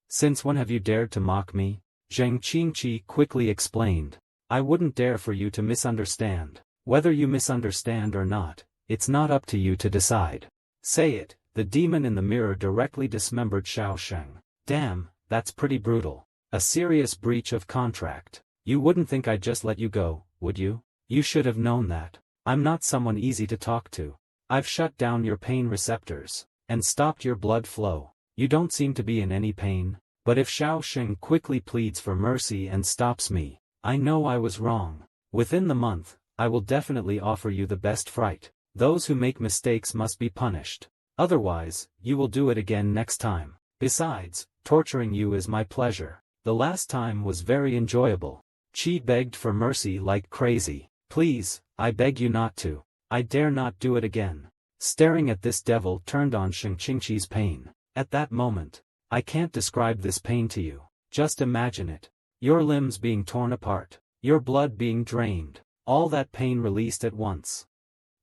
Since when have you dared to mock me? Zheng Qingqi quickly explained. I wouldn't dare for you to misunderstand. Whether you misunderstand or not, it's not up to you to decide. Say it. The demon in the mirror directly dismembered Xiao Sheng. Damn, that's pretty brutal. A serious breach of contract. You wouldn't think I'd just let you go, would you? You should have known that. I'm not someone easy to talk to. I've shut down your pain receptors and stopped your blood flow. You don't seem to be in any pain. But if Xiao Sheng quickly pleads for mercy and stops me, I know I was wrong. Within the month, I will definitely offer you the best fright. Those who make mistakes must be punished. Otherwise, you will do it again next time. Besides, torturing you is my pleasure. The last time was very enjoyable. Qi begged for mercy like crazy. Please, I beg you not to. I dare not do it again. Staring at this devil turned on Sheng Qingqi's pain. At that moment, I can't describe this pain to you. Just imagine it. Your limbs being torn apart. Your blood being drained. All that pain released at once.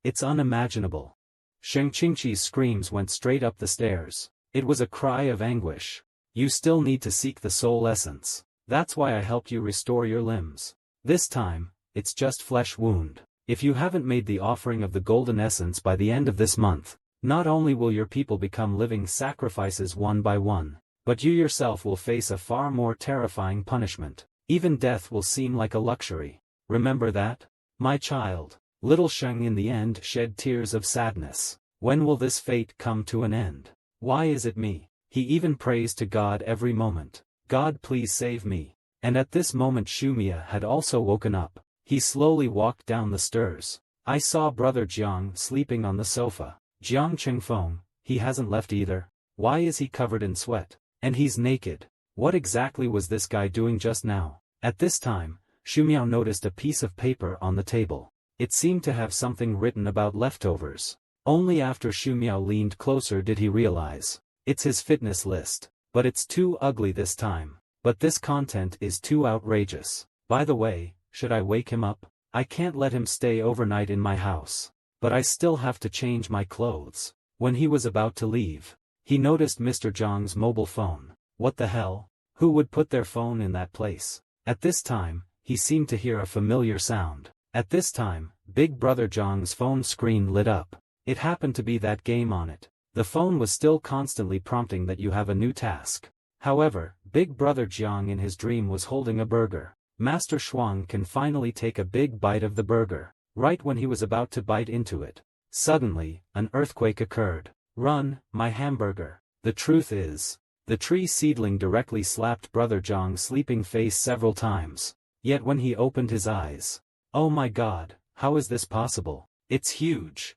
It's unimaginable. Sheng Qingqi's screams went straight up the stairs. It was a cry of anguish. You still need to seek the soul essence. That's why I helped you restore your limbs. This time, it's just flesh wound. If you haven't made the offering of the golden essence by the end of this month, not only will your people become living sacrifices one by one, but you yourself will face a far more terrifying punishment. Even death will seem like a luxury. Remember that? My child. Little Sheng in the end shed tears of sadness. When will this fate come to an end? Why is it me? He even prays to God every moment. God, please save me. And at this moment Shumia had also woken up. He slowly walked down the stairs. I saw brother Jiang sleeping on the sofa. Jiang Qingfeng, he hasn't left either. Why is he covered in sweat? And he's naked. What exactly was this guy doing just now? At this time, Shumiao noticed a piece of paper on the table. It seemed to have something written about leftovers. Only after Xu Miao leaned closer did he realize. It's his fitness list. But it's too ugly this time. But this content is too outrageous. By the way, should I wake him up? I can't let him stay overnight in my house. But I still have to change my clothes. When he was about to leave, he noticed Mr. Zhang's mobile phone. What the hell? Who would put their phone in that place? At this time, he seemed to hear a familiar sound. At this time, Big Brother Zhang's phone screen lit up. It happened to be that game on it. The phone was still constantly prompting that you have a new task. However, Big Brother Jiang in his dream was holding a burger. Master Shuang can finally take a big bite of the burger. Right when he was about to bite into it, suddenly, an earthquake occurred. Run, my hamburger. The truth is, the tree seedling directly slapped Brother Jiang's sleeping face several times. Yet when he opened his eyes, oh my god, how is this possible? It's huge.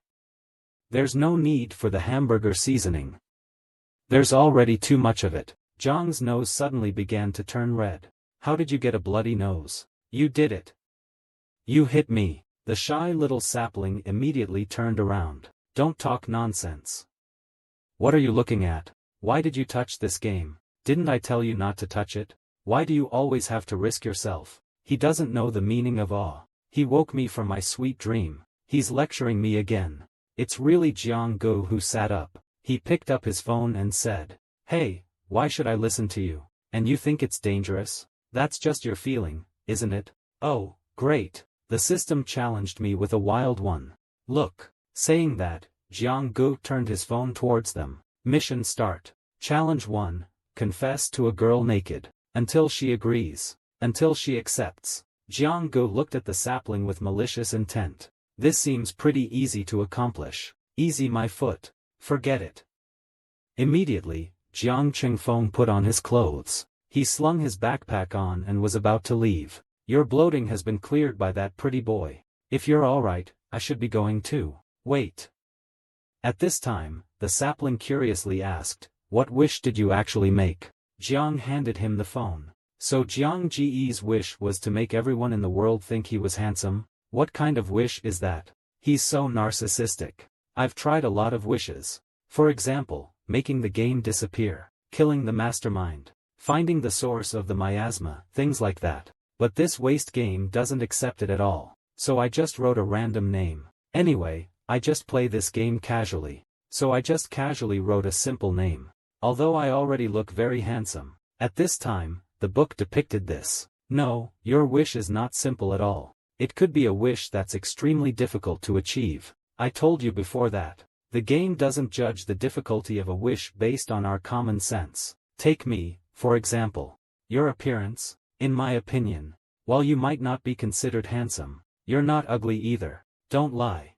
There's no need for the hamburger seasoning. There's already too much of it. Jiang's nose suddenly began to turn red. How did you get a bloody nose? You did it. You hit me. The shy little sapling immediately turned around. Don't talk nonsense. What are you looking at? Why did you touch this game? Didn't I tell you not to touch it? Why do you always have to risk yourself? He doesn't know the meaning of awe. He woke me from my sweet dream. He's lecturing me again. It's really Jiang Gu who sat up. He picked up his phone and said, "Hey, why should I listen to you? And you think it's dangerous? That's just your feeling, isn't it? Oh, great. The system challenged me with a wild one. Look." Saying that, Jiang Gu turned his phone towards them. Mission start. Challenge 1. Confess to a girl naked. Until she agrees. Until she accepts. Jiang Gu looked at the sapling with malicious intent. This seems pretty easy to accomplish. Easy my foot. Forget it. Immediately, Jiang Qingfeng put on his clothes. He slung his backpack on and was about to leave. Your bloating has been cleared by that pretty boy. If you're alright, I should be going too. Wait. At this time, the sapling curiously asked, what wish did you actually make? Jiang handed him the phone. So Jiang Ji's wish was to make everyone in the world think he was handsome? What kind of wish is that? He's so narcissistic. I've tried a lot of wishes. For example, making the game disappear, killing the mastermind, finding the source of the miasma, things like that. But this waste game doesn't accept it at all. So I just wrote a random name. Anyway, I just play this game casually. So I just casually wrote a simple name. Although I already look very handsome. At this time, the book depicted this. No, your wish is not simple at all. It could be a wish that's extremely difficult to achieve. I told you before that. The game doesn't judge the difficulty of a wish based on our common sense. Take me, for example. Your appearance, in my opinion, while you might not be considered handsome, you're not ugly either. Don't lie.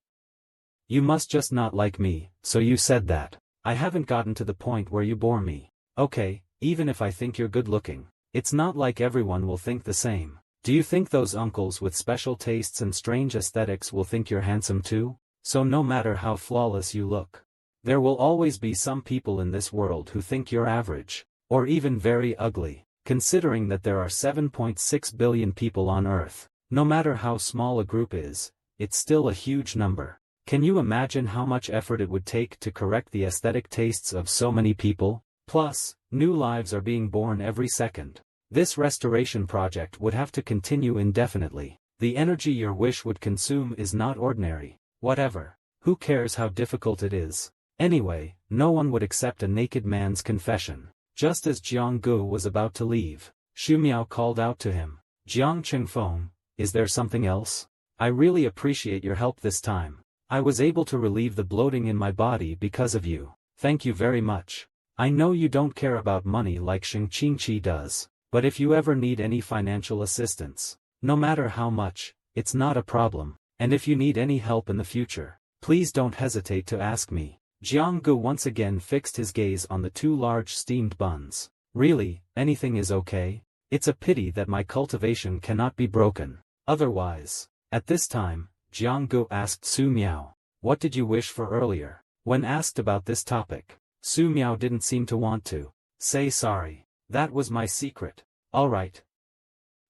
You must just not like me, so you said that. I haven't gotten to the point where you bore me. Okay, even if I think you're good looking, it's not like everyone will think the same. Do you think those uncles with special tastes and strange aesthetics will think you're handsome too? So no matter how flawless you look, there will always be some people in this world who think you're average, or even very ugly. Considering that there are 7.6 billion people on Earth, no matter how small a group is, it's still a huge number. Can you imagine how much effort it would take to correct the aesthetic tastes of so many people? Plus, new lives are being born every second. This restoration project would have to continue indefinitely. The energy your wish would consume is not ordinary. Whatever. Who cares how difficult it is? Anyway, no one would accept a naked man's confession. Just as Jiang Gu was about to leave, Xu Miao called out to him. Jiang Qingfeng, is there something else? I really appreciate your help this time. I was able to relieve the bloating in my body because of you. Thank you very much. I know you don't care about money like Sheng Qingqi does, but if you ever need any financial assistance, no matter how much, it's not a problem, and if you need any help in the future, please don't hesitate to ask me. Jiang Gu once again fixed his gaze on the two large steamed buns. Really, anything is okay? It's a pity that my cultivation cannot be broken. Otherwise, at this time, Jiang Gu asked Su Miao, what did you wish for earlier? When asked about this topic, Su Miao didn't seem to want to say sorry. That was my secret. Alright.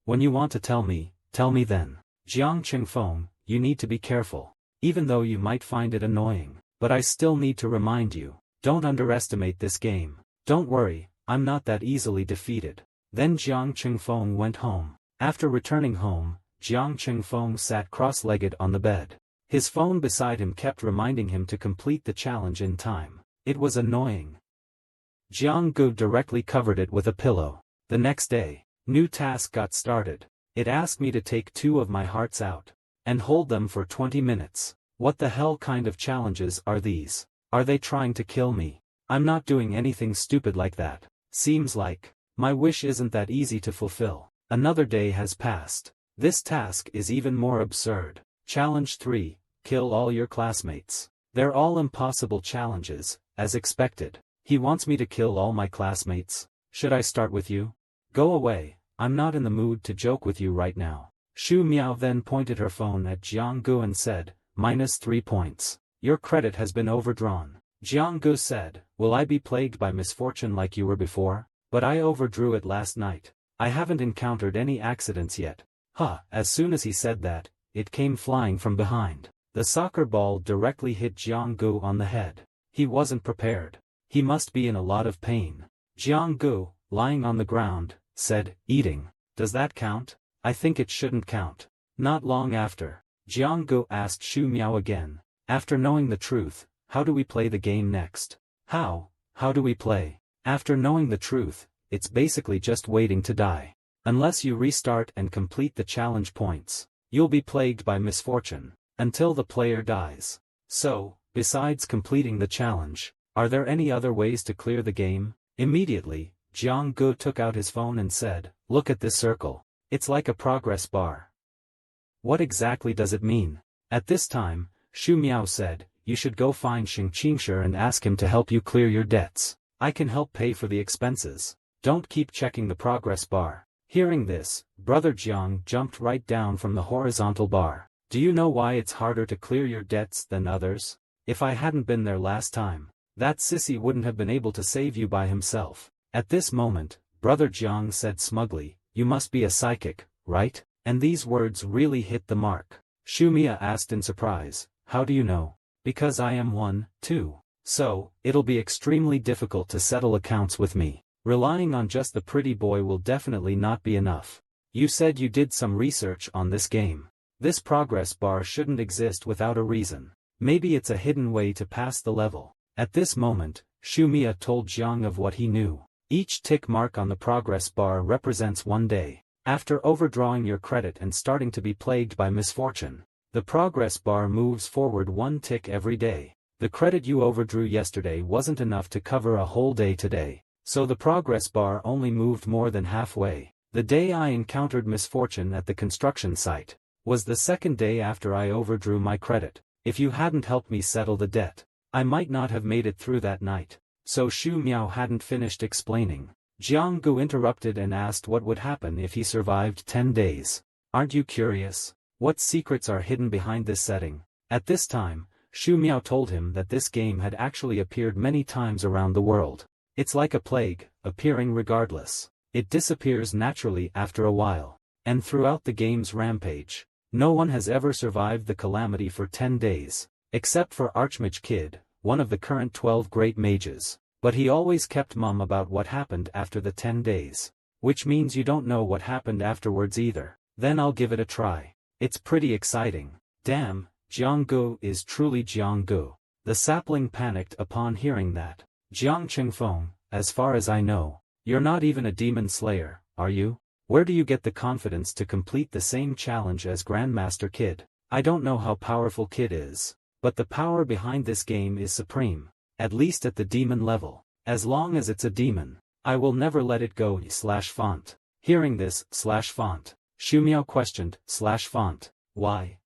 When you want to tell me then. Jiang Qingfeng, you need to be careful. Even though you might find it annoying, But I still need to remind you, don't underestimate this game. Don't worry, I'm not that easily defeated. Then Jiang Qingfeng went home. After returning home, Jiang Qingfeng sat cross-legged on the bed. His phone beside him kept reminding him to complete the challenge in time. It was annoying. Jiang Gu directly covered it with a pillow. The next day, new task got started. It asked me to take 2 of my hearts out and hold them for 20 minutes. What the hell kind of challenges are these? Are they trying to kill me? I'm not doing anything stupid like that. Seems like my wish isn't that easy to fulfill. Another day has passed. This task is even more absurd. Challenge 3, kill all your classmates. They're all impossible challenges, as expected. He wants me to kill all my classmates. Should I start with you? Go away, I'm not in the mood to joke with you right now. Shu Miao then pointed her phone at Jiang Gu and said, -3 points. Your credit has been overdrawn. Jiang Gu said, will I be plagued by misfortune like you were before? But I overdrew it last night. I haven't encountered any accidents yet. As soon as he said that, it came flying from behind. The soccer ball directly hit Jiang Gu on the head. He wasn't prepared. He must be in a lot of pain. Jiang Gu, lying on the ground, said, eating. Does that count? I think it shouldn't count. Not long after, Jiang Gu asked Shu Miao again. After knowing the truth, how do we play the game next? How do we play? After knowing the truth, it's basically just waiting to die. Unless you restart and complete the challenge points, you'll be plagued by misfortune, until the player dies. So, besides completing the challenge, are there any other ways to clear the game? Immediately, Jiang Gu took out his phone and said, look at this circle. It's like a progress bar. What exactly does it mean? At this time, Shu Miao said, you should go find Xing Qingshi and ask him to help you clear your debts. I can help pay for the expenses. Don't keep checking the progress bar. Hearing this, Brother Jiang jumped right down from the horizontal bar. Do you know why it's harder to clear your debts than others? If I hadn't been there last time, that sissy wouldn't have been able to save you by himself. At this moment, Brother Jiang said smugly, you must be a psychic, right? And these words really hit the mark. Shu Miao asked in surprise, how do you know? Because I am one, too. So, it'll be extremely difficult to settle accounts with me. Relying on just the pretty boy will definitely not be enough. You said you did some research on this game. This progress bar shouldn't exist without a reason. Maybe it's a hidden way to pass the level. At this moment, Shu Miao told Jiang of what he knew. Each tick mark on the progress bar represents 1 day. After overdrawing your credit and starting to be plagued by misfortune, the progress bar moves forward 1 tick every day. The credit you overdrew yesterday wasn't enough to cover a whole day today, so the progress bar only moved more than halfway. The day I encountered misfortune at the construction site was the 2nd day after I overdrew my credit. If you hadn't helped me settle the debt, I might not have made it through that night. So Shu Miao hadn't finished explaining. Jiang Gu interrupted and asked what would happen if he survived 10 days. Aren't you curious? What secrets are hidden behind this setting? At this time, Shu Miao told him that this game had actually appeared many times around the world. It's like a plague, appearing regardless. It disappears naturally after a while. And throughout the game's rampage, no one has ever survived the calamity for 10 days, except for Archmage Kid, one of the current 12 great mages. But he always kept mum about what happened after the 10 days. Which means you don't know what happened afterwards either. Then I'll give it a try. It's pretty exciting. Damn, Jiang Gu is truly Jiang Gu. The sapling panicked upon hearing that. Jiang Qingfeng, as far as I know, you're not even a demon slayer, are you? Where do you get the confidence to complete the same challenge as Grandmaster Kid? I don't know how powerful Kid is, but the power behind this game is supreme, at least at the demon level. As long as it's a demon, I will never let it go. /font. Hearing this, /font, Shu Miao questioned, /font, why?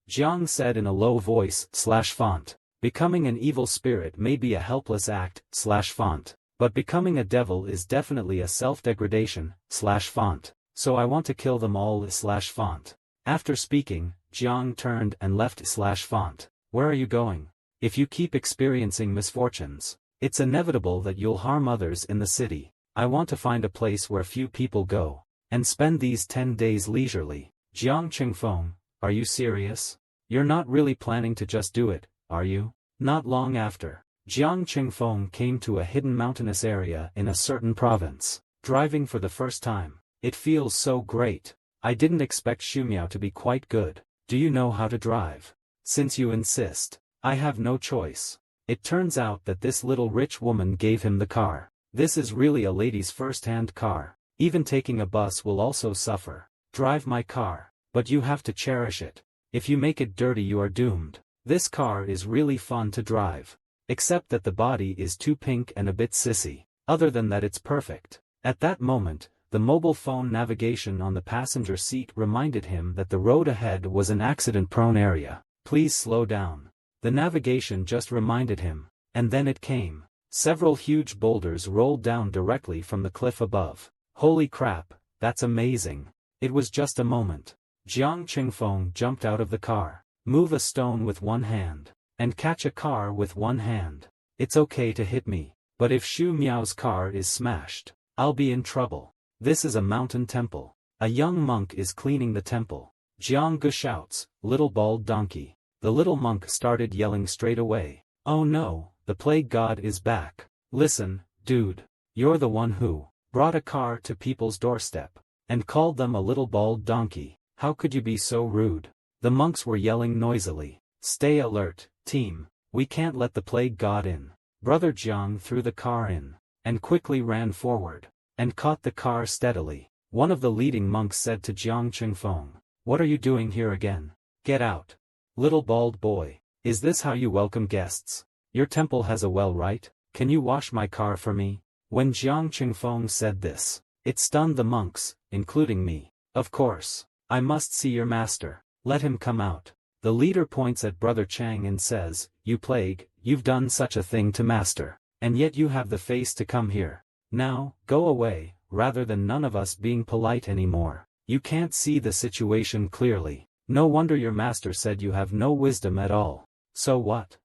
Jiang said in a low voice, /font, becoming an evil spirit may be a helpless act, /font, but becoming a devil is definitely a self-degradation, /font, so I want to kill them all, /font. After speaking, Jiang turned and left, /font. Where are you going? If you keep experiencing misfortunes, it's inevitable that you'll harm others in the city. I want to find a place where few people go, and spend these 10 days leisurely. Jiang Qingfeng, are you serious? You're not really planning to just do it, are you? Not long after, Jiang Qingfeng came to a hidden mountainous area in a certain province. Driving for the first time. It feels so great. I didn't expect Shumiao to be quite good. Do you know how to drive? Since you insist, I have no choice. It turns out that this little rich woman gave him the car. This is really a lady's first-hand car. Even taking a bus will also suffer. Drive my car, but you have to cherish it. If you make it dirty you are doomed. This car is really fun to drive. Except that the body is too pink and a bit sissy. Other than that it's perfect. At that moment, the mobile phone navigation on the passenger seat reminded him that the road ahead was an accident-prone area. Please slow down. The navigation just reminded him, and then it came. Several huge boulders rolled down directly from the cliff above. Holy crap, that's amazing. It was just a moment. Jiang Qingfeng jumped out of the car. Move a stone with one hand, and catch a car with one hand. It's okay to hit me, but if Shu Miao's car is smashed, I'll be in trouble. This is a mountain temple. A young monk is cleaning the temple. Jiang Gu shouts, little bald donkey. The little monk started yelling straight away. Oh no, the plague god is back. Listen, dude. You're the one who brought a car to people's doorstep, and called them a little bald donkey. How could you be so rude? The monks were yelling noisily. Stay alert, team. We can't let the plague god in. Brother Jiang threw the car in, and quickly ran forward, and caught the car steadily. One of the leading monks said to Jiang Qingfeng, what are you doing here again? Get out. Little bald boy, is this how you welcome guests? Your temple has a well, right? Can you wash my car for me? When Jiang Qingfeng said this, it stunned the monks, including me. Of course, I must see your master. Let him come out. The leader points at Brother Chang and says, you plague, you've done such a thing to master, and yet you have the face to come here. Now, go away, rather than none of us being polite anymore. You can't see the situation clearly. No wonder your master said you have no wisdom at all. So what?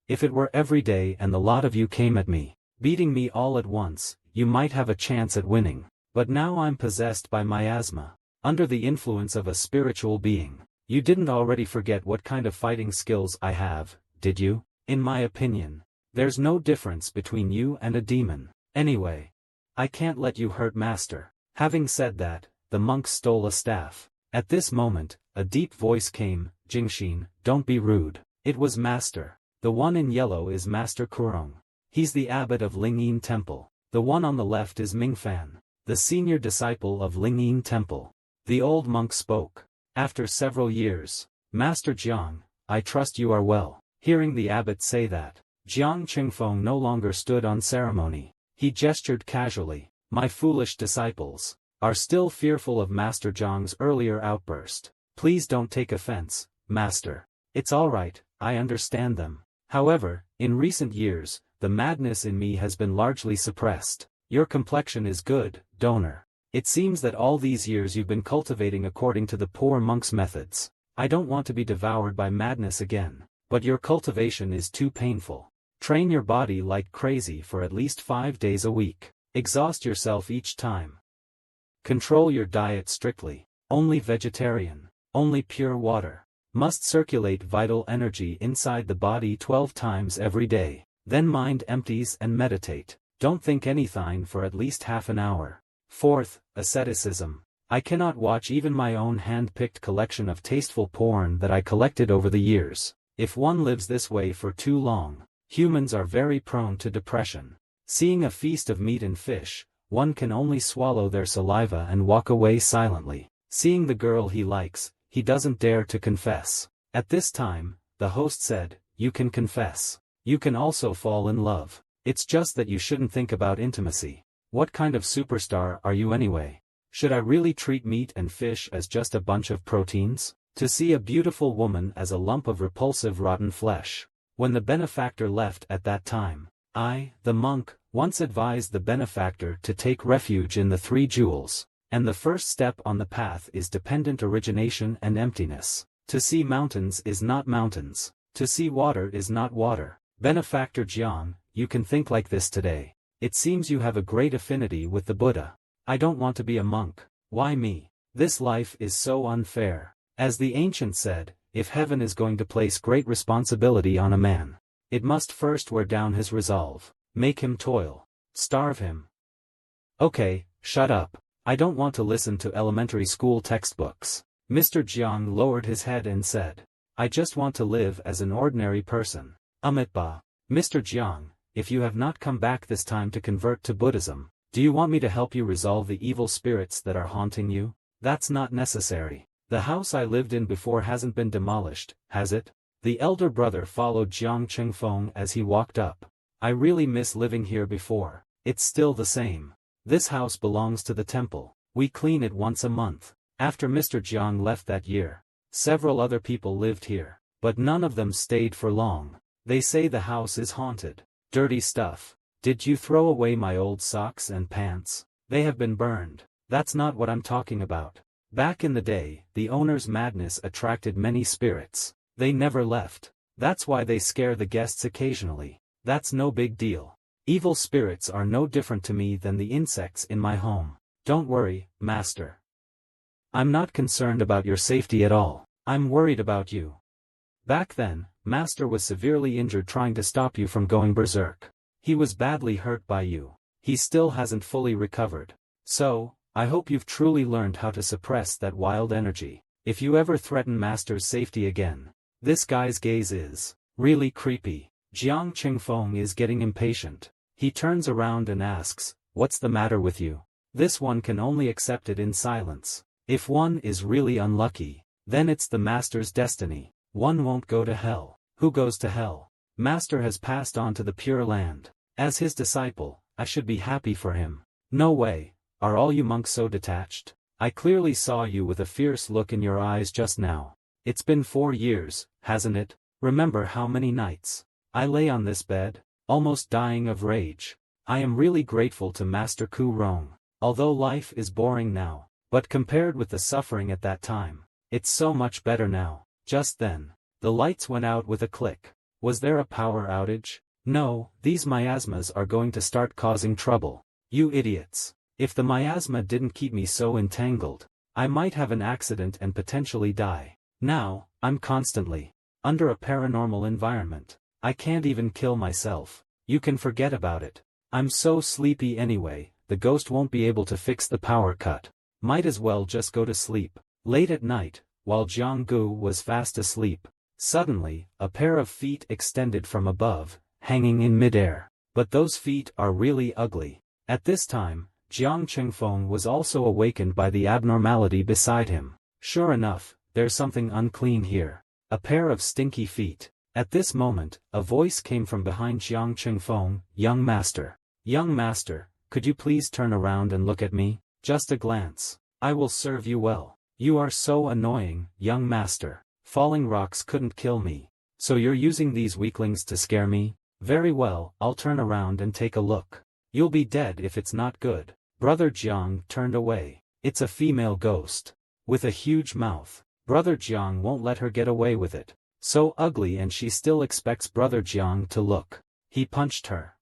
If it were every day and the lot of you came at me, beating me all at once, you might have a chance at winning. But now I'm possessed by miasma, under the influence of a spiritual being. You didn't already forget what kind of fighting skills I have, did you? In my opinion, there's no difference between you and a demon. Anyway, I can't let you hurt master. Having said that, the monk stole a staff. At this moment, a deep voice came, Jingxin, don't be rude. It was master. The one in yellow is Master Kurong. He's the abbot of Lingyin Temple. The one on the left is Mingfan, the senior disciple of Lingyin Temple. The old monk spoke. After several years, Master Jiang, I trust you are well. Hearing the abbot say that, Jiang Qingfeng no longer stood on ceremony. He gestured casually. My foolish disciples are still fearful of Master Jiang's earlier outburst. Please don't take offense, Master. It's all right, I understand them. However, in recent years, the madness in me has been largely suppressed. Your complexion is good, donor. It seems that all these years you've been cultivating according to the poor monk's methods. I don't want to be devoured by madness again, but your cultivation is too painful. Train your body like crazy for at least 5 days a week. Exhaust yourself each time. Control your diet strictly. Only vegetarian. Only pure water. Must circulate vital energy inside the body 12 times every day. Then mind empties and meditate. Don't think anything for at least half an hour. Fourth, asceticism. I cannot watch even my own hand-picked collection of tasteful porn that I collected over the years. If one lives this way for too long, humans are very prone to depression. Seeing a feast of meat and fish, one can only swallow their saliva and walk away silently. Seeing the girl he likes, he doesn't dare to confess. At this time, the host said, you can confess. You can also fall in love. It's just that you shouldn't think about intimacy. What kind of superstar are you anyway? Should I really treat meat and fish as just a bunch of proteins? To see a beautiful woman as a lump of repulsive rotten flesh? When the benefactor left at that time, I, the monk, once advised the benefactor to take refuge in the 3 jewels, and the first step on the path is dependent origination and emptiness. To see mountains is not mountains. To see water is not water. Benefactor Jiang, you can think like this today. It seems you have a great affinity with the Buddha. I don't want to be a monk. Why me? This life is so unfair. As the ancient said, if heaven is going to place great responsibility on a man, it must first wear down his resolve, make him toil, starve him. Okay, shut up. I don't want to listen to elementary school textbooks. Mr. Jiang lowered his head and said, I just want to live as an ordinary person. Amitba. Mr. Jiang, if you have not come back this time to convert to Buddhism, do you want me to help you resolve the evil spirits that are haunting you? That's not necessary. The house I lived in before hasn't been demolished, has it? The elder brother followed Jiang Chengfeng as he walked up. I really miss living here before. It's still the same. This house belongs to the temple. We clean it once a month. After Mr. Jiang left that year, several other people lived here, but none of them stayed for long. They say the house is haunted. Dirty stuff. Did you throw away my old socks and pants? They have been burned. That's not what I'm talking about. Back in the day, the owner's madness attracted many spirits. They never left. That's why they scare the guests occasionally. That's no big deal. Evil spirits are no different to me than the insects in my home. Don't worry, master. I'm not concerned about your safety at all. I'm worried about you. Back then, master was severely injured trying to stop you from going berserk. He was badly hurt by you. He still hasn't fully recovered. So, I hope you've truly learned how to suppress that wild energy. If you ever threaten master's safety again. This guy's gaze is really creepy. Jiang Chengfeng is getting impatient. He turns around and asks, what's the matter with you? This one can only accept it in silence. If one is really unlucky, then it's the master's destiny. One won't go to hell. Who goes to hell? Master has passed on to the Pure Land. As his disciple, I should be happy for him. No way. Are all you monks so detached? I clearly saw you with a fierce look in your eyes just now. It's been 4 years, hasn't it? Remember how many nights I lay on this bed, almost dying of rage. I am really grateful to Master Ku Rong. Although life is boring now, but compared with the suffering at that time, it's so much better now. Just then, the lights went out with a click. Was there a power outage? No, these miasmas are going to start causing trouble. You idiots. If the miasma didn't keep me so entangled, I might have an accident and potentially die. Now, I'm constantly under a paranormal environment. I can't even kill myself. You can forget about it. I'm so sleepy anyway, the ghost won't be able to fix the power cut. Might as well just go to sleep. Late at night, while Jiang Gu was fast asleep, suddenly, a pair of feet extended from above, hanging in midair. But those feet are really ugly. At this time, Jiang Chengfeng was also awakened by the abnormality beside him. Sure enough, there's something unclean here. A pair of stinky feet. At this moment, a voice came from behind Jiang Chengfeng, Young Master. Young Master, could you please turn around and look at me? Just a glance. I will serve you well. You are so annoying, Young Master. Falling rocks couldn't kill me. So you're using these weaklings to scare me? Very well, I'll turn around and take a look. You'll be dead if it's not good. Brother Jiang turned away. It's a female ghost. With a huge mouth. Brother Jiang won't let her get away with it. So ugly, and she still expects Brother Jiang to look. He punched her.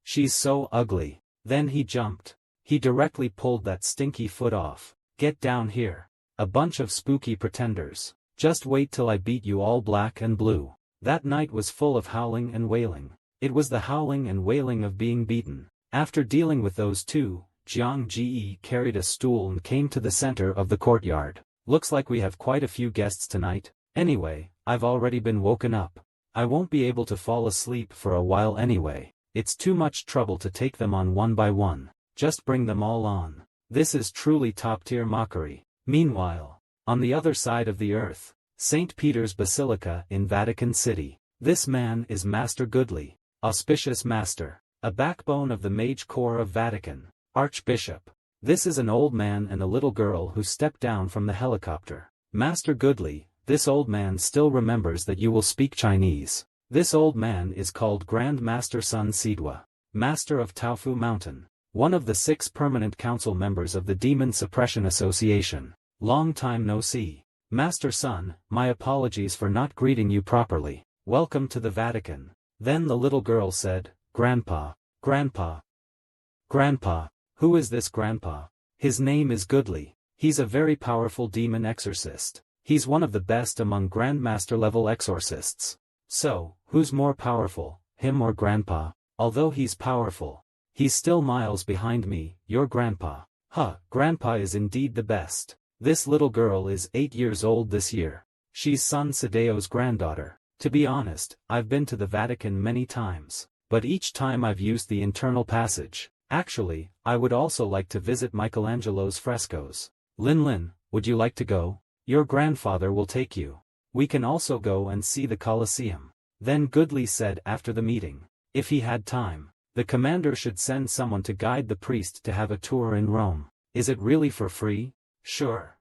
She's so ugly. Then he jumped. He directly pulled that stinky foot off. Get down here. A bunch of spooky pretenders. Just wait till I beat you all black and blue. That night was full of howling and wailing. It was the howling and wailing of being beaten. After dealing with those two, Jiang Ji carried a stool and came to the center of the courtyard. Looks like we have quite a few guests tonight. Anyway, I've already been woken up. I won't be able to fall asleep for a while anyway. It's too much trouble to take them on one by one. Just bring them all on. This is truly top-tier mockery. Meanwhile, on the other side of the earth, St. Peter's Basilica in Vatican City. This man is Master Goodly, auspicious master, a backbone of the mage corps of Vatican, Archbishop. This is an old man and a little girl who stepped down from the helicopter. Master Goodly, this old man still remembers that you will speak Chinese. This old man is called Grand Master Sun Sidwa, Master of Taofu Mountain, one of the 6 permanent council members of the Demon Suppression Association. Long time no see. Master Sun, my apologies for not greeting you properly. Welcome to the Vatican. Then the little girl said, Grandpa, Grandpa. Grandpa, who is this Grandpa? His name is Goodly. He's a very powerful demon exorcist. He's one of the best among Grandmaster-level exorcists. So, who's more powerful, him or Grandpa? Although he's powerful, he's still miles behind me, your Grandpa. Huh, Grandpa is indeed the best. This little girl is 8 years old this year. She's son Sadeo's granddaughter. To be honest, I've been to the Vatican many times, but each time I've used the internal passage. Actually, I would also like to visit Michelangelo's frescoes. Lin, would you like to go? Your grandfather will take you. We can also go and see the Colosseum. Then Goodly said after the meeting. If he had time, the commander should send someone to guide the priest to have a tour in Rome. Is it really for free? Sure.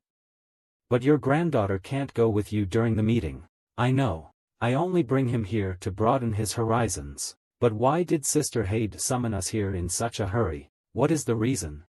But your granddaughter can't go with you during the meeting. I know. I only bring him here to broaden his horizons. But why did Sister Haid summon us here in such a hurry? What is the reason?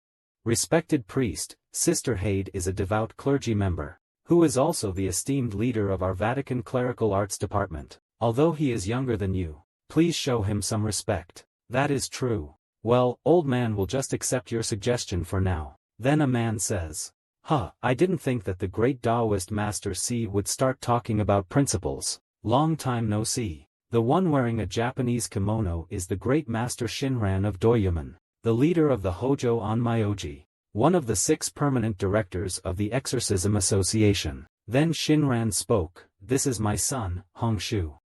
Respected priest, Sister Haid is a devout clergy member, who is also the esteemed leader of our Vatican Clerical Arts Department. Although he is younger than you, please show him some respect. That is true. Well, old man will just accept your suggestion for now. Then a man says, I didn't think that the great Taoist Master C would start talking about principles. Long time no see. The one wearing a Japanese kimono is the great Master Shinran of Doyuman, the leader of the Hojo Onmyoji, one of the 6 permanent directors of the Exorcism Association. Then Shinran spoke, this is my son, Hongshu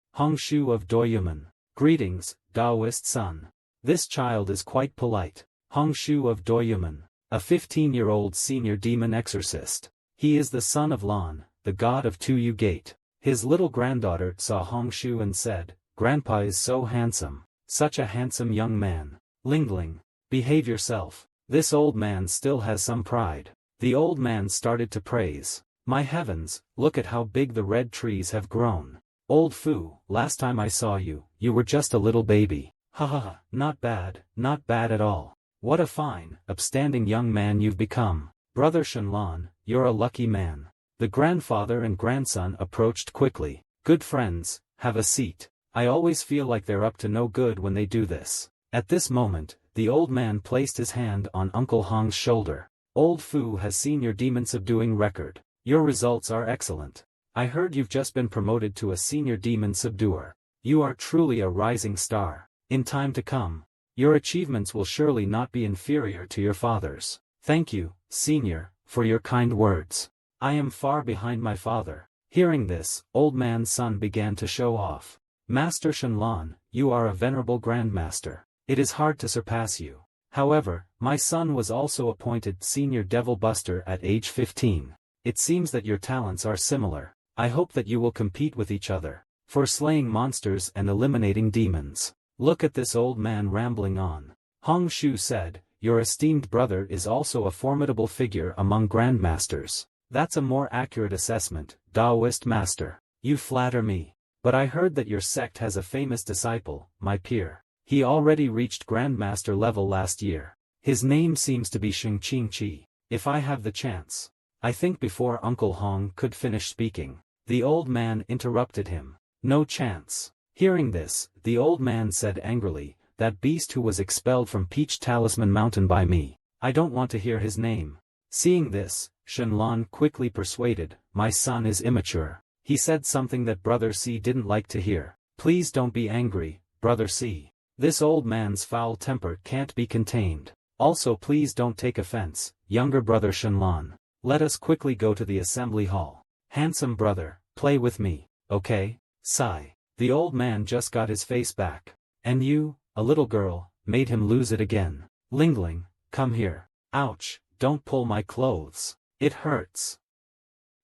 of Doyuman. Greetings, Taoist son. This child is quite polite. Hongshu of Doyuman, a 15-year-old senior demon exorcist. He is the son of Lan, the god of Tuyu Gate. His little granddaughter saw Hongshu and said, Grandpa is so handsome, such a handsome young man. Lingling, behave yourself. This old man still has some pride. The old man started to praise. My heavens, look at how big the red trees have grown. Old Fu, last time I saw you, you were just a little baby. Ha, not bad at all. What a fine, upstanding young man you've become. Brother Shenlan, you're a lucky man. The grandfather and grandson approached quickly. Good friends, have a seat. I always feel like they're up to no good when they do this. At this moment, the old man placed his hand on Uncle Hong's shoulder. Old Fu has seen your demon-subduing record. Your results are excellent. I heard you've just been promoted to a senior demon subduer. You are truly a rising star. In time to come, your achievements will surely not be inferior to your father's. Thank you, senior, for your kind words. I am far behind my father. Hearing this, old man's son began to show off. Master Shenlan, you are a venerable grandmaster. It is hard to surpass you. However, my son was also appointed senior devil buster at age 15. It seems that your talents are similar. I hope that you will compete with each other, for slaying monsters and eliminating demons. Look at this old man rambling on. Hongshu said, your esteemed brother is also a formidable figure among grandmasters. That's a more accurate assessment, Taoist master. You flatter me. But I heard that your sect has a famous disciple, my peer. He already reached grandmaster level last year. His name seems to be Shengqing Qi. If I have the chance. I think before Uncle Hong could finish speaking, the old man interrupted him. No chance. Hearing this, the old man said angrily, that beast who was expelled from Peach Talisman Mountain by me. I don't want to hear his name. Seeing this, Shenlan quickly persuaded, my son is immature. He said something that Brother C didn't like to hear. Please don't be angry, Brother C. This old man's foul temper can't be contained. Also please don't take offense, younger brother Shenlan. Let us quickly go to the assembly hall. Handsome brother, play with me, okay? Sigh. The old man just got his face back. And you, a little girl, made him lose it again. Lingling, come here. Ouch, don't pull my clothes. It hurts.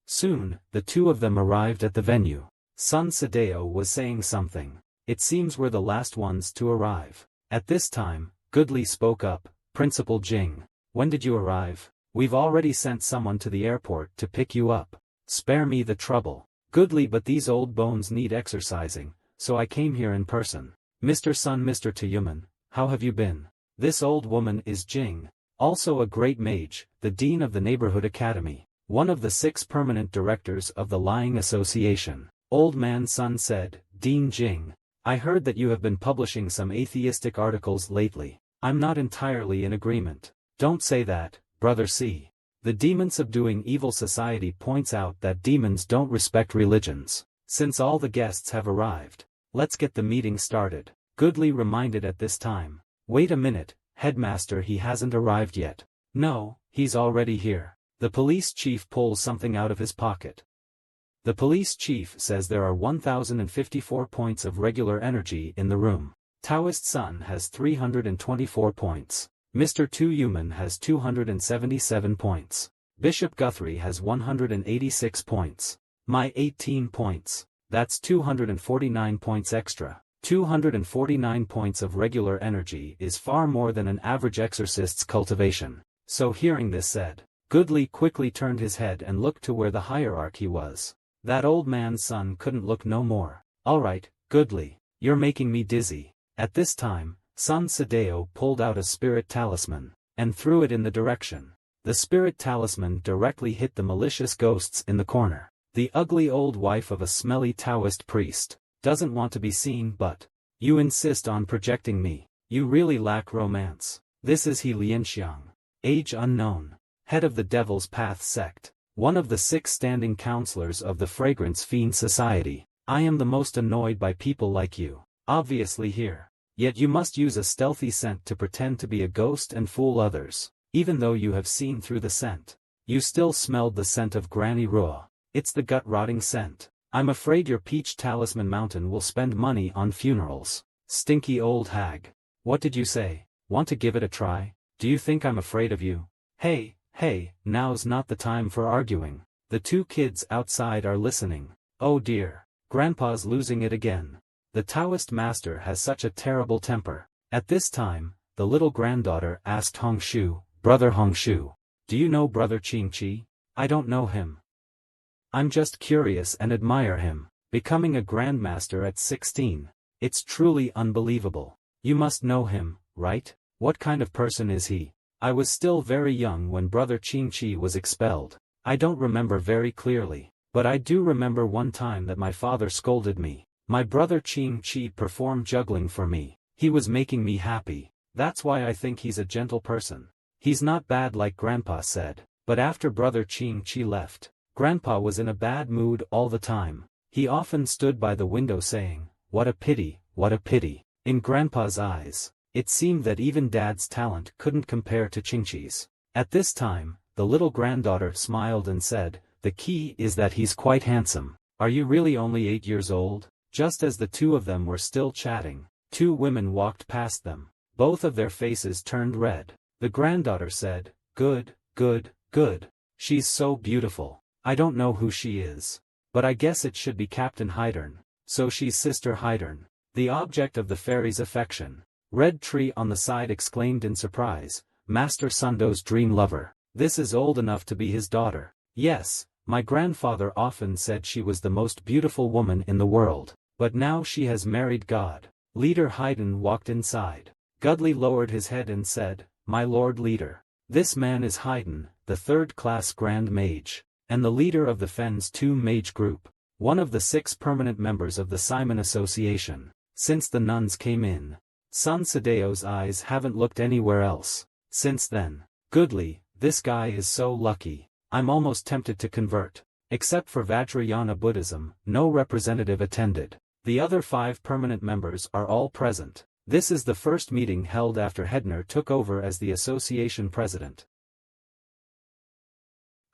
Soon, the two of them arrived at the venue. Son Sadeo was saying something. It seems we're the last ones to arrive. At this time, Goodly spoke up, Principal Jing. When did you arrive? We've already sent someone to the airport to pick you up. Spare me the trouble. Goodly, but these old bones need exercising, so I came here in person. Mr. Sun, Mr. Tayuman, how have you been? This old woman is Jing, also a great mage, the dean of the neighborhood academy, one of the 6 permanent directors of the Lying Association. Old man Sun said, Dean Jing, I heard that you have been publishing some atheistic articles lately. I'm not entirely in agreement. Don't say that, Brother C. The Demon Subduing Evil Society points out that demons don't respect religions. Since all the guests have arrived, let's get the meeting started, Goodly reminded at this time. Wait a minute, Headmaster, he hasn't arrived yet. No, he's already here. The police chief pulls something out of his pocket. The police chief says there are 1,054 points of regular energy in the room. Taoist Sun has 324 points. Mr. Tu Yuman has 277 points. Bishop Guthrie has 186 points. My 18 points. That's 249 points extra. 249 points of regular energy is far more than an average exorcist's cultivation. So hearing this said, Goodly quickly turned his head and looked to where the hierarchy was. That old man's son couldn't look no more. Alright, Goodly, you're making me dizzy. At this time, Sun Sadeo pulled out a spirit talisman, and threw it in the direction. The spirit talisman directly hit the malicious ghosts in the corner. The ugly old wife of a smelly Taoist priest doesn't want to be seen, but you insist on projecting me. You really lack romance. This is He Lianxiang, age unknown, head of the Devil's Path sect, one of the 6 standing counselors of the Fragrance Fiend Society. I am the most annoyed by people like you, obviously here. Yet you must use a stealthy scent to pretend to be a ghost and fool others. Even though you have seen through the scent, you still smelled the scent of Granny Rua. It's the gut-rotting scent. I'm afraid your peach talisman mountain will spend money on funerals. Stinky old hag. What did you say? Want to give it a try? Do you think I'm afraid of you? Hey, now's not the time for arguing. The 2 kids outside are listening. Oh dear, Grandpa's losing it again. The Taoist master has such a terrible temper. At this time, the little granddaughter asked Hongshu, Brother Hongshu, do you know Brother Qingqi? I don't know him. I'm just curious and admire him. Becoming a grandmaster at 16. It's truly unbelievable. You must know him, right? What kind of person is he? I was still very young when Brother Qingqi was expelled. I don't remember very clearly, but I do remember one time that my father scolded me. My brother Qingqi performed juggling for me. He was making me happy. That's why I think he's a gentle person. He's not bad like Grandpa said. But after Brother Qingqi left, Grandpa was in a bad mood all the time. He often stood by the window saying, what a pity, what a pity. In Grandpa's eyes, it seemed that even Dad's talent couldn't compare to Qingqi's. At this time, the little granddaughter smiled and said, the key is that he's quite handsome. Are you really only 8 years old? Just as the 2 of them were still chatting, 2 women walked past them. Both of their faces turned red. The granddaughter said, good. She's so beautiful. I don't know who she is. But I guess it should be Captain Hydern. So she's Sister Hydern, the object of the fairy's affection. Red Tree on the side exclaimed in surprise, Master Sundo's dream lover. This is old enough to be his daughter. Yes, my grandfather often said she was the most beautiful woman in the world. But now she has married God. Leader Haydn walked inside. Gudley lowered his head and said, My Lord Leader. This man is Haydn, the 3rd-class Grand Mage, and the leader of the Fen's 2 mage group, one of the 6 permanent members of the Simon Association. Since the nuns came in, Sun Sadeo's eyes haven't looked anywhere else. Since then, Goodly, this guy is so lucky. I'm almost tempted to convert. Except for Vajrayana Buddhism, no representative attended. The other 5 permanent members are all present. This is the first meeting held after Hedner took over as the association president.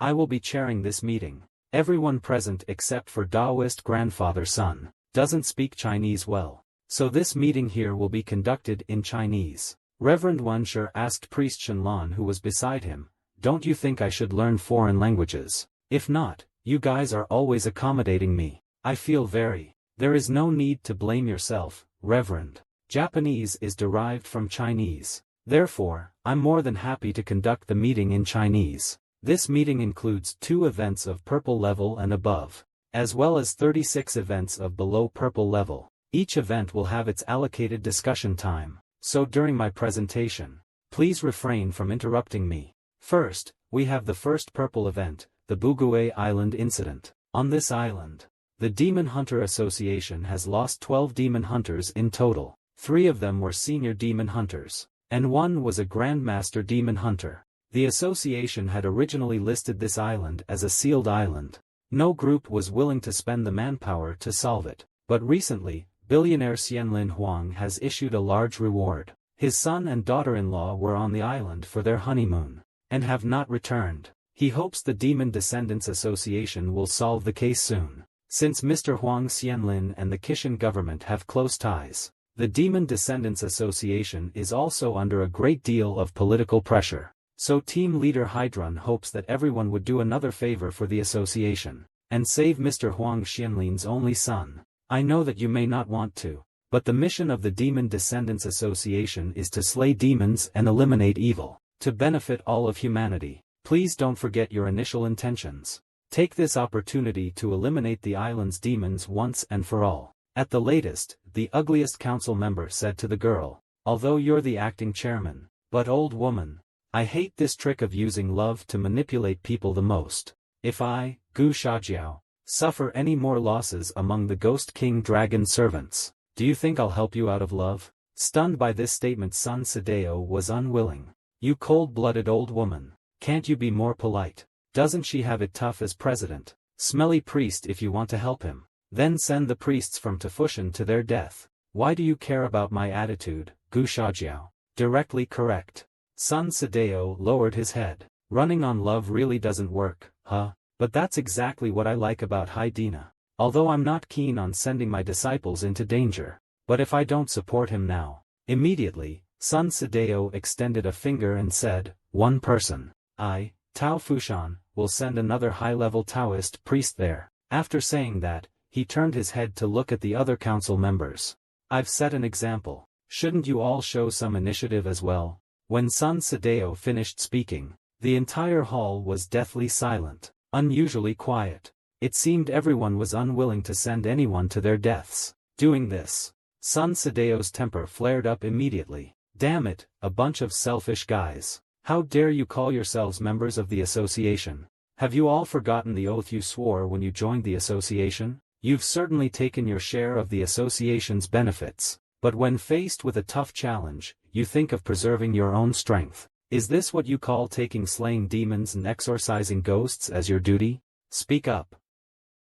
I will be chairing this meeting. Everyone present except for Taoist grandfather Sun doesn't speak Chinese well. So this meeting here will be conducted in Chinese. Reverend Wensher asked Priest Shenlong, who was beside him, don't you think I should learn foreign languages? If not, you guys are always accommodating me. I feel very. There is no need to blame yourself, Reverend. Japanese is derived from Chinese. Therefore, I'm more than happy to conduct the meeting in Chinese. This meeting includes 2 events of purple level and above, as well as 36 events of below purple level. Each event will have its allocated discussion time, so during my presentation, please refrain from interrupting me. First, we have the first purple event, the Bugue Island incident. On this island, the Demon Hunter Association has lost 12 demon hunters in total. 3 of them were senior demon hunters, and 1 was a grandmaster demon hunter. The association had originally listed this island as a sealed island. No group was willing to spend the manpower to solve it, but recently, billionaire Xianlin Huang has issued a large reward. His son and daughter-in-law were on the island for their honeymoon, and have not returned. He hopes the Demon Descendants Association will solve the case soon. Since Mr. Huang Xianlin and the Kishan government have close ties, the Demon Descendants Association is also under a great deal of political pressure. So team leader Hydrun hopes that everyone would do another favor for the association, and save Mr. Huang Xianlin's only son. I know that you may not want to, but the mission of the Demon Descendants Association is to slay demons and eliminate evil, to benefit all of humanity. Please don't forget your initial intentions. Take this opportunity to eliminate the island's demons once and for all. At the latest, the ugliest council member said to the girl, although you're the acting chairman, but old woman, I hate this trick of using love to manipulate people the most. If I, Gu Shajiao, suffer any more losses among the Ghost King Dragon servants, do you think I'll help you out of love? Stunned by this statement, Sun Sadeo was unwilling. You cold-blooded old woman, can't you be more polite? Doesn't she have it tough as president? Smelly priest, if you want to help him, then send the priests from Tafushan to their death. Why do you care about my attitude, Gu Shajiao? Directly correct. Sun Sadeo lowered his head. Running on love really doesn't work, huh? But that's exactly what I like about Haidina. Although I'm not keen on sending my disciples into danger. But if I don't support him now. Immediately, Sun Sadeo extended a finger and said, one person. I, Tao Fushan, will send another high-level Taoist priest there. After saying that, he turned his head to look at the other council members. I've set an example. Shouldn't you all show some initiative as well? When Sun Sadeo finished speaking, the entire hall was deathly silent, unusually quiet. It seemed everyone was unwilling to send anyone to their deaths. Doing this, Sun Sadeo's temper flared up immediately. Damn it, a bunch of selfish guys. How dare you call yourselves members of the association? Have you all forgotten the oath you swore when you joined the association? You've certainly taken your share of the association's benefits, but when faced with a tough challenge, you think of preserving your own strength. Is this what you call taking slaying demons and exorcising ghosts as your duty? Speak up.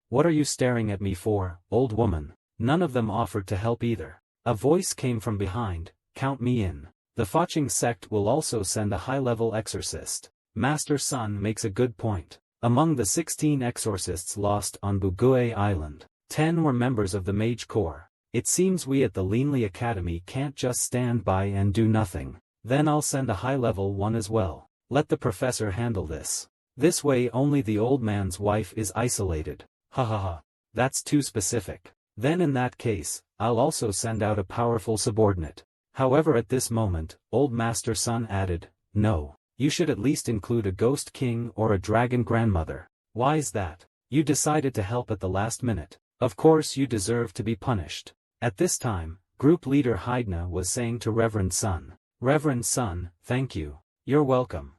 What are you staring at me for, old woman? None of them offered to help either. A voice came from behind, count me in. The Faching sect will also send a high-level exorcist. Master Sun makes a good point. Among the 16 exorcists lost on Bugue Island, 10 were members of the Mage Corps. It seems we at the Linley Academy can't just stand by and do nothing. Then I'll send a high-level one as well. Let the professor handle this. This way only the old man's wife is isolated. Ha ha ha. That's too specific. Then in that case, I'll also send out a powerful subordinate. However, at this moment, old Master Sun added, no. You should at least include a ghost king or a dragon grandmother. Why's that? You decided to help at the last minute. Of course you deserve to be punished. At this time, group leader Haidna was saying to Reverend Sun. Reverend Sun, thank you. You're welcome.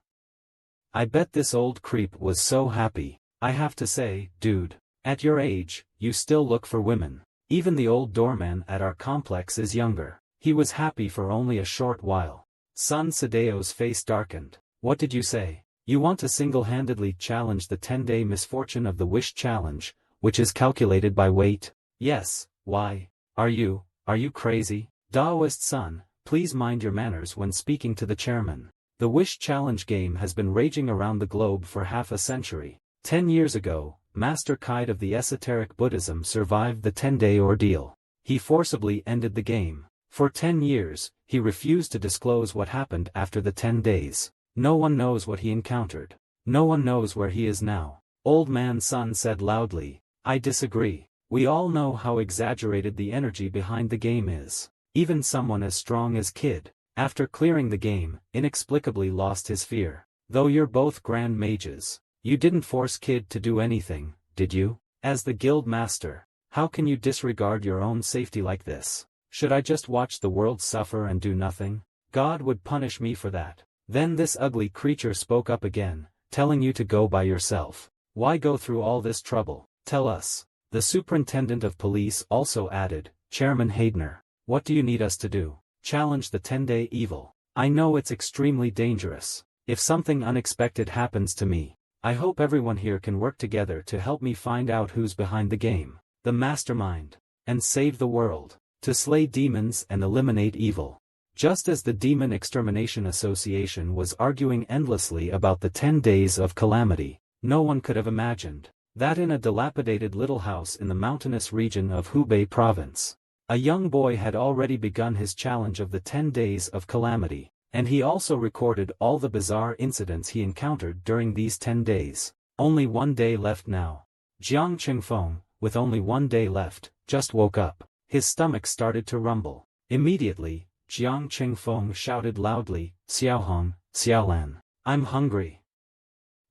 I bet this old creep was so happy. I have to say, dude, at your age, you still look for women. Even the old doorman at our complex is younger. He was happy for only a short while. Sun Sadeo's face darkened. What did you say? You want to single-handedly challenge the 10-day misfortune of the Wish Challenge, which is calculated by weight? Yes, why? Are you crazy? Daoist Sun, please mind your manners when speaking to the chairman. The Wish Challenge game has been raging around the globe for half a century. 10 years ago, Master Kite of the esoteric Buddhism survived the 10-day ordeal. He forcibly ended the game. For 10 years, he refused to disclose what happened after the 10 days. No one knows what he encountered. No one knows where he is now. Old Man Sun said loudly, I disagree. We all know how exaggerated the energy behind the game is. Even someone as strong as Kid, after clearing the game, inexplicably lost his fear. Though you're both grand mages, you didn't force Kid to do anything, did you? As the guild master, how can you disregard your own safety like this? Should I just watch the world suffer and do nothing? God would punish me for that. Then this ugly creature spoke up again, telling you to go by yourself. Why go through all this trouble? Tell us. The superintendent of police also added, Chairman Haidner, what do you need us to do? Challenge the 10-day evil. I know it's extremely dangerous. If something unexpected happens to me, I hope everyone here can work together to help me find out who's behind the game, the mastermind, and save the world, to slay demons and eliminate evil. Just as the Demon Extermination Association was arguing endlessly about the 10 days of calamity, no one could have imagined that in a dilapidated little house in the mountainous region of Hubei province, a young boy had already begun his challenge of the 10 days of calamity, and he also recorded all the bizarre incidents he encountered during these 10 days. Only 1 day left now. Jiang Qingfeng, with only 1 day left, just woke up. His stomach started to rumble. Immediately, Jiang Qingfeng shouted loudly, "Xiaohong, Xiaolan, I'm hungry."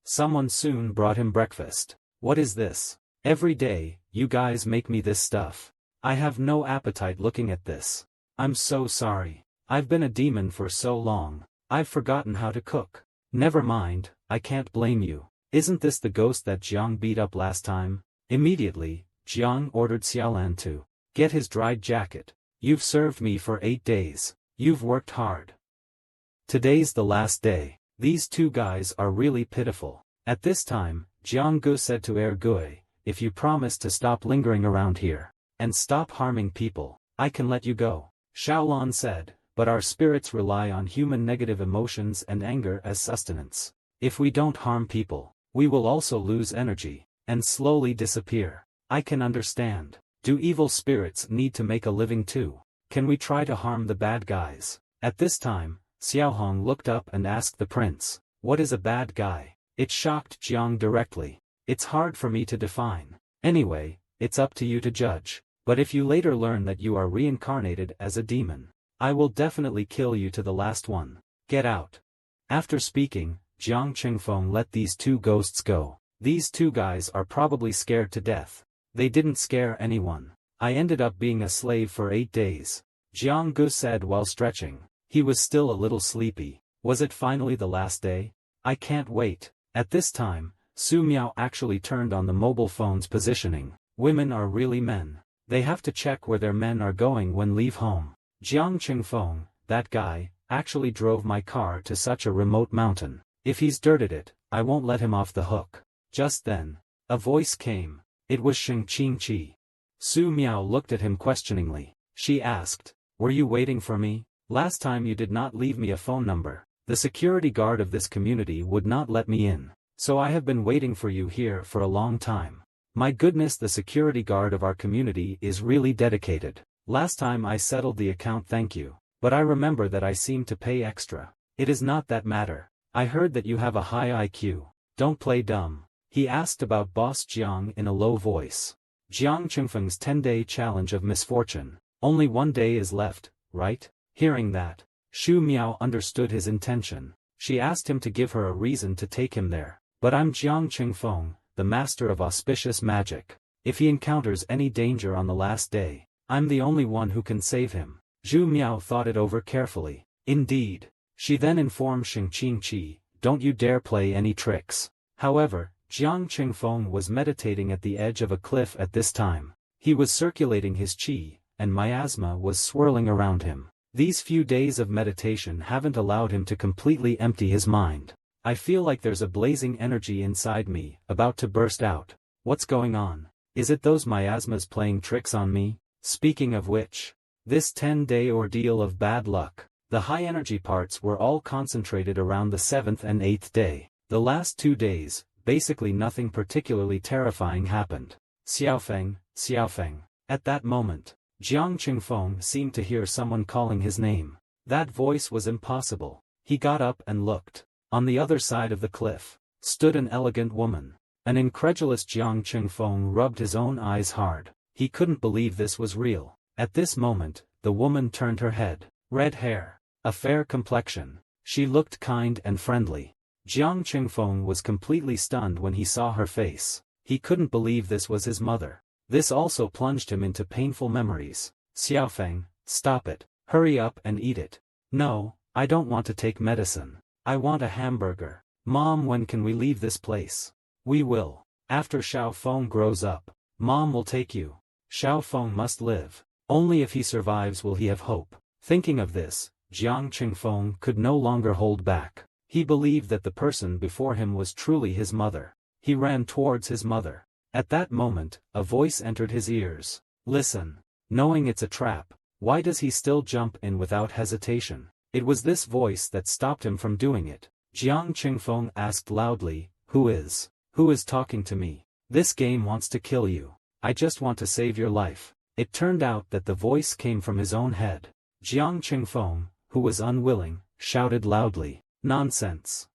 Someone soon brought him breakfast. "What is this? Every day, you guys make me this stuff. I have no appetite looking at this. I'm so sorry. I've been a demon for so long, I've forgotten how to cook." "Never mind, I can't blame you. Isn't this the ghost that Jiang beat up last time?" Immediately, Jiang ordered Xiaolan to get his dried jacket. "You've served me for 8 days. You've worked hard. Today's the last day." These two guys are really pitiful. At this time, Jiang Gu said to Gui, "If you promise to stop lingering around here, and stop harming people, I can let you go." Xiaolan said, "But our spirits rely on human negative emotions and anger as sustenance. If we don't harm people, we will also lose energy, and slowly disappear." "I can understand. Do evil spirits need to make a living too? Can we try to harm the bad guys?" At this time, Xiaohong looked up and asked the prince, "What is a bad guy?" It shocked Jiang directly. "It's hard for me to define. Anyway, it's up to you to judge. But if you later learn that you are reincarnated as a demon, I will definitely kill you to the last one. Get out." After speaking, Jiang Qingfeng let these two ghosts go. These two guys are probably scared to death. They didn't scare anyone. "I ended up being a slave for 8 days. Jiang Gu said while stretching. He was still a little sleepy. "Was it finally the last day? I can't wait." At this time, Su Miao actually turned on the mobile phone's positioning. Women are really men. They have to check where their men are going when leave home. "Jiang Qingfeng, that guy, actually drove my car to such a remote mountain. If he's dirted it, I won't let him off the hook." Just then, a voice came. It was Sheng Qingqi. Su Miao looked at him questioningly. She asked, "Were you waiting for me? Last time you did not leave me a phone number. The security guard of this community would not let me in, so I have been waiting for you here for a long time." "My goodness, the security guard of our community is really dedicated. Last time I settled the account, thank you, but I remember that I seemed to pay extra." "It is not that matter. I heard that you have a high IQ. Don't play dumb." He asked about Boss Jiang in a low voice. Jiang Qingfeng's 10-day challenge of misfortune. "Only 1 day is left, right?" Hearing that, Shu Miao understood his intention. She asked him to give her a reason to take him there. "But I'm Jiang Qingfeng, the master of auspicious magic. If he encounters any danger on the last day, I'm the only one who can save him." Zhu Miao thought it over carefully. "Indeed." She then informed Sheng Qingqi, "Don't you dare play any tricks." However, Jiang Qingfeng was meditating at the edge of a cliff at this time. He was circulating his qi, and miasma was swirling around him. These few days of meditation haven't allowed him to completely empty his mind. "I feel like there's a blazing energy inside me, about to burst out. What's going on? Is it those miasmas playing tricks on me?" Speaking of which, this 10-day ordeal of bad luck, the high-energy parts were all concentrated around the 7th and 8th day. The last 2 days, basically nothing particularly terrifying happened. "Xiaofeng, Xiaofeng." At that moment, Jiang Qingfeng seemed to hear someone calling his name. That voice was impossible. He got up and looked. On the other side of the cliff, stood an elegant woman. An incredulous Jiang Qingfeng rubbed his own eyes hard. He couldn't believe this was real. At this moment, the woman turned her head. Red hair, a fair complexion. She looked kind and friendly. Jiang Qingfeng was completely stunned when he saw her face. He couldn't believe this was his mother. This also plunged him into painful memories. "Xiaofeng, stop it. Hurry up and eat it." "No, I don't want to take medicine. I want a hamburger." "Mom, when can we leave this place?" "We will. After Xiaofeng grows up, Mom will take you. Xiaofeng must live. Only if he survives will he have hope." Thinking of this, Jiang Qingfeng could no longer hold back. He believed that the person before him was truly his mother. He ran towards his mother. At that moment, a voice entered his ears. Listen. Knowing it's a trap, why does he still jump in without hesitation? It was this voice that stopped him from doing it. Jiang Qingfeng asked loudly, Who is talking to me? This game wants to kill you. I just want to save your life. It turned out that the voice came from his own head. Jiang Qingfeng, who was unwilling, shouted loudly, Nonsense.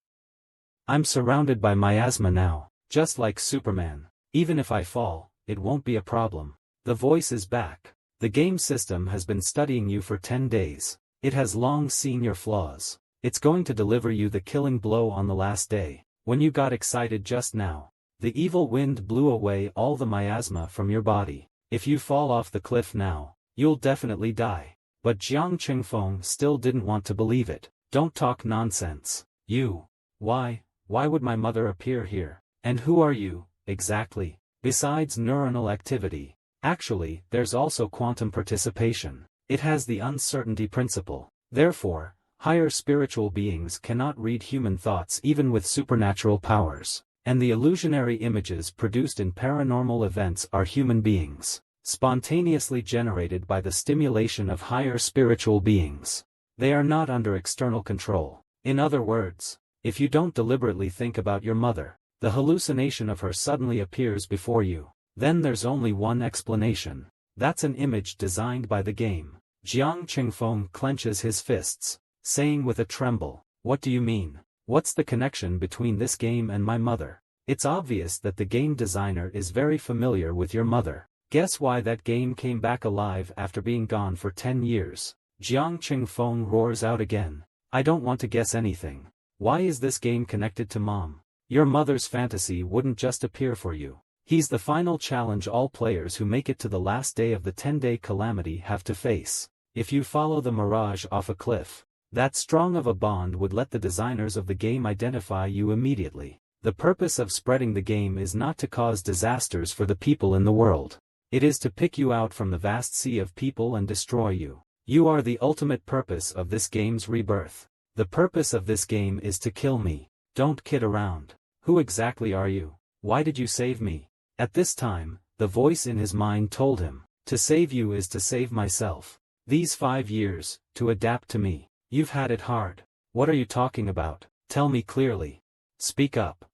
I'm surrounded by miasma now, just like Superman. Even if I fall, it won't be a problem. The voice is back. The game system has been studying you for 10 days. It has long seen your flaws. It's going to deliver you the killing blow on the last day. When you got excited just now, the evil wind blew away all the miasma from your body. If you fall off the cliff now, you'll definitely die. But Jiang Qingfeng still didn't want to believe it. Don't talk nonsense. You. Why would my mother appear here? And who are you, exactly? Besides neuronal activity, actually, there's also quantum participation. It has the uncertainty principle. Therefore, higher spiritual beings cannot read human thoughts even with supernatural powers. And the illusionary images produced in paranormal events are human beings, spontaneously generated by the stimulation of higher spiritual beings. They are not under external control. In other words, if you don't deliberately think about your mother, the hallucination of her suddenly appears before you. Then there's only one explanation. That's an image designed by the game. Jiang Qingfeng clenches his fists, saying with a tremble, What do you mean? What's the connection between this game and my mother? It's obvious that the game designer is very familiar with your mother. Guess why that game came back alive after being gone for 10 years? Jiang Qingfeng roars out again. I don't want to guess anything. Why is this game connected to Mom? Your mother's fantasy wouldn't just appear for you. He's the final challenge all players who make it to the last day of the 10-day calamity have to face. If you follow the mirage off a cliff, that strong of a bond would let the designers of the game identify you immediately. The purpose of spreading the game is not to cause disasters for the people in the world. It is to pick you out from the vast sea of people and destroy you. You are the ultimate purpose of this game's rebirth. The purpose of this game is to kill me. Don't kid around. Who exactly are you? Why did you save me? At this time, the voice in his mind told him, to save you is to save myself. These 5 years, to adapt to me. You've had it hard. What are you talking about? Tell me clearly. Speak up.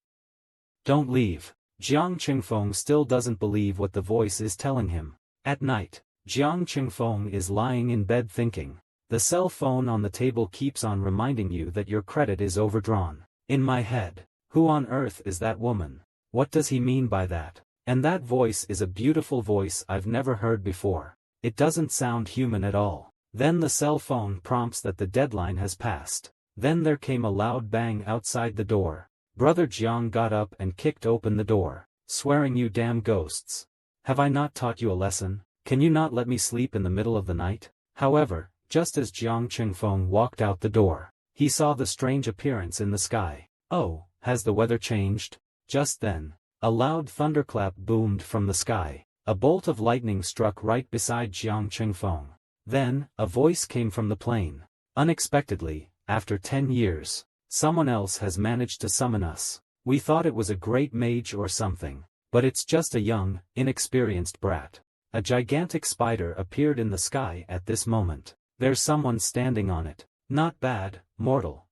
Don't leave. Jiang Qingfeng still doesn't believe what the voice is telling him. At night, Jiang Qingfeng is lying in bed thinking. The cell phone on the table keeps on reminding you that your credit is overdrawn. In my head, who on earth is that woman? What does he mean by that? And that voice is a beautiful voice I've never heard before. It doesn't sound human at all. Then the cell phone prompts that the deadline has passed. Then there came a loud bang outside the door. Brother Jiang got up and kicked open the door, swearing, You damn ghosts. Have I not taught you a lesson? Can you not let me sleep in the middle of the night? However, just as Jiang Qingfeng walked out the door, he saw the strange appearance in the sky. Oh, has the weather changed? Just then, a loud thunderclap boomed from the sky. A bolt of lightning struck right beside Jiang Qingfeng. Then, a voice came from the plane. Unexpectedly, after 10 years, someone else has managed to summon us. We thought it was a great mage or something, but it's just a young, inexperienced brat. A gigantic spider appeared in the sky at this moment. There's someone standing on it. Not bad, mortal.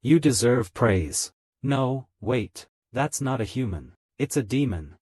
You deserve praise. No, wait, that's not a human. It's a demon.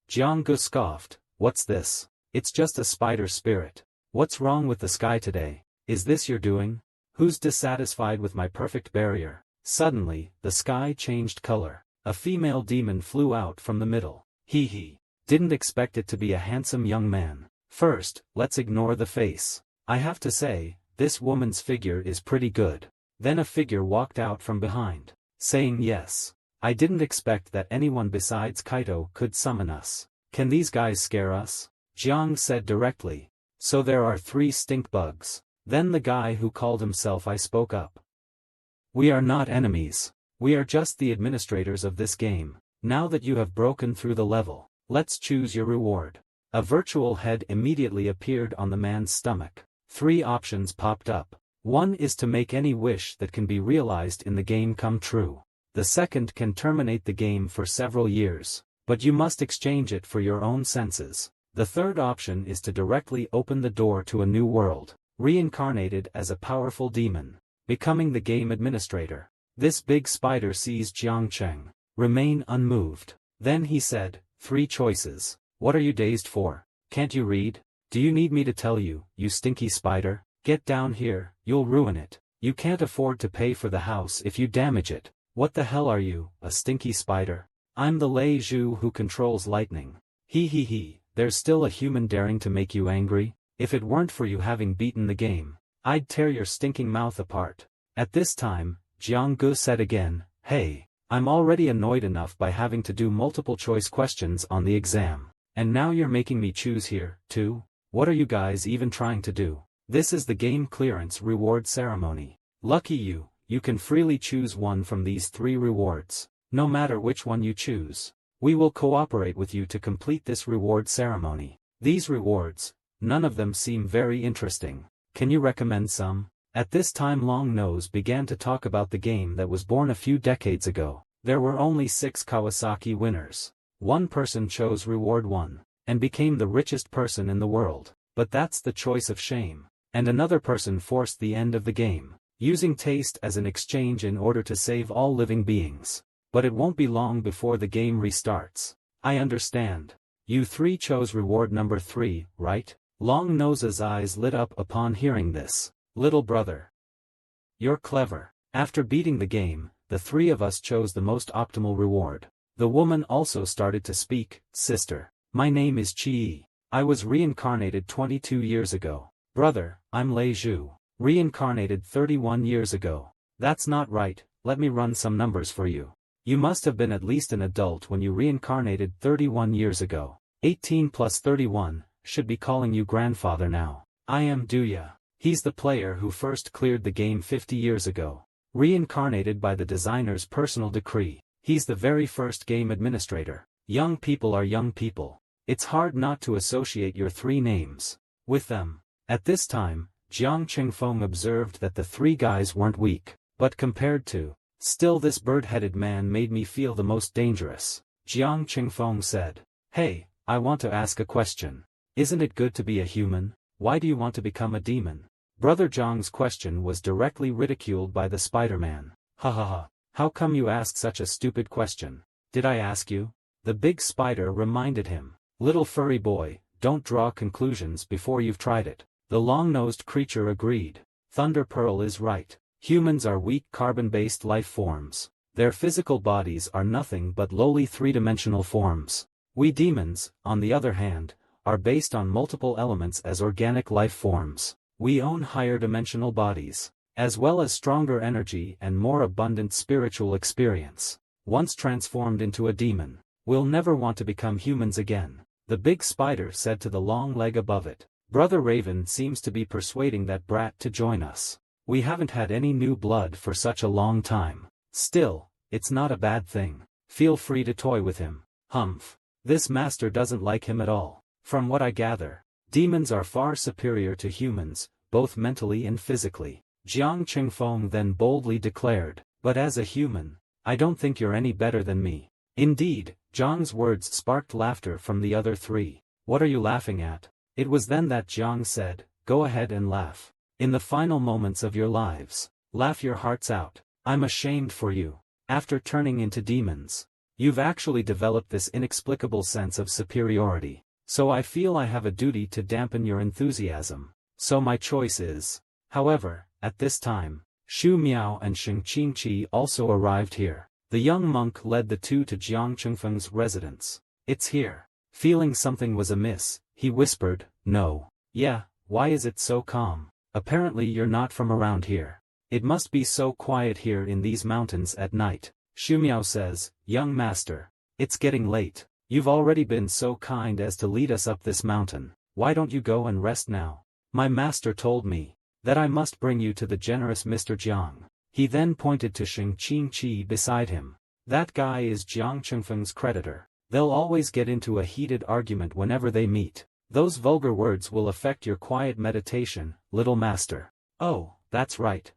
Jiang Gu scoffed. What's this? It's just a spider spirit. What's wrong with the sky today? Is this your doing? Who's dissatisfied with my perfect barrier? Suddenly, the sky changed color. A female demon flew out from the middle. Hee hee. Didn't expect it to be a handsome young man. First, let's ignore the face. I have to say, this woman's figure is pretty good. Then a figure walked out from behind, saying yes. I didn't expect that anyone besides Kaito could summon us. Can these guys scare us? Jiang said directly. So there are 3 stink bugs. Then the guy who called himself I spoke up. We are not enemies. We are just the administrators of this game. Now that you have broken through the level, let's choose your reward. A virtual head immediately appeared on the man's stomach. 3 options popped up. One is to make any wish that can be realized in the game come true. The second can terminate the game for several years, but you must exchange it for your own senses. The third option is to directly open the door to a new world, reincarnated as a powerful demon, becoming the game administrator. This big spider sees Jiang Cheng remain unmoved. Then he said, 3 choices. What are you dazed for? Can't you read? Do you need me to tell you, you stinky spider? Get down here, you'll ruin it. You can't afford to pay for the house if you damage it. What the hell are you, a stinky spider? I'm the Lei Zhu who controls lightning. He, there's still a human daring to make you angry? If it weren't for you having beaten the game, I'd tear your stinking mouth apart. At this time, Jiang Gu said again, hey, I'm already annoyed enough by having to do multiple choice questions on the exam. And now you're making me choose here, too? What are you guys even trying to do? This is the game clearance reward ceremony. Lucky you, you can freely choose one from these 3 rewards. No matter which one you choose, we will cooperate with you to complete this reward ceremony. These rewards, none of them seem very interesting. Can you recommend some? At this time Long Nose began to talk about the game that was born a few decades ago. There were only 6 Kawasaki winners. One person chose reward 1, and became the richest person in the world. But that's the choice of shame. And another person forced the end of the game, using taste as an exchange in order to save all living beings. But it won't be long before the game restarts. I understand. You 3 chose reward number 3, right? Long Nose's eyes lit up upon hearing this. Little brother, you're clever. After beating the game, the 3 of us chose the most optimal reward. The woman also started to speak. Sister, my name is Chi. I was reincarnated 22 years ago. Brother, I'm Lei Zhu, reincarnated 31 years ago. That's not right, let me run some numbers for you. You must have been at least an adult when you reincarnated 31 years ago. 18 plus 31, should be calling you grandfather now. I am Duya. He's the player who first cleared the game 50 years ago. Reincarnated by the designer's personal decree. He's the very first game administrator. Young people are young people. It's hard not to associate your 3 names with them. At this time, Jiang Qingfeng observed that the 3 guys weren't weak, but compared to, still this bird-headed man made me feel the most dangerous. Jiang Qingfeng said, hey, I want to ask a question. Isn't it good to be a human? Why do you want to become a demon? Brother Zhang's question was directly ridiculed by the Spider-Man. Ha. How come you ask such a stupid question? Did I ask you? The big spider reminded him. Little furry boy, don't draw conclusions before you've tried it. The long-nosed creature agreed. Thunder Pearl is right. Humans are weak carbon-based life forms. Their physical bodies are nothing but lowly 3-dimensional forms. We demons, on the other hand, are based on multiple elements as organic life forms. We own higher dimensional bodies, as well as stronger energy and more abundant spiritual experience. Once transformed into a demon, we'll never want to become humans again. The big spider said to the long leg above it. Brother Raven seems to be persuading that brat to join us. We haven't had any new blood for such a long time. Still, it's not a bad thing. Feel free to toy with him. Humph. This master doesn't like him at all. From what I gather, demons are far superior to humans, both mentally and physically. Jiang Qingfeng then boldly declared, but as a human, I don't think you're any better than me. Indeed, Jiang's words sparked laughter from the other 3. What are you laughing at? It was then that Jiang said, go ahead and laugh. In the final moments of your lives, laugh your hearts out. I'm ashamed for you. After turning into demons, you've actually developed this inexplicable sense of superiority. So I feel I have a duty to dampen your enthusiasm. So my choice is. However, at this time, Xu Miao and Sheng Qingqi also arrived here. The young monk led the 2 to Jiang Qingfeng's residence. It's here. Feeling something was amiss, he whispered, no. Yeah, why is it so calm? Apparently you're not from around here. It must be so quiet here in these mountains at night. Xu Miao says, young master, it's getting late. You've already been so kind as to lead us up this mountain. Why don't you go and rest now? My master told me that I must bring you to the generous Mr. Jiang. He then pointed to Sheng Qingqi beside him. That guy is Jiang Qingfeng's creditor. They'll always get into a heated argument whenever they meet. Those vulgar words will affect your quiet meditation, little master. Oh, That's right.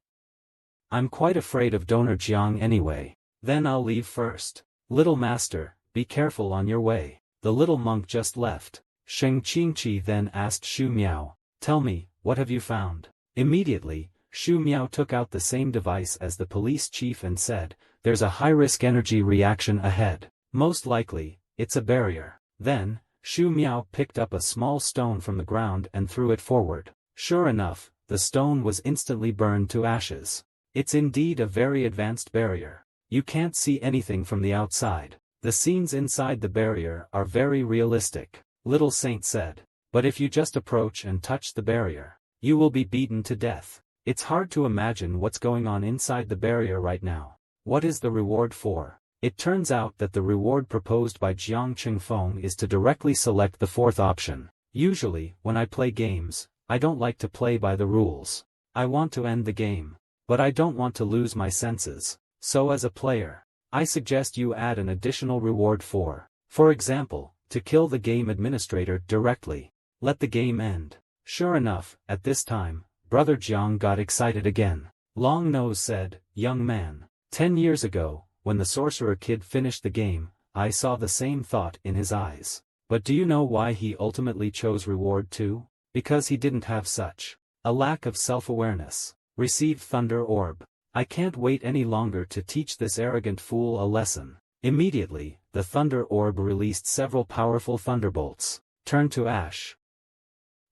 I'm quite afraid of Donor Jiang anyway. Then I'll leave first. Little master, be careful on your way. The little monk just left. Sheng Qingqi then asked Shu Miao, tell me, what have you found? Immediately, Shu Miao took out the same device as the police chief and said, there's a high-risk energy reaction ahead. Most likely, it's a barrier. Then, Shu Miao picked up a small stone from the ground and threw it forward. Sure enough, the stone was instantly burned to ashes. It's indeed a very advanced barrier. You can't see anything from the outside. The scenes inside the barrier are very realistic, Little Saint said. But if you just approach and touch the barrier, you will be beaten to death. It's hard to imagine what's going on inside the barrier right now. What is the reward for? It turns out that the reward proposed by Jiang Qingfeng is to directly select the fourth option. Usually, when I play games, I don't like to play by the rules. I want to end the game. But I don't want to lose my senses. So as a player, I suggest you add an additional reward for example, to kill the game administrator directly. Let the game end. Sure enough, at this time, Brother Jiang got excited again. Long Nose said, young man, 10 years ago, when the sorcerer kid finished the game, I saw the same thought in his eyes. But do you know why he ultimately chose reward 2? Because he didn't have such a lack of self-awareness. Receive Thunder Orb. I can't wait any longer to teach this arrogant fool a lesson. Immediately, the Thunder Orb released several powerful thunderbolts. Turn to ash.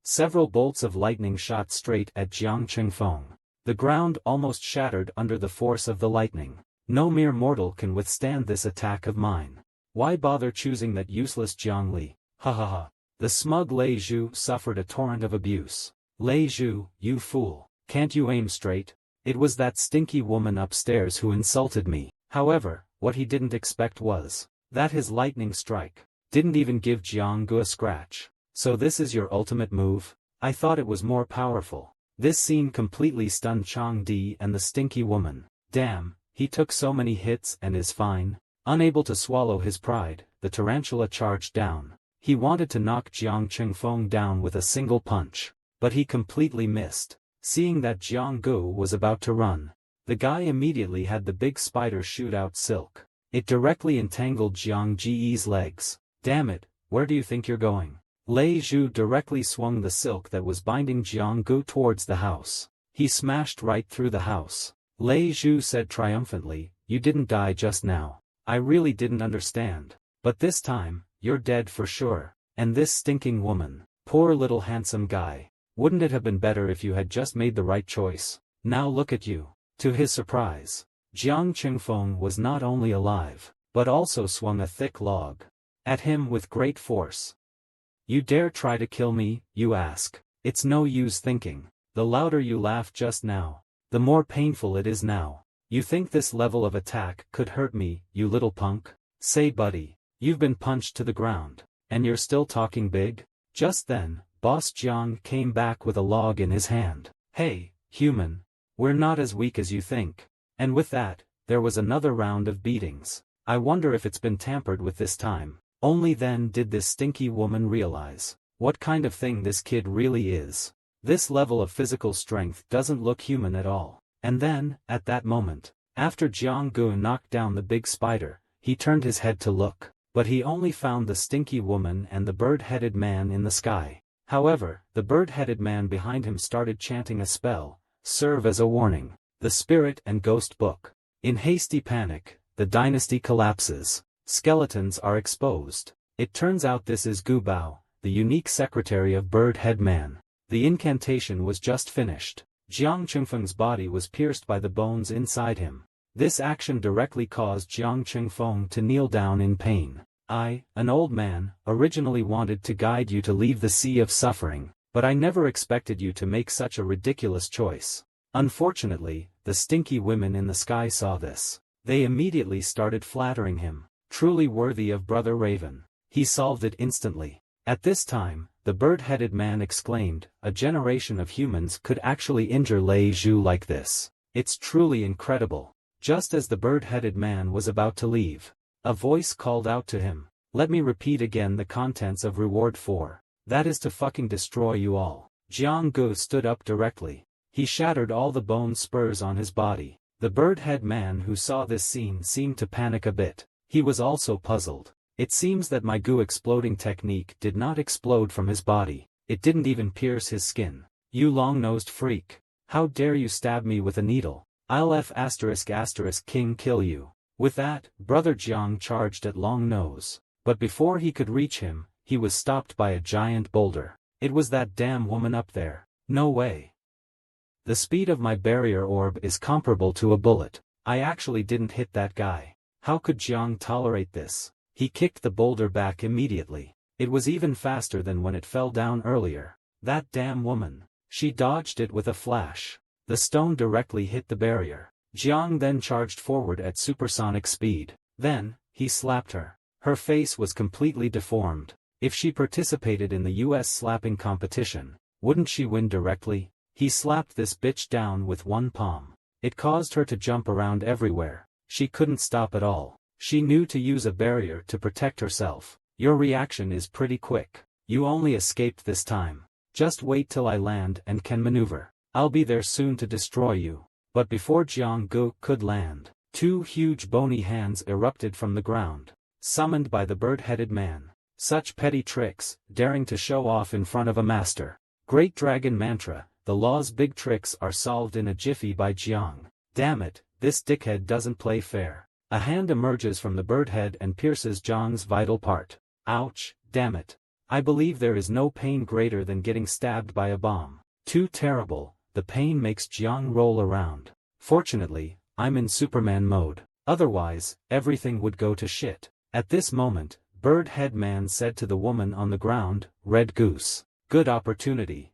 Several bolts of lightning shot straight at Jiang Qingfeng. The ground almost shattered under the force of the lightning. No mere mortal can withstand this attack of mine. Why bother choosing that useless Jiang Li? Ha ha ha. The smug Lei Zhu suffered a torrent of abuse. Lei Zhu, you fool. Can't you aim straight? It was that stinky woman upstairs who insulted me. However, what he didn't expect was that his lightning strike didn't even give Jiang Gu a scratch. So this is your ultimate move? I thought it was more powerful. This scene completely stunned Chang Di and the stinky woman. Damn, he took so many hits and is fine. Unable to swallow his pride, the tarantula charged down. He wanted to knock Jiang Qingfeng down with a single punch. But he completely missed. Seeing that Jiang Gu was about to run, the guy immediately had the big spider shoot out silk. It directly entangled Jiang Ji's legs. Damn it, where do you think you're going? Lei Zhu directly swung the silk that was binding Jiang Gu towards the house. He smashed right through the house. Lei Zhu said triumphantly, you didn't die just now. I really didn't understand. But this time, you're dead for sure. And this stinking woman, poor little handsome guy. Wouldn't it have been better if you had just made the right choice? Now look at you. To his surprise, Jiang Qingfeng was not only alive, but also swung a thick log at him with great force. You dare try to kill me, you ask? It's no use thinking. The louder you laugh just now, the more painful it is now. You think this level of attack could hurt me, you little punk? Say buddy, you've been punched to the ground, and you're still talking big? Just then, Boss Jiang came back with a log in his hand. Hey, human. We're not as weak as you think. And with that, there was another round of beatings. I wonder if it's been tampered with this time. Only then did this stinky woman realize what kind of thing this kid really is. This level of physical strength doesn't look human at all. And then, at that moment, after Jiang Gu knocked down the big spider, he turned his head to look. But he only found the stinky woman and the bird-headed man in the sky. However, the bird-headed man behind him started chanting a spell, serve as a warning. The Spirit and Ghost Book. In hasty panic, the dynasty collapses. Skeletons are exposed. It turns out this is Gu Bao, the unique secretary of Bird-Head Man. The incantation was just finished. Jiang Qingfeng's body was pierced by the bones inside him. This action directly caused Jiang Qingfeng to kneel down in pain. I, an old man, originally wanted to guide you to leave the sea of suffering, but I never expected you to make such a ridiculous choice. Unfortunately, the stinky women in the sky saw this. They immediately started flattering him. Truly worthy of Brother Raven. He solved it instantly. At this time, the bird-headed man exclaimed, a generation of humans could actually injure Lei Zhu like this. It's truly incredible. Just as the bird-headed man was about to leave, a voice called out to him, let me repeat again the contents of reward 4. That is to fucking destroy you all. Jiang Gu stood up directly. He shattered all the bone spurs on his body. The bird-head man who saw this scene seemed to panic a bit. He was also puzzled. It seems that my goo exploding technique did not explode from his body. It didn't even pierce his skin. You long-nosed freak. How dare you stab me with a needle? I'll King kill you. With that, Brother Jiang charged at Long Nose. But before he could reach him, he was stopped by a giant boulder. It was that damn woman up there. No way. The speed of my barrier orb is comparable to a bullet. I actually didn't hit that guy. How could Jiang tolerate this? He kicked the boulder back immediately. It was even faster than when it fell down earlier. That damn woman. She dodged it with a flash. The stone directly hit the barrier. Jiang then charged forward at supersonic speed. Then, he slapped her. Her face was completely deformed. If she participated in the US slapping competition, wouldn't she win directly? He slapped this bitch down with one palm. It caused her to jump around everywhere. She couldn't stop at all. She knew to use a barrier to protect herself. Your reaction is pretty quick. You only escaped this time. Just wait till I land and can maneuver. I'll be there soon to destroy you. But before Jiang Gu could land, two huge bony hands erupted from the ground, summoned by the bird-headed man. Such petty tricks, daring to show off in front of a master. Great Dragon Mantra, the law's big tricks are solved in a jiffy by Jiang. Damn it, this dickhead doesn't play fair. A hand emerges from the bird head and pierces Jiang's vital part. Ouch, damn it. I believe there is no pain greater than getting stabbed by a bomb. Too terrible, the pain makes Jiang roll around. Fortunately, I'm in Superman mode. Otherwise, everything would go to shit. At this moment, Bird-head man said to the woman on the ground, Red Goose. Good opportunity.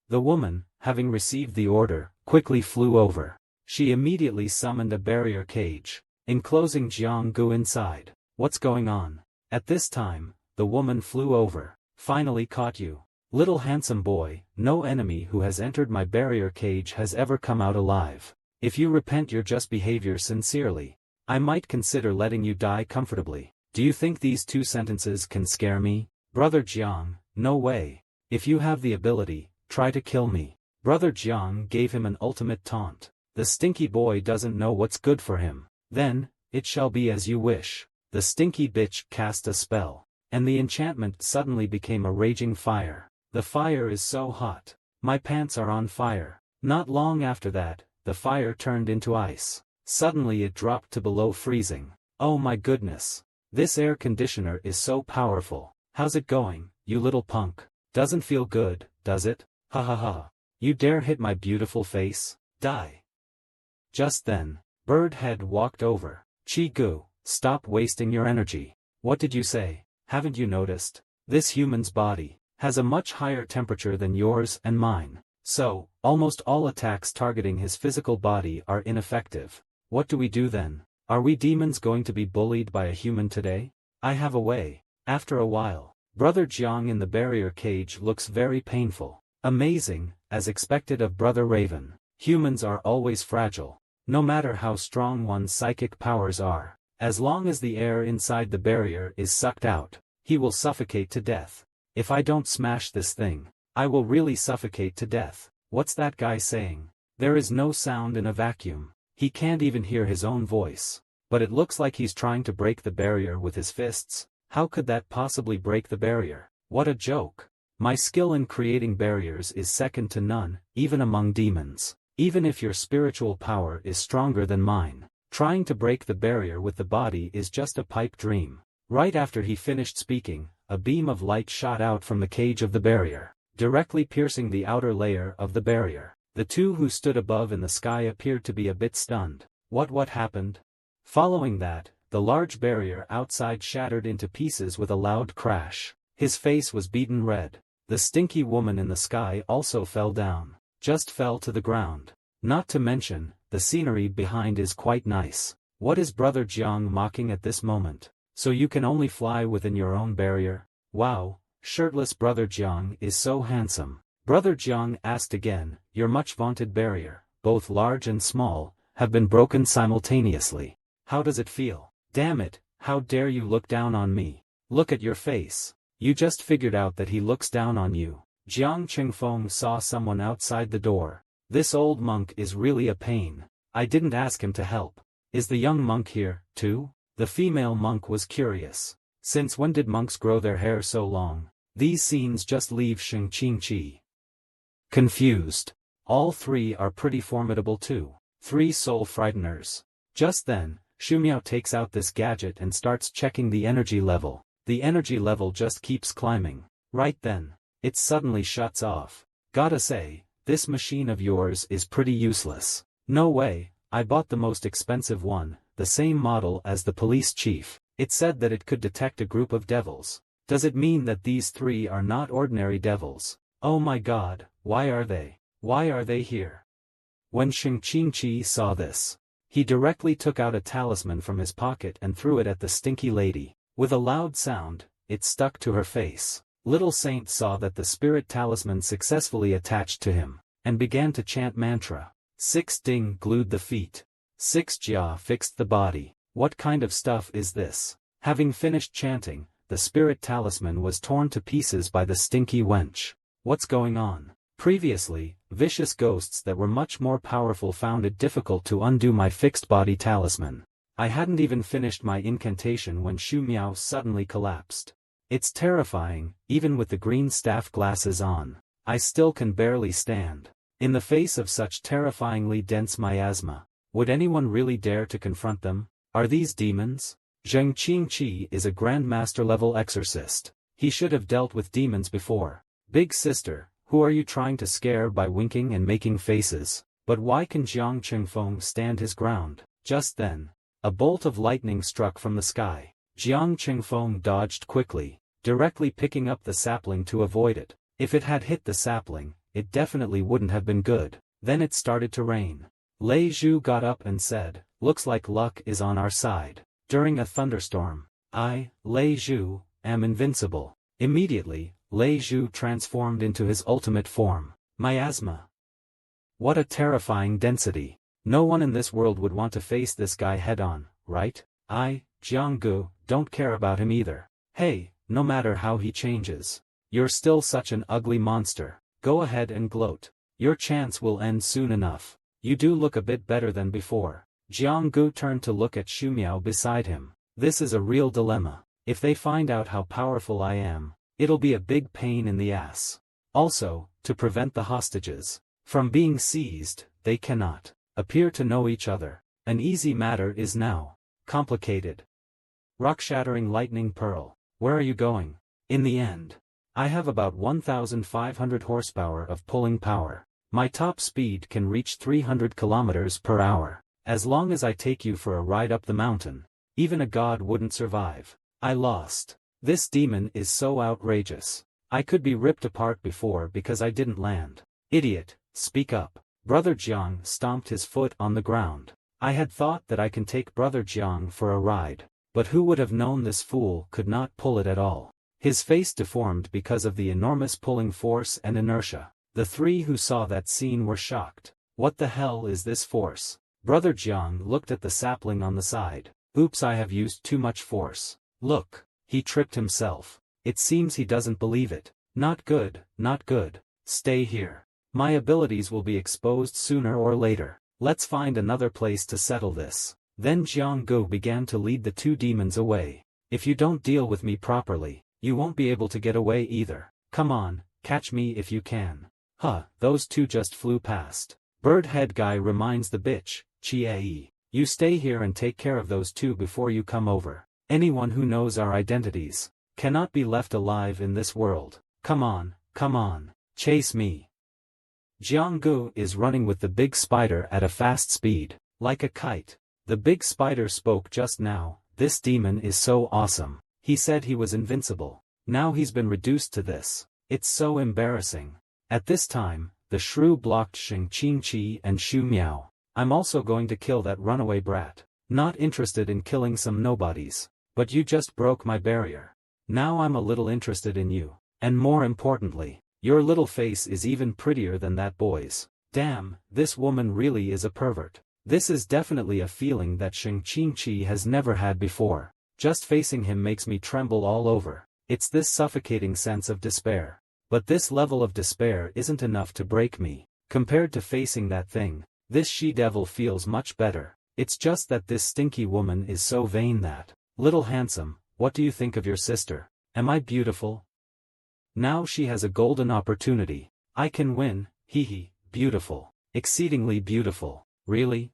The woman, having received the order, quickly flew over. She immediately summoned a barrier cage, enclosing Jiang Gu inside. What's going on? At this time, the woman flew over. Finally caught you. Little handsome boy, no enemy who has entered my barrier cage has ever come out alive. If you repent your just behavior sincerely, I might consider letting you die comfortably. Do you think these two sentences can scare me? Brother Jiang, no way. If you have the ability, try to kill me. Brother Jiang gave him an ultimate taunt. The stinky boy doesn't know what's good for him. Then, it shall be as you wish. The stinky bitch cast a spell, and the enchantment suddenly became a raging fire. The fire is so hot. My pants are on fire. Not long after that, the fire turned into ice. Suddenly it dropped to below freezing. Oh my goodness. This air conditioner is so powerful. How's it going, you little punk? Doesn't feel good, does it? Ha ha ha. You dare hit my beautiful face? Die. Just then, Birdhead walked over. Chi-Gu, stop wasting your energy. What did you say? Haven't you noticed? This human's body has a much higher temperature than yours and mine. So, almost all attacks targeting his physical body are ineffective. What do we do then? Are we demons going to be bullied by a human today? I have a way. After a while, Brother Jiang in the barrier cage looks very painful. Amazing, as expected of Brother Raven. Humans are always fragile. No matter how strong one's psychic powers are, as long as the air inside the barrier is sucked out, he will suffocate to death. If I don't smash this thing, I will really suffocate to death. What's that guy saying? There is no sound in a vacuum. He can't even hear his own voice. But it looks like he's trying to break the barrier with his fists. How could that possibly break the barrier? What a joke. My skill in creating barriers is second to none, even among demons. Even if your spiritual power is stronger than mine, trying to break the barrier with the body is just a pipe dream. Right after he finished speaking, a beam of light shot out from the cage of the barrier, directly piercing the outer layer of the barrier. The two who stood above in the sky appeared to be a bit stunned. What happened? Following that, the large barrier outside shattered into pieces with a loud crash. His face was beaten red. The stinky woman in the sky also fell down. Just fell to the ground. Not to mention, the scenery behind is quite nice. What is Brother Jiang mocking at this moment? So you can only fly within your own barrier? Wow, shirtless Brother Jiang is so handsome. Brother Jiang asked again, your much vaunted barrier, both large and small, have been broken simultaneously. How does it feel? Damn it, how dare you look down on me? Look at your face. You just figured out that he looks down on you. Jiang Qingfeng saw someone outside the door. This old monk is really a pain. I didn't ask him to help. Is the young monk here, too? The female monk was curious. Since when did monks grow their hair so long? These scenes just leave Shang Qingqi confused. All three are pretty formidable too. 3 soul frighteners. Just then, Shumiao takes out this gadget and starts checking the energy level. The energy level just keeps climbing. Right then, it suddenly shuts off. Gotta say, this machine of yours is pretty useless. No way, I bought the most expensive one, the same model as the police chief. It said that it could detect a group of devils. Does it mean that these 3 are not ordinary devils? Oh my god, why are they? Why are they here? When Shang Qingqi saw this, he directly took out a talisman from his pocket and threw it at the stinky lady. With a loud sound, it stuck to her face. Little Saint saw that the spirit talisman successfully attached to him, and began to chant mantra. 6 Ding glued the feet. 6 Jia fixed the body. What kind of stuff is this? Having finished chanting, the spirit talisman was torn to pieces by the stinky wench. What's going on? Previously, vicious ghosts that were much more powerful found it difficult to undo my fixed body talisman. I hadn't even finished my incantation when Shu Miao suddenly collapsed. It's terrifying, even with the green staff glasses on. I still can barely stand. In the face of such terrifyingly dense miasma, would anyone really dare to confront them? Are these demons? Zheng Qingqi is a grandmaster level exorcist. He should have dealt with demons before. Big sister, who are you trying to scare by winking and making faces? But why can Jiang Qingfeng stand his ground? Just then, a bolt of lightning struck from the sky. Jiang Qingfeng dodged quickly, directly picking up the sapling to avoid it. If it had hit the sapling, it definitely wouldn't have been good. Then it started to rain. Lei Zhu got up and said, "Looks like luck is on our side." During a thunderstorm, I, Lei Zhu, am invincible. Immediately, Lei Zhu transformed into his ultimate form, miasma. What a terrifying density. No one in this world would want to face this guy head-on, right? I, Jianggu, don't care about him either. Hey, no matter how he changes, you're still such an ugly monster. Go ahead and gloat. Your chance will end soon enough. You do look a bit better than before. Jianggu turned to look at Shumiao beside him. This is a real dilemma. If they find out how powerful I am, it'll be a big pain in the ass. Also, to prevent the hostages from being seized, they cannot appear to know each other. An easy matter is now complicated. Rock-shattering lightning pearl. Where are you going? In the end, I have about 1,500 horsepower of pulling power. My top speed can reach 300 kilometers per hour. As long as I take you for a ride up the mountain, even a god wouldn't survive. I lost. This demon is so outrageous. I could be ripped apart before because I didn't land. Idiot, speak up. Brother Jiang stomped his foot on the ground. I had thought that I can take Brother Jiang for a ride, but who would have known this fool could not pull it at all. His face deformed because of the enormous pulling force and inertia. The 3 who saw that scene were shocked. What the hell is this force? Brother Jiang looked at the sapling on the side. Oops, I have used too much force. Look, he tripped himself. It seems he doesn't believe it. Not good, not good. Stay here. My abilities will be exposed sooner or later. Let's find another place to settle this. Then Jianggu began to lead the 2 demons away. If you don't deal with me properly, you won't be able to get away either. Come on, catch me if you can. Huh, those 2 just flew past. Bird head guy reminds the bitch, Chiae. You stay here and take care of those 2 before you come over. Anyone who knows our identities cannot be left alive in this world. Come on, chase me. Jianggu is running with the big spider at a fast speed, like a kite. The big spider spoke just now. This demon is so awesome. He said he was invincible. Now he's been reduced to this. It's so embarrassing. At this time, the shrew blocked Shang Qingqi and Shu Miao. I'm also going to kill that runaway brat. Not interested in killing some nobodies. But you just broke my barrier. Now I'm a little interested in you. And more importantly, your little face is even prettier than that boy's. Damn, this woman really is a pervert. This is definitely a feeling that Shang Qingqi has never had before. Just facing him makes me tremble all over. It's this suffocating sense of despair. But this level of despair isn't enough to break me. Compared to facing that thing, this she-devil feels much better. It's just that this stinky woman is so vain that, little handsome, what do you think of your sister? Am I beautiful? Now she has a golden opportunity. I can win, hee, beautiful, exceedingly beautiful, really?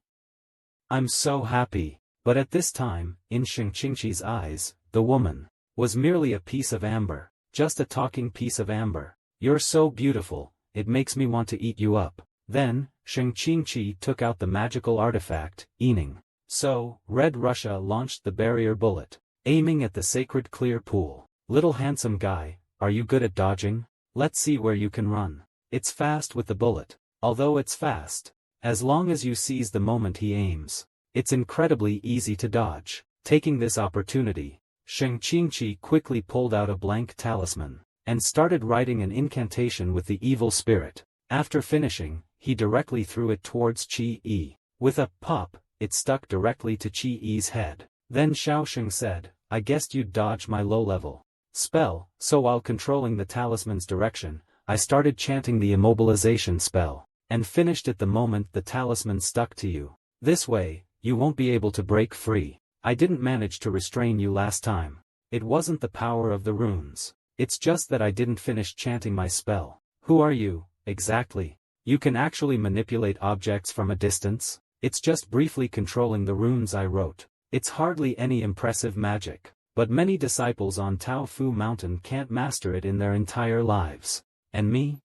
I'm so happy. But at this time, in Sheng Qingqi's eyes, the woman was merely a piece of amber, just a talking piece of amber. You're so beautiful, it makes me want to eat you up. Then, Sheng Qingqi took out the magical artifact, Ening. So, Red Russia launched the barrier bullet, aiming at the sacred clear pool. Little handsome guy, are you good at dodging? Let's see where you can run. It's fast with the bullet. Although it's fast, as long as you seize the moment he aims, it's incredibly easy to dodge. Taking this opportunity, Sheng Qingqi quickly pulled out a blank talisman, and started writing an incantation with the evil spirit. After finishing, he directly threw it towards Qi. With a pop, it stuck directly to Qi's head. Then Xiaosheng said, I guessed you'd dodge my low-level spell, so while controlling the talisman's direction, I started chanting the immobilization spell, and finished it the moment the talisman stuck to you. This way, you won't be able to break free. I didn't manage to restrain you last time. It wasn't the power of the runes. It's just that I didn't finish chanting my spell. Who are you, exactly? You can actually manipulate objects from a distance? It's just briefly controlling the runes I wrote. It's hardly any impressive magic. But many disciples on Tao Fu Mountain can't master it in their entire lives. And me?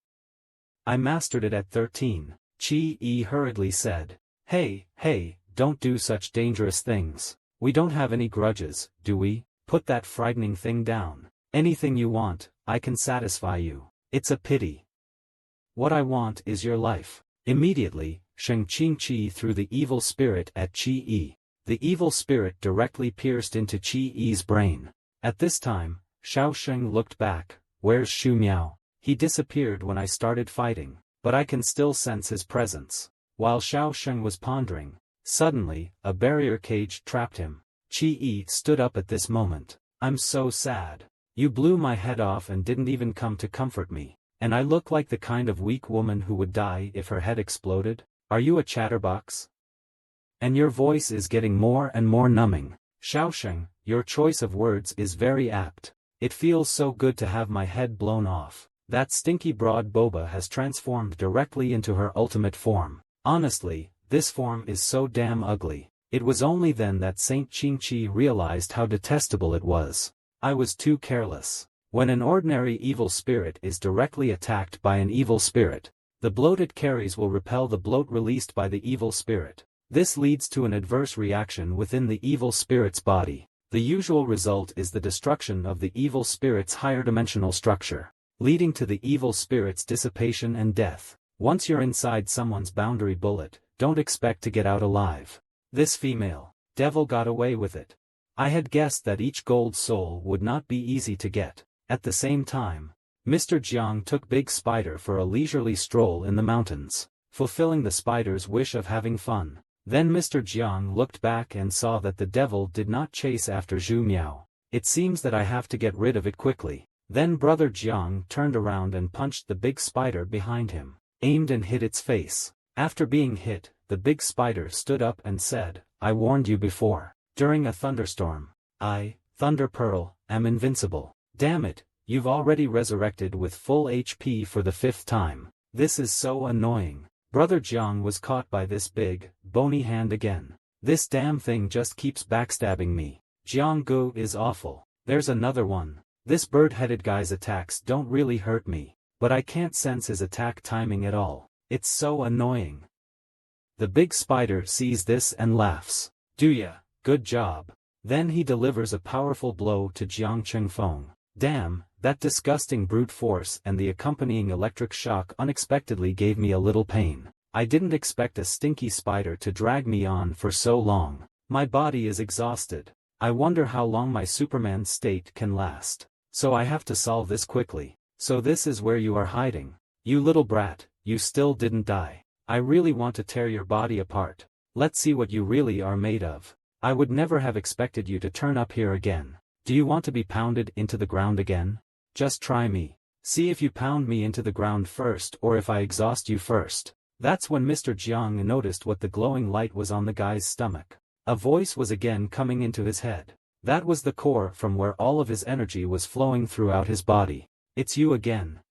I mastered it at 13. Qi hurriedly said. Hey, don't do such dangerous things. We don't have any grudges, do we? Put that frightening thing down. Anything you want, I can satisfy you. It's a pity. What I want is your life. Immediately, Sheng Qingqi threw the evil spirit at Qi. The evil spirit directly pierced into Qi's brain. At this time, Xiaosheng looked back. Where's Xu Miao? He disappeared when I started fighting, but I can still sense his presence. While Xiaosheng was pondering, suddenly, a barrier cage trapped him. Qi stood up at this moment. I'm so sad. You blew my head off and didn't even come to comfort me. And I look like the kind of weak woman who would die if her head exploded? Are you a chatterbox? And your voice is getting more and more numbing. Xiaosheng, your choice of words is very apt. It feels so good to have my head blown off. That stinky broad boba has transformed directly into her ultimate form. Honestly, this form is so damn ugly. It was only then that Saint Qingqi realized how detestable it was. I was too careless. When an ordinary evil spirit is directly attacked by an evil spirit, the bloat it carries will repel the bloat released by the evil spirit. This leads to an adverse reaction within the evil spirit's body. The usual result is the destruction of the evil spirit's higher dimensional structure, leading to the evil spirit's dissipation and death. Once you're inside someone's boundary bullet, don't expect to get out alive. This female devil got away with it. I had guessed that each gold soul would not be easy to get. At the same time, Mr. Jiang took Big Spider for a leisurely stroll in the mountains, fulfilling the spider's wish of having fun. Then Mr. Jiang looked back and saw that the devil did not chase after Xu Miao. It seems that I have to get rid of it quickly. Then Brother Jiang turned around and punched the big spider behind him, aimed and hit its face. After being hit, the big spider stood up and said, I warned you before. During a thunderstorm, I, Thunder Pearl, am invincible. Damn it, you've already resurrected with full HP for the 5th time. This is so annoying. Brother Jiang was caught by this big, bony hand again. This damn thing just keeps backstabbing me. Jiang Gu is awful. There's another one. This bird-headed guy's attacks don't really hurt me, but I can't sense his attack timing at all. It's so annoying. The big spider sees this and laughs. Do ya? Good job. Then he delivers a powerful blow to Jiang Chengfeng. Damn, that disgusting brute force and the accompanying electric shock unexpectedly gave me a little pain. I didn't expect a stinky spider to drag me on for so long. My body is exhausted. I wonder how long my Superman state can last. So I have to solve this quickly. So this is where you are hiding. You little brat, you still didn't die. I really want to tear your body apart. Let's see what you really are made of. I would never have expected you to turn up here again. Do you want to be pounded into the ground again? Just try me. See if you pound me into the ground first or if I exhaust you first. That's when Mr. Jiang noticed what the glowing light was on the guy's stomach. A voice was again coming into his head. That was the core from where all of his energy was flowing throughout his body. It's you again.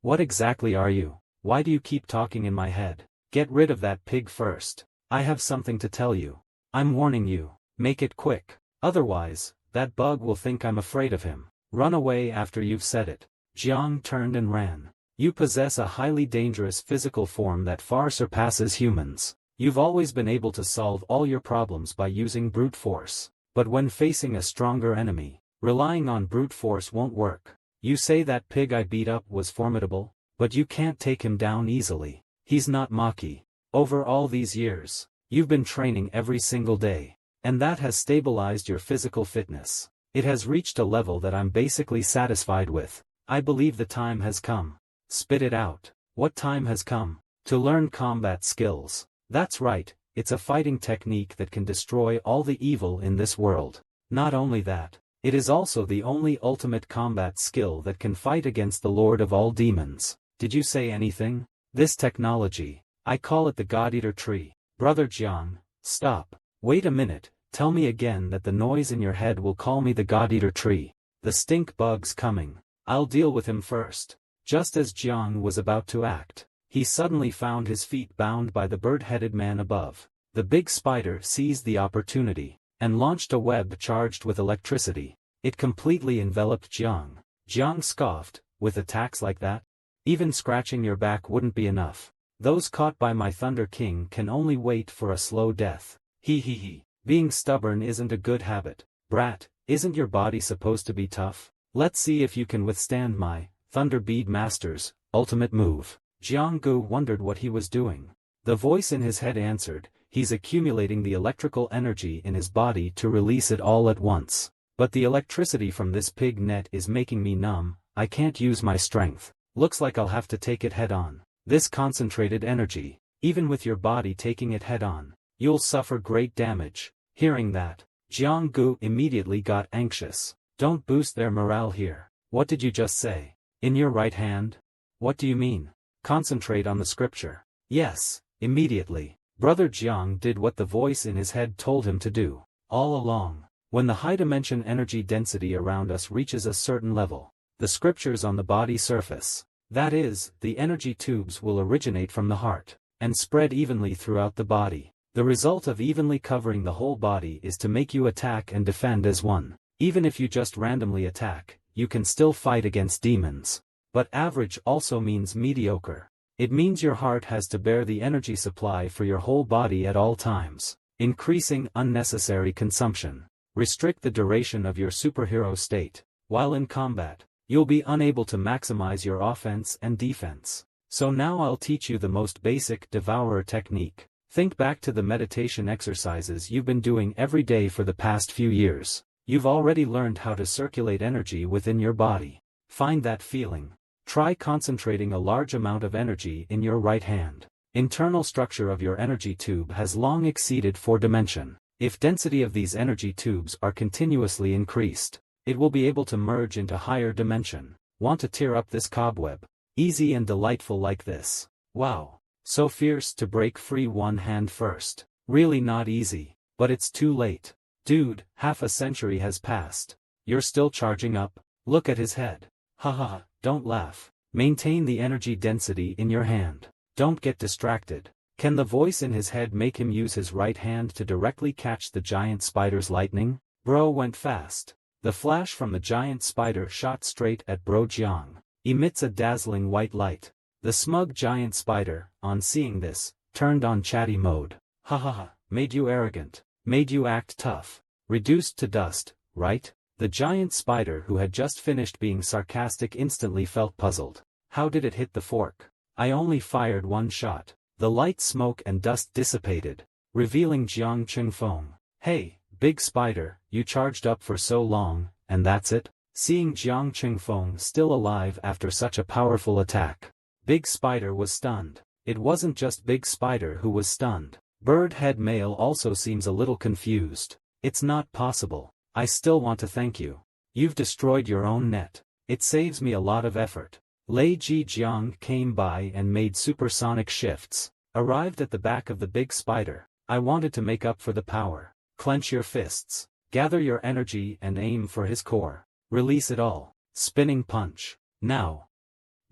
What exactly are you? Why do you keep talking in my head? Get rid of that pig first. I have something to tell you. I'm warning you. Make it quick. Otherwise, that bug will think I'm afraid of him. Run away after you've said it. Jiang turned and ran. You possess a highly dangerous physical form that far surpasses humans. You've always been able to solve all your problems by using brute force. But when facing a stronger enemy, relying on brute force won't work. You say that pig I beat up was formidable, but you can't take him down easily. He's not Maki. Over all these years, you've been training every single day. And that has stabilized your physical fitness. It has reached a level that I'm basically satisfied with. I believe the time has come. Spit it out. What time has come? To learn combat skills. That's right, it's a fighting technique that can destroy all the evil in this world. Not only that, it is also the only ultimate combat skill that can fight against the Lord of all demons. Did you say anything? This technology, I call it the God-Eater tree. Brother Jiang, stop. Wait a minute, tell me again that the noise in your head will call me the God-Eater tree. The stink bug's coming. I'll deal with him first. Just as Jiang was about to act, he suddenly found his feet bound by the bird-headed man above. The big spider seized the opportunity, and launched a web charged with electricity. It completely enveloped Jiang. Jiang scoffed, with attacks like that? Even scratching your back wouldn't be enough. Those caught by my Thunder King can only wait for a slow death. He. Being stubborn isn't a good habit. Brat, isn't your body supposed to be tough? Let's see if you can withstand my Thunder Bead Master's ultimate move. Jiang Gu wondered what he was doing. The voice in his head answered, he's accumulating the electrical energy in his body to release it all at once. But the electricity from this pig net is making me numb, I can't use my strength. Looks like I'll have to take it head on. This concentrated energy, even with your body taking it head on, you'll suffer great damage. Hearing that, Jiang Gu immediately got anxious. Don't boost their morale here. What did you just say? In your right hand? What do you mean? Concentrate on the scripture. Yes, immediately. Brother Jiang did what the voice in his head told him to do. All along, when the high-dimension energy density around us reaches a certain level, the scriptures on the body surface, that is, the energy tubes will originate from the heart, and spread evenly throughout the body. The result of evenly covering the whole body is to make you attack and defend as one. Even if you just randomly attack, you can still fight against demons. But average also means mediocre. It means your heart has to bear the energy supply for your whole body at all times, increasing unnecessary consumption. Restrict the duration of your superhero state. While in combat, you'll be unable to maximize your offense and defense. So now I'll teach you the most basic devourer technique. Think back to the meditation exercises you've been doing every day for the past few years. You've already learned how to circulate energy within your body. Find that feeling. Try concentrating a large amount of energy in your right hand. Internal structure of your energy tube has long exceeded 4 dimension. If density of these energy tubes are continuously increased, it will be able to merge into higher dimension. Want to tear up this cobweb? Easy and delightful like this. Wow. So fierce to break free one hand first. Really not easy. But it's too late. Dude, half a century has passed. You're still charging up? Look at his head. Haha, don't laugh. Maintain the energy density in your hand. Don't get distracted. Can the voice in his head make him use his right hand to directly catch the giant spider's lightning? Bro went fast. The flash from the giant spider shot straight at Bro Jiang. Emits a dazzling white light. The smug giant spider, on seeing this, turned on chatty mode. Hahaha, made you arrogant. Made you act tough. Reduced to dust, right? The giant spider who had just finished being sarcastic instantly felt puzzled. How did it hit the fork? I only fired one shot. The light smoke and dust dissipated, revealing Jiang Chengfeng. Hey, big spider, you charged up for so long, and that's it? Seeing Jiang Chengfeng still alive after such a powerful attack, Big Spider was stunned. It wasn't just Big Spider who was stunned. Bird Head Male also seems a little confused. It's not possible. I still want to thank you. You've destroyed your own net. It saves me a lot of effort. Lei Jiang came by and made supersonic shifts. Arrived at the back of the big spider. I wanted to make up for the power. Clench your fists. Gather your energy and aim for his core. Release it all. Spinning punch. Now.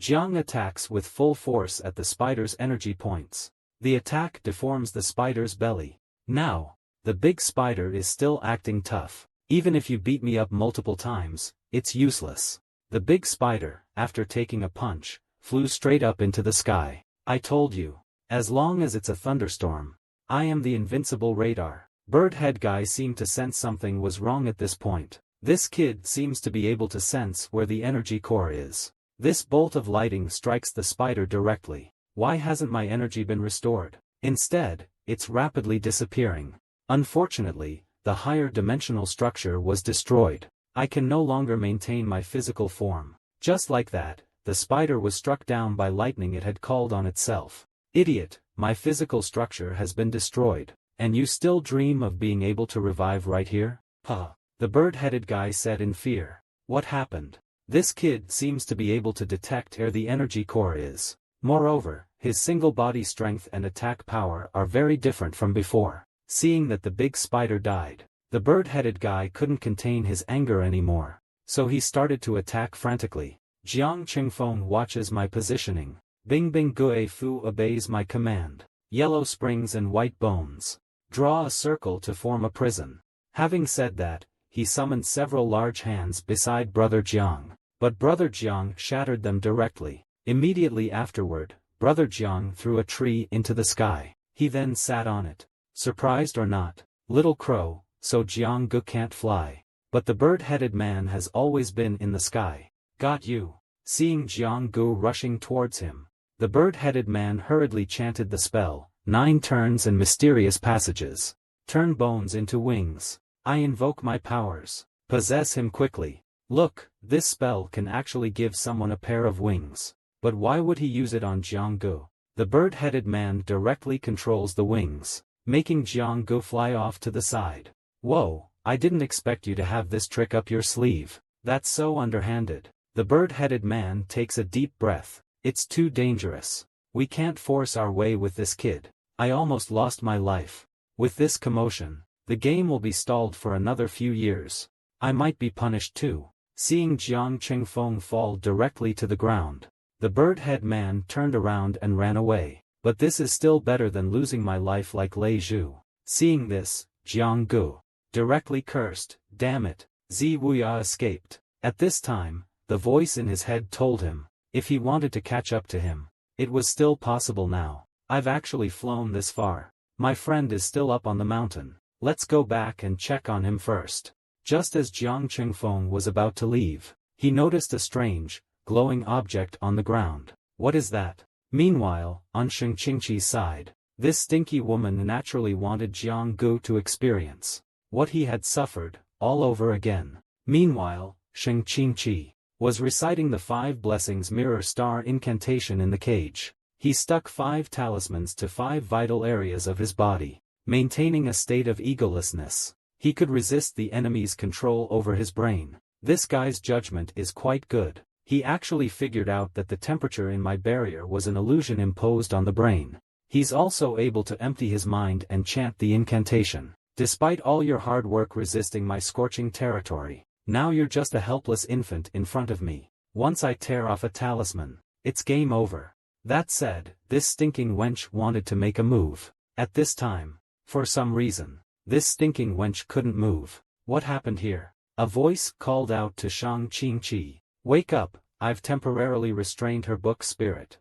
Jiang attacks with full force at the spider's energy points. The attack deforms the spider's belly. Now. The big spider is still acting tough. Even if you beat me up multiple times, it's useless. The big spider, after taking a punch, flew straight up into the sky. I told you. As long as it's a thunderstorm. I am the invincible radar. Bird head guy seemed to sense something was wrong at this point. This kid seems to be able to sense where the energy core is. This bolt of lighting strikes the spider directly. Why hasn't my energy been restored? Instead, it's rapidly disappearing. Unfortunately, the higher dimensional structure was destroyed. I can no longer maintain my physical form. Just like that, the spider was struck down by lightning it had called on itself. Idiot, my physical structure has been destroyed, and you still dream of being able to revive right here? Huh. The bird-headed guy said in fear. What happened? This kid seems to be able to detect where the energy core is. Moreover, his single body strength and attack power are very different from before. Seeing that the big spider died, the bird-headed guy couldn't contain his anger anymore. So he started to attack frantically. Jiang Qingfeng watches my positioning. Bing Bing Gue Fu obeys my command. Yellow springs and white bones. Draw a circle to form a prison. Having said that, he summoned several large hands beside Brother Jiang. But Brother Jiang shattered them directly. Immediately afterward, Brother Jiang threw a tree into the sky. He then sat on it. Surprised or not, little crow, so Jiang Gu can't fly. But the bird-headed man has always been in the sky. Got you. Seeing Jiang Gu rushing towards him, the bird-headed man hurriedly chanted the spell, 9 turns and mysterious passages. Turn bones into wings. I invoke my powers. Possess him quickly. Look, this spell can actually give someone a pair of wings. But why would he use it on Jiang Gu? The bird-headed man directly controls the wings, making Jiang Gu fly off to the side. Whoa, I didn't expect you to have this trick up your sleeve. That's so underhanded. The bird-headed man takes a deep breath. It's too dangerous. We can't force our way with this kid. I almost lost my life. With this commotion, the game will be stalled for another few years. I might be punished too. Seeing Jiang Qingfeng fall directly to the ground, the bird-head man turned around and ran away. But this is still better than losing my life like Lei Zhu. Seeing this, Jiang Gu directly cursed, damn it, Zi Wuya escaped. At this time, the voice in his head told him, if he wanted to catch up to him, it was still possible now. I've actually flown this far. My friend is still up on the mountain. Let's go back and check on him first. Just as Jiang Qingfeng was about to leave, he noticed a strange, glowing object on the ground. What is that? Meanwhile, on Sheng Qingqi's side, this stinky woman naturally wanted Jiang Gu to experience what he had suffered, all over again. Meanwhile, Sheng Qingqi was reciting the 5 blessings mirror star incantation in the cage. He stuck 5 talismans to 5 vital areas of his body, maintaining a state of egolessness. He could resist the enemy's control over his brain. This guy's judgment is quite good. He actually figured out that the temperature in my barrier was an illusion imposed on the brain. He's also able to empty his mind and chant the incantation. Despite all your hard work resisting my scorching territory, now you're just a helpless infant in front of me. Once I tear off a talisman, it's game over. That said, this stinking wench wanted to make a move. At this time, for some reason, this stinking wench couldn't move. What happened here? A voice called out to Shang Qingqi. Wake up, I've temporarily restrained her book spirit.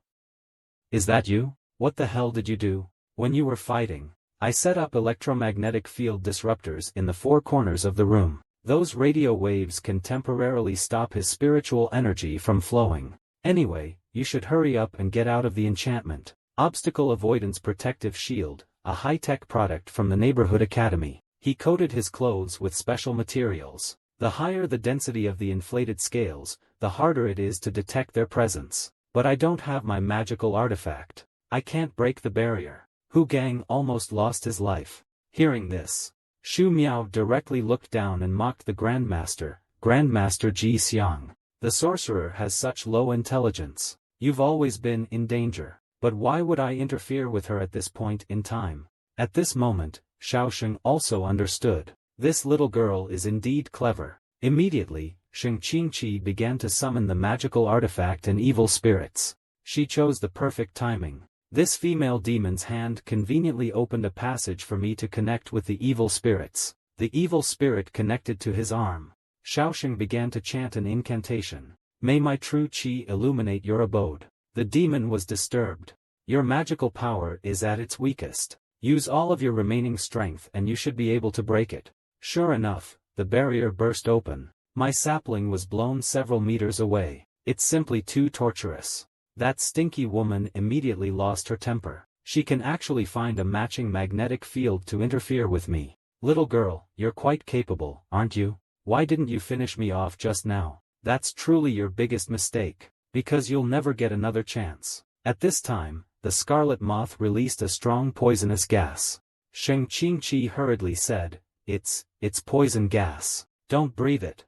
Is that you? What the hell did you do? When you were fighting, I set up electromagnetic field disruptors in the 4 corners of the room. Those radio waves can temporarily stop his spiritual energy from flowing. Anyway, you should hurry up and get out of the enchantment. Obstacle Avoidance Protective Shield, a high-tech product from the neighborhood academy. He coated his clothes with special materials. The higher the density of the inflated scales, the harder it is to detect their presence. But I don't have my magical artifact. I can't break the barrier. Hu Gang almost lost his life. Hearing this, Shu Miao directly looked down and mocked the Grandmaster, Grandmaster Ji Xiang. The sorcerer has such low intelligence. You've always been in danger. But why would I interfere with her at this point in time? At this moment, Xiaosheng also understood. This little girl is indeed clever. Immediately, Sheng Qingqi began to summon the magical artifact and evil spirits. She chose the perfect timing. This female demon's hand conveniently opened a passage for me to connect with the evil spirits. The evil spirit connected to his arm. Xiaosheng began to chant an incantation. May my true qi illuminate your abode. The demon was disturbed. Your magical power is at its weakest. Use all of your remaining strength and you should be able to break it. Sure enough, the barrier burst open. My sapling was blown several meters away. It's simply too torturous. That stinky woman immediately lost her temper. She can actually find a matching magnetic field to interfere with me. Little girl, you're quite capable, aren't you? Why didn't you finish me off just now? That's truly your biggest mistake. Because you'll never get another chance. At this time, the scarlet moth released a strong poisonous gas. Sheng Qingqi hurriedly said, It's poison gas. Don't breathe it.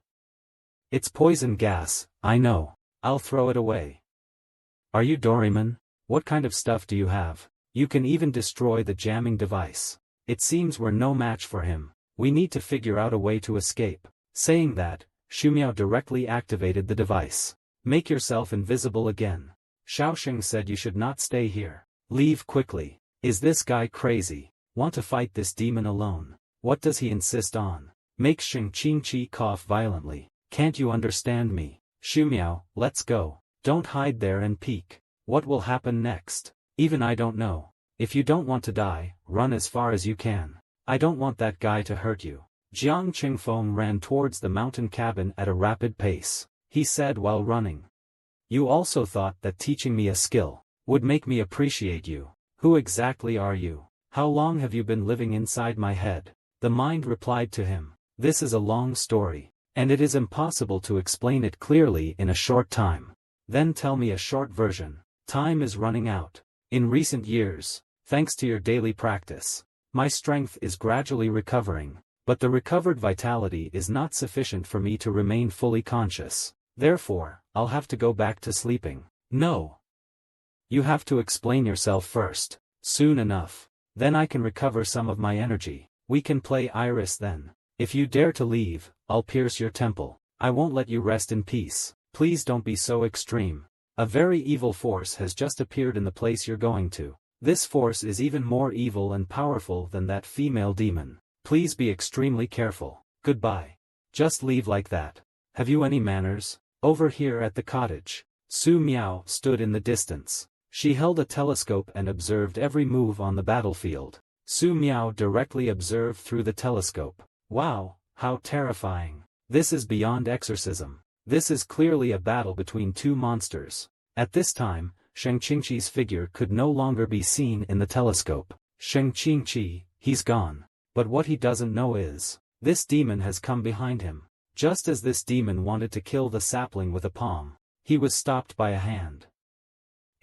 It's poison gas, I know. I'll throw it away. Are you Doraemon? What kind of stuff do you have? You can even destroy the jamming device. It seems we're no match for him. We need to figure out a way to escape. Saying that, Shumiao directly activated the device. Make yourself invisible again. Xiaosheng said you should not stay here. Leave quickly. Is this guy crazy? Want to fight this demon alone? What does he insist on? Make Sheng Qingqi cough violently. Can't you understand me? Shumiao, let's go. Don't hide there and peek. What will happen next? Even I don't know. If you don't want to die, run as far as you can. I don't want that guy to hurt you. Jiang Qingfeng ran towards the mountain cabin at a rapid pace. He said while running. You also thought that teaching me a skill would make me appreciate you. Who exactly are you? How long have you been living inside my head? The mind replied to him. This is a long story, and it is impossible to explain it clearly in a short time. Then tell me a short version. Time is running out. In recent years, thanks to your daily practice, my strength is gradually recovering, but the recovered vitality is not sufficient for me to remain fully conscious. Therefore, I'll have to go back to sleeping. No. You have to explain yourself first. Soon enough. Then I can recover some of my energy. We can play Iris then. If you dare to leave, I'll pierce your temple. I won't let you rest in peace. Please don't be so extreme. A very evil force has just appeared in the place you're going to. This force is even more evil and powerful than that female demon. Please be extremely careful. Goodbye. Just leave like that. Have you any manners? Over here at the cottage. Su Miao stood in the distance. She held a telescope and observed every move on the battlefield. Su Miao directly observed through the telescope. Wow, how terrifying. This is beyond exorcism. This is clearly a battle between two monsters. At this time, Sheng Qingqi's figure could no longer be seen in the telescope. Sheng Qingqi, he's gone. But what he doesn't know is, this demon has come behind him. Just as this demon wanted to kill the sapling with a palm, he was stopped by a hand.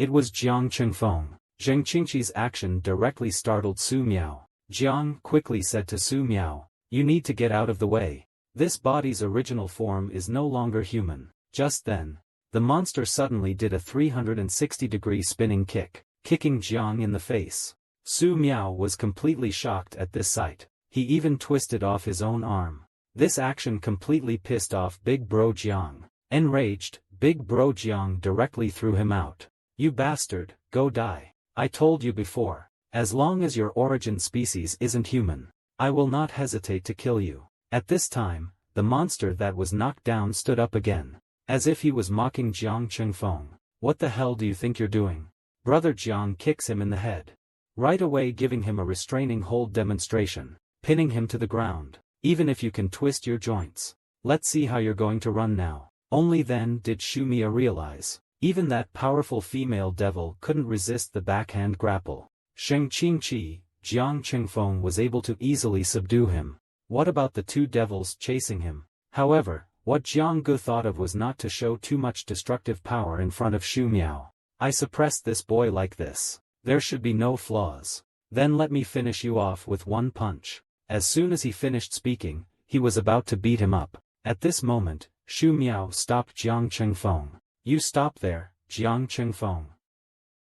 It was Jiang Qingfeng. Sheng Qingqi's action directly startled Su Miao. Jiang quickly said to Su Miao, you need to get out of the way. This body's original form is no longer human. Just then, the monster suddenly did a 360-degree spinning kick, kicking Jiang in the face. Su Miao was completely shocked at this sight. He even twisted off his own arm. This action completely pissed off Big Bro Jiang. Enraged, Big Bro Jiang directly threw him out. You bastard, go die. I told you before, as long as your origin species isn't human, I will not hesitate to kill you. At this time, the monster that was knocked down stood up again, as if he was mocking Jiang Qingfeng. What the hell do you think you're doing? Brother Jiang kicks him in the head, right away giving him a restraining hold demonstration, pinning him to the ground. Even if you can twist your joints, let's see how you're going to run now. Only then did Shumia realize, even that powerful female devil couldn't resist the backhand grapple. Sheng Qingqi, Jiang Qingfeng was able to easily subdue him. What about the two devils chasing him? However, what Jiang Gu thought of was not to show too much destructive power in front of Shu Miao. I suppressed this boy like this. There should be no flaws. Then let me finish you off with one punch. As soon as he finished speaking, he was about to beat him up. At this moment, Shu Miao stopped Jiang Chengfeng. You stop there, Jiang Chengfeng.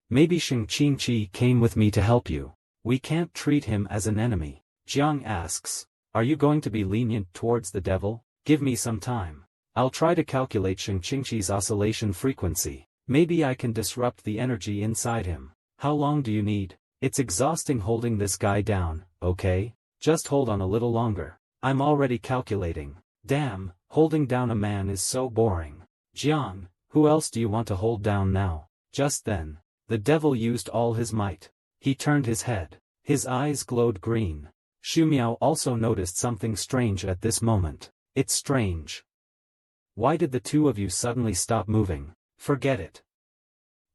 Maybe Shang Qingqi came with me to help you. We can't treat him as an enemy. Jiang asks, are you going to be lenient towards the devil? Give me some time. I'll try to calculate Shang Qingqi's oscillation frequency. Maybe I can disrupt the energy inside him. How long do you need? It's exhausting holding this guy down, okay? Just hold on a little longer. I'm already calculating. Damn, holding down a man is so boring. Jiang, who else do you want to hold down now? Just then, the devil used all his might. He turned his head. His eyes glowed green. Shu Miao also noticed something strange at this moment. It's strange. Why did the two of you suddenly stop moving? Forget it.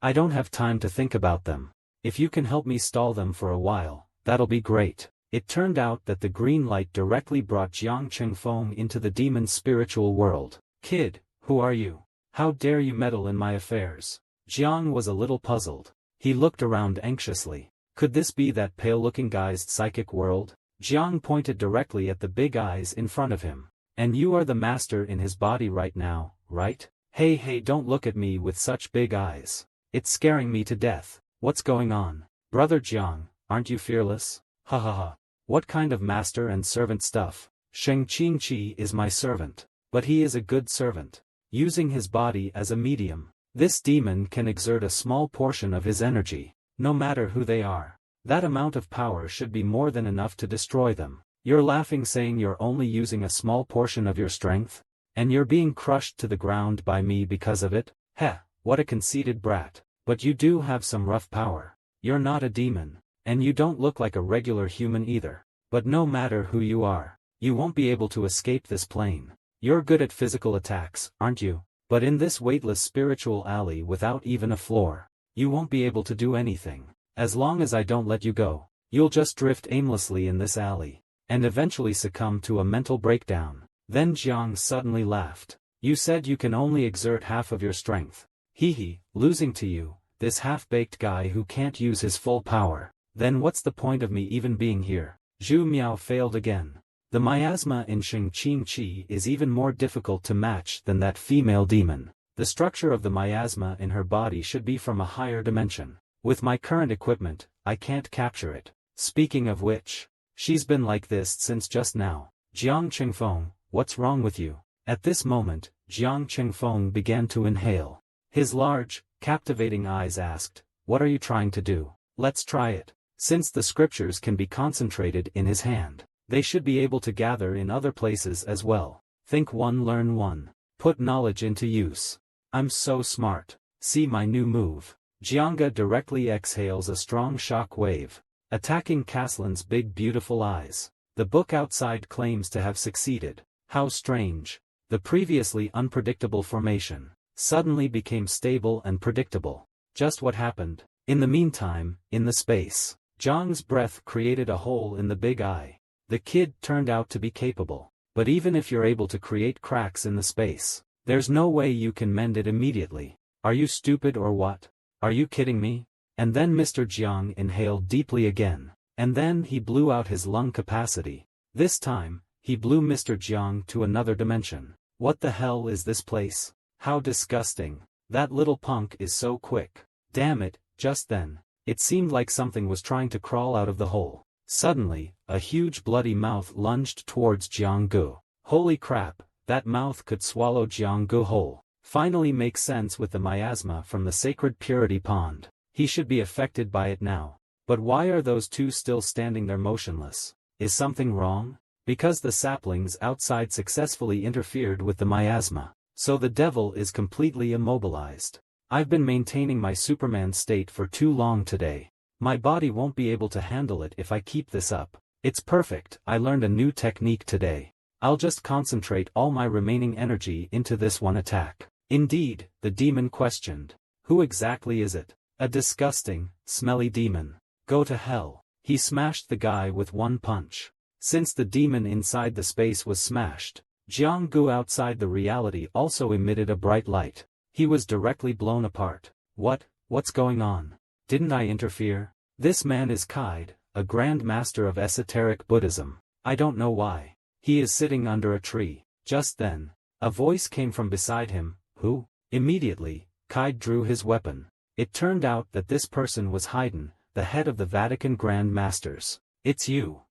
I don't have time to think about them. If you can help me stall them for a while, that'll be great. It turned out that the green light directly brought Jiang Chengfeng into the demon's spiritual world. Kid, who are you? How dare you meddle in my affairs? Jiang was a little puzzled. He looked around anxiously. Could this be that pale-looking guy's psychic world? Jiang pointed directly at the big eyes in front of him. And you are the master in his body right now, right? Hey, don't look at me with such big eyes. It's scaring me to death. What's going on? Brother Jiang, aren't you fearless? Ha ha ha. What kind of master and servant stuff? Shang Qingqi is my servant. But he is a good servant. Using his body as a medium, this demon can exert a small portion of his energy, no matter who they are. That amount of power should be more than enough to destroy them. You're laughing saying you're only using a small portion of your strength? And you're being crushed to the ground by me because of it? Heh, what a conceited brat. But you do have some rough power. You're not a demon. And you don't look like a regular human either. But no matter who you are, you won't be able to escape this plane. You're good at physical attacks, aren't you? But in this weightless spiritual alley without even a floor, you won't be able to do anything. As long as I don't let you go, you'll just drift aimlessly in this alley, and eventually succumb to a mental breakdown. Then Jiang suddenly laughed. You said you can only exert half of your strength. Hee, losing to you, this half-baked guy who can't use his full power. Then what's the point of me even being here? Zhu Miao failed again. The miasma in Shang Qingqi is even more difficult to match than that female demon. The structure of the miasma in her body should be from a higher dimension. With my current equipment, I can't capture it. Speaking of which, she's been like this since just now. Jiang Chengfeng, what's wrong with you? At this moment, Jiang Chengfeng began to inhale. His large, captivating eyes asked, what are you trying to do? Let's try it. Since the scriptures can be concentrated in his hand, they should be able to gather in other places as well. Think one, learn one. Put knowledge into use. I'm so smart. See my new move. Jianga directly exhales a strong shock wave, attacking Caslin's big beautiful eyes. The book outside claims to have succeeded. How strange. The previously unpredictable formation suddenly became stable and predictable. Just what happened? In the meantime, in the space, Zhang's breath created a hole in the big eye. The kid turned out to be capable. But even if you're able to create cracks in the space, there's no way you can mend it immediately. Are you stupid or what? Are you kidding me? And then Mr. Jiang inhaled deeply again. And then he blew out his lung capacity. This time, he blew Mr. Jiang to another dimension. What the hell is this place? How disgusting. That little punk is so quick. Damn it, just then, it seemed like something was trying to crawl out of the hole. Suddenly, a huge bloody mouth lunged towards Jiang Gu. Holy crap, that mouth could swallow Jiang Gu whole. Finally makes sense with the miasma from the sacred purity pond. He should be affected by it now. But why are those two still standing there motionless? Is something wrong? Because the saplings outside successfully interfered with the miasma. So the devil is completely immobilized. I've been maintaining my Superman state for too long today. My body won't be able to handle it if I keep this up. It's perfect. I learned a new technique today. I'll just concentrate all my remaining energy into this one attack. Indeed, the demon questioned. Who exactly is it? A disgusting, smelly demon. Go to hell. He smashed the guy with one punch. Since the demon inside the space was smashed, Jiang Gu outside the reality also emitted a bright light. He was directly blown apart. What's going on? Didn't I interfere? This man is Kaid, a grand master of esoteric Buddhism. I don't know why. He is sitting under a tree. Just then, A voice came from beside him. Who? Immediately, Kai drew his weapon. It turned out that this person was Haydn, the head of the Vatican Grand Masters. It's you.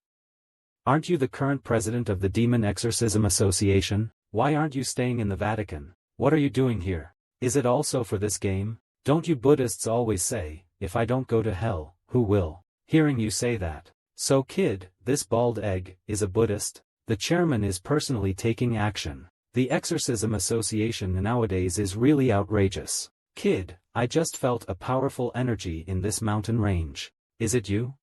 Aren't you the current president of the Demon Exorcism Association? Why aren't you staying in the Vatican? What are you doing here? Is it also for this game? Don't you Buddhists always say, if I don't go to hell, who will? Hearing you say that. So kid, this bald egg, is a Buddhist? The chairman is personally taking action. The Exorcism Association nowadays is really outrageous. Kid, I just felt a powerful energy in this mountain range. Is it you?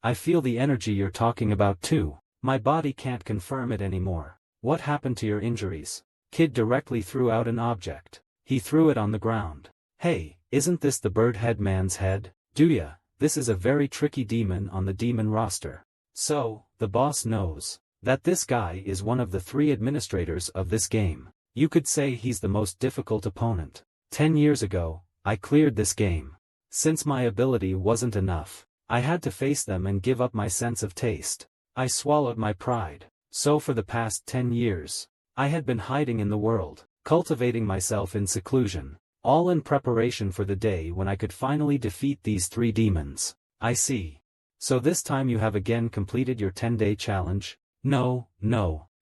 I feel the energy you're talking about too. My body can't confirm it anymore. What happened to your injuries? Kid directly threw out an object. He threw it on the ground. Hey, isn't this the bird head man's head? Do ya? This is a very tricky demon on the demon roster. So, the boss knows that this guy is one of the 3 administrators of this game. You could say he's the most difficult opponent. 10 years ago, I cleared this game. Since my ability wasn't enough, I had to face them and give up my sense of taste. I swallowed my pride. So for the past 10 years, I had been hiding in the world, cultivating myself in seclusion, all in preparation for the day when I could finally defeat these 3 demons. I see. So this time you have again completed your 10-day challenge? No,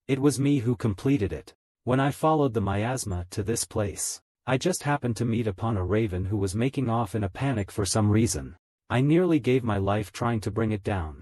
it was me who completed it. When I followed the miasma to this place, I just happened to meet upon a raven who was making off in a panic for some reason. I nearly gave my life trying to bring it down.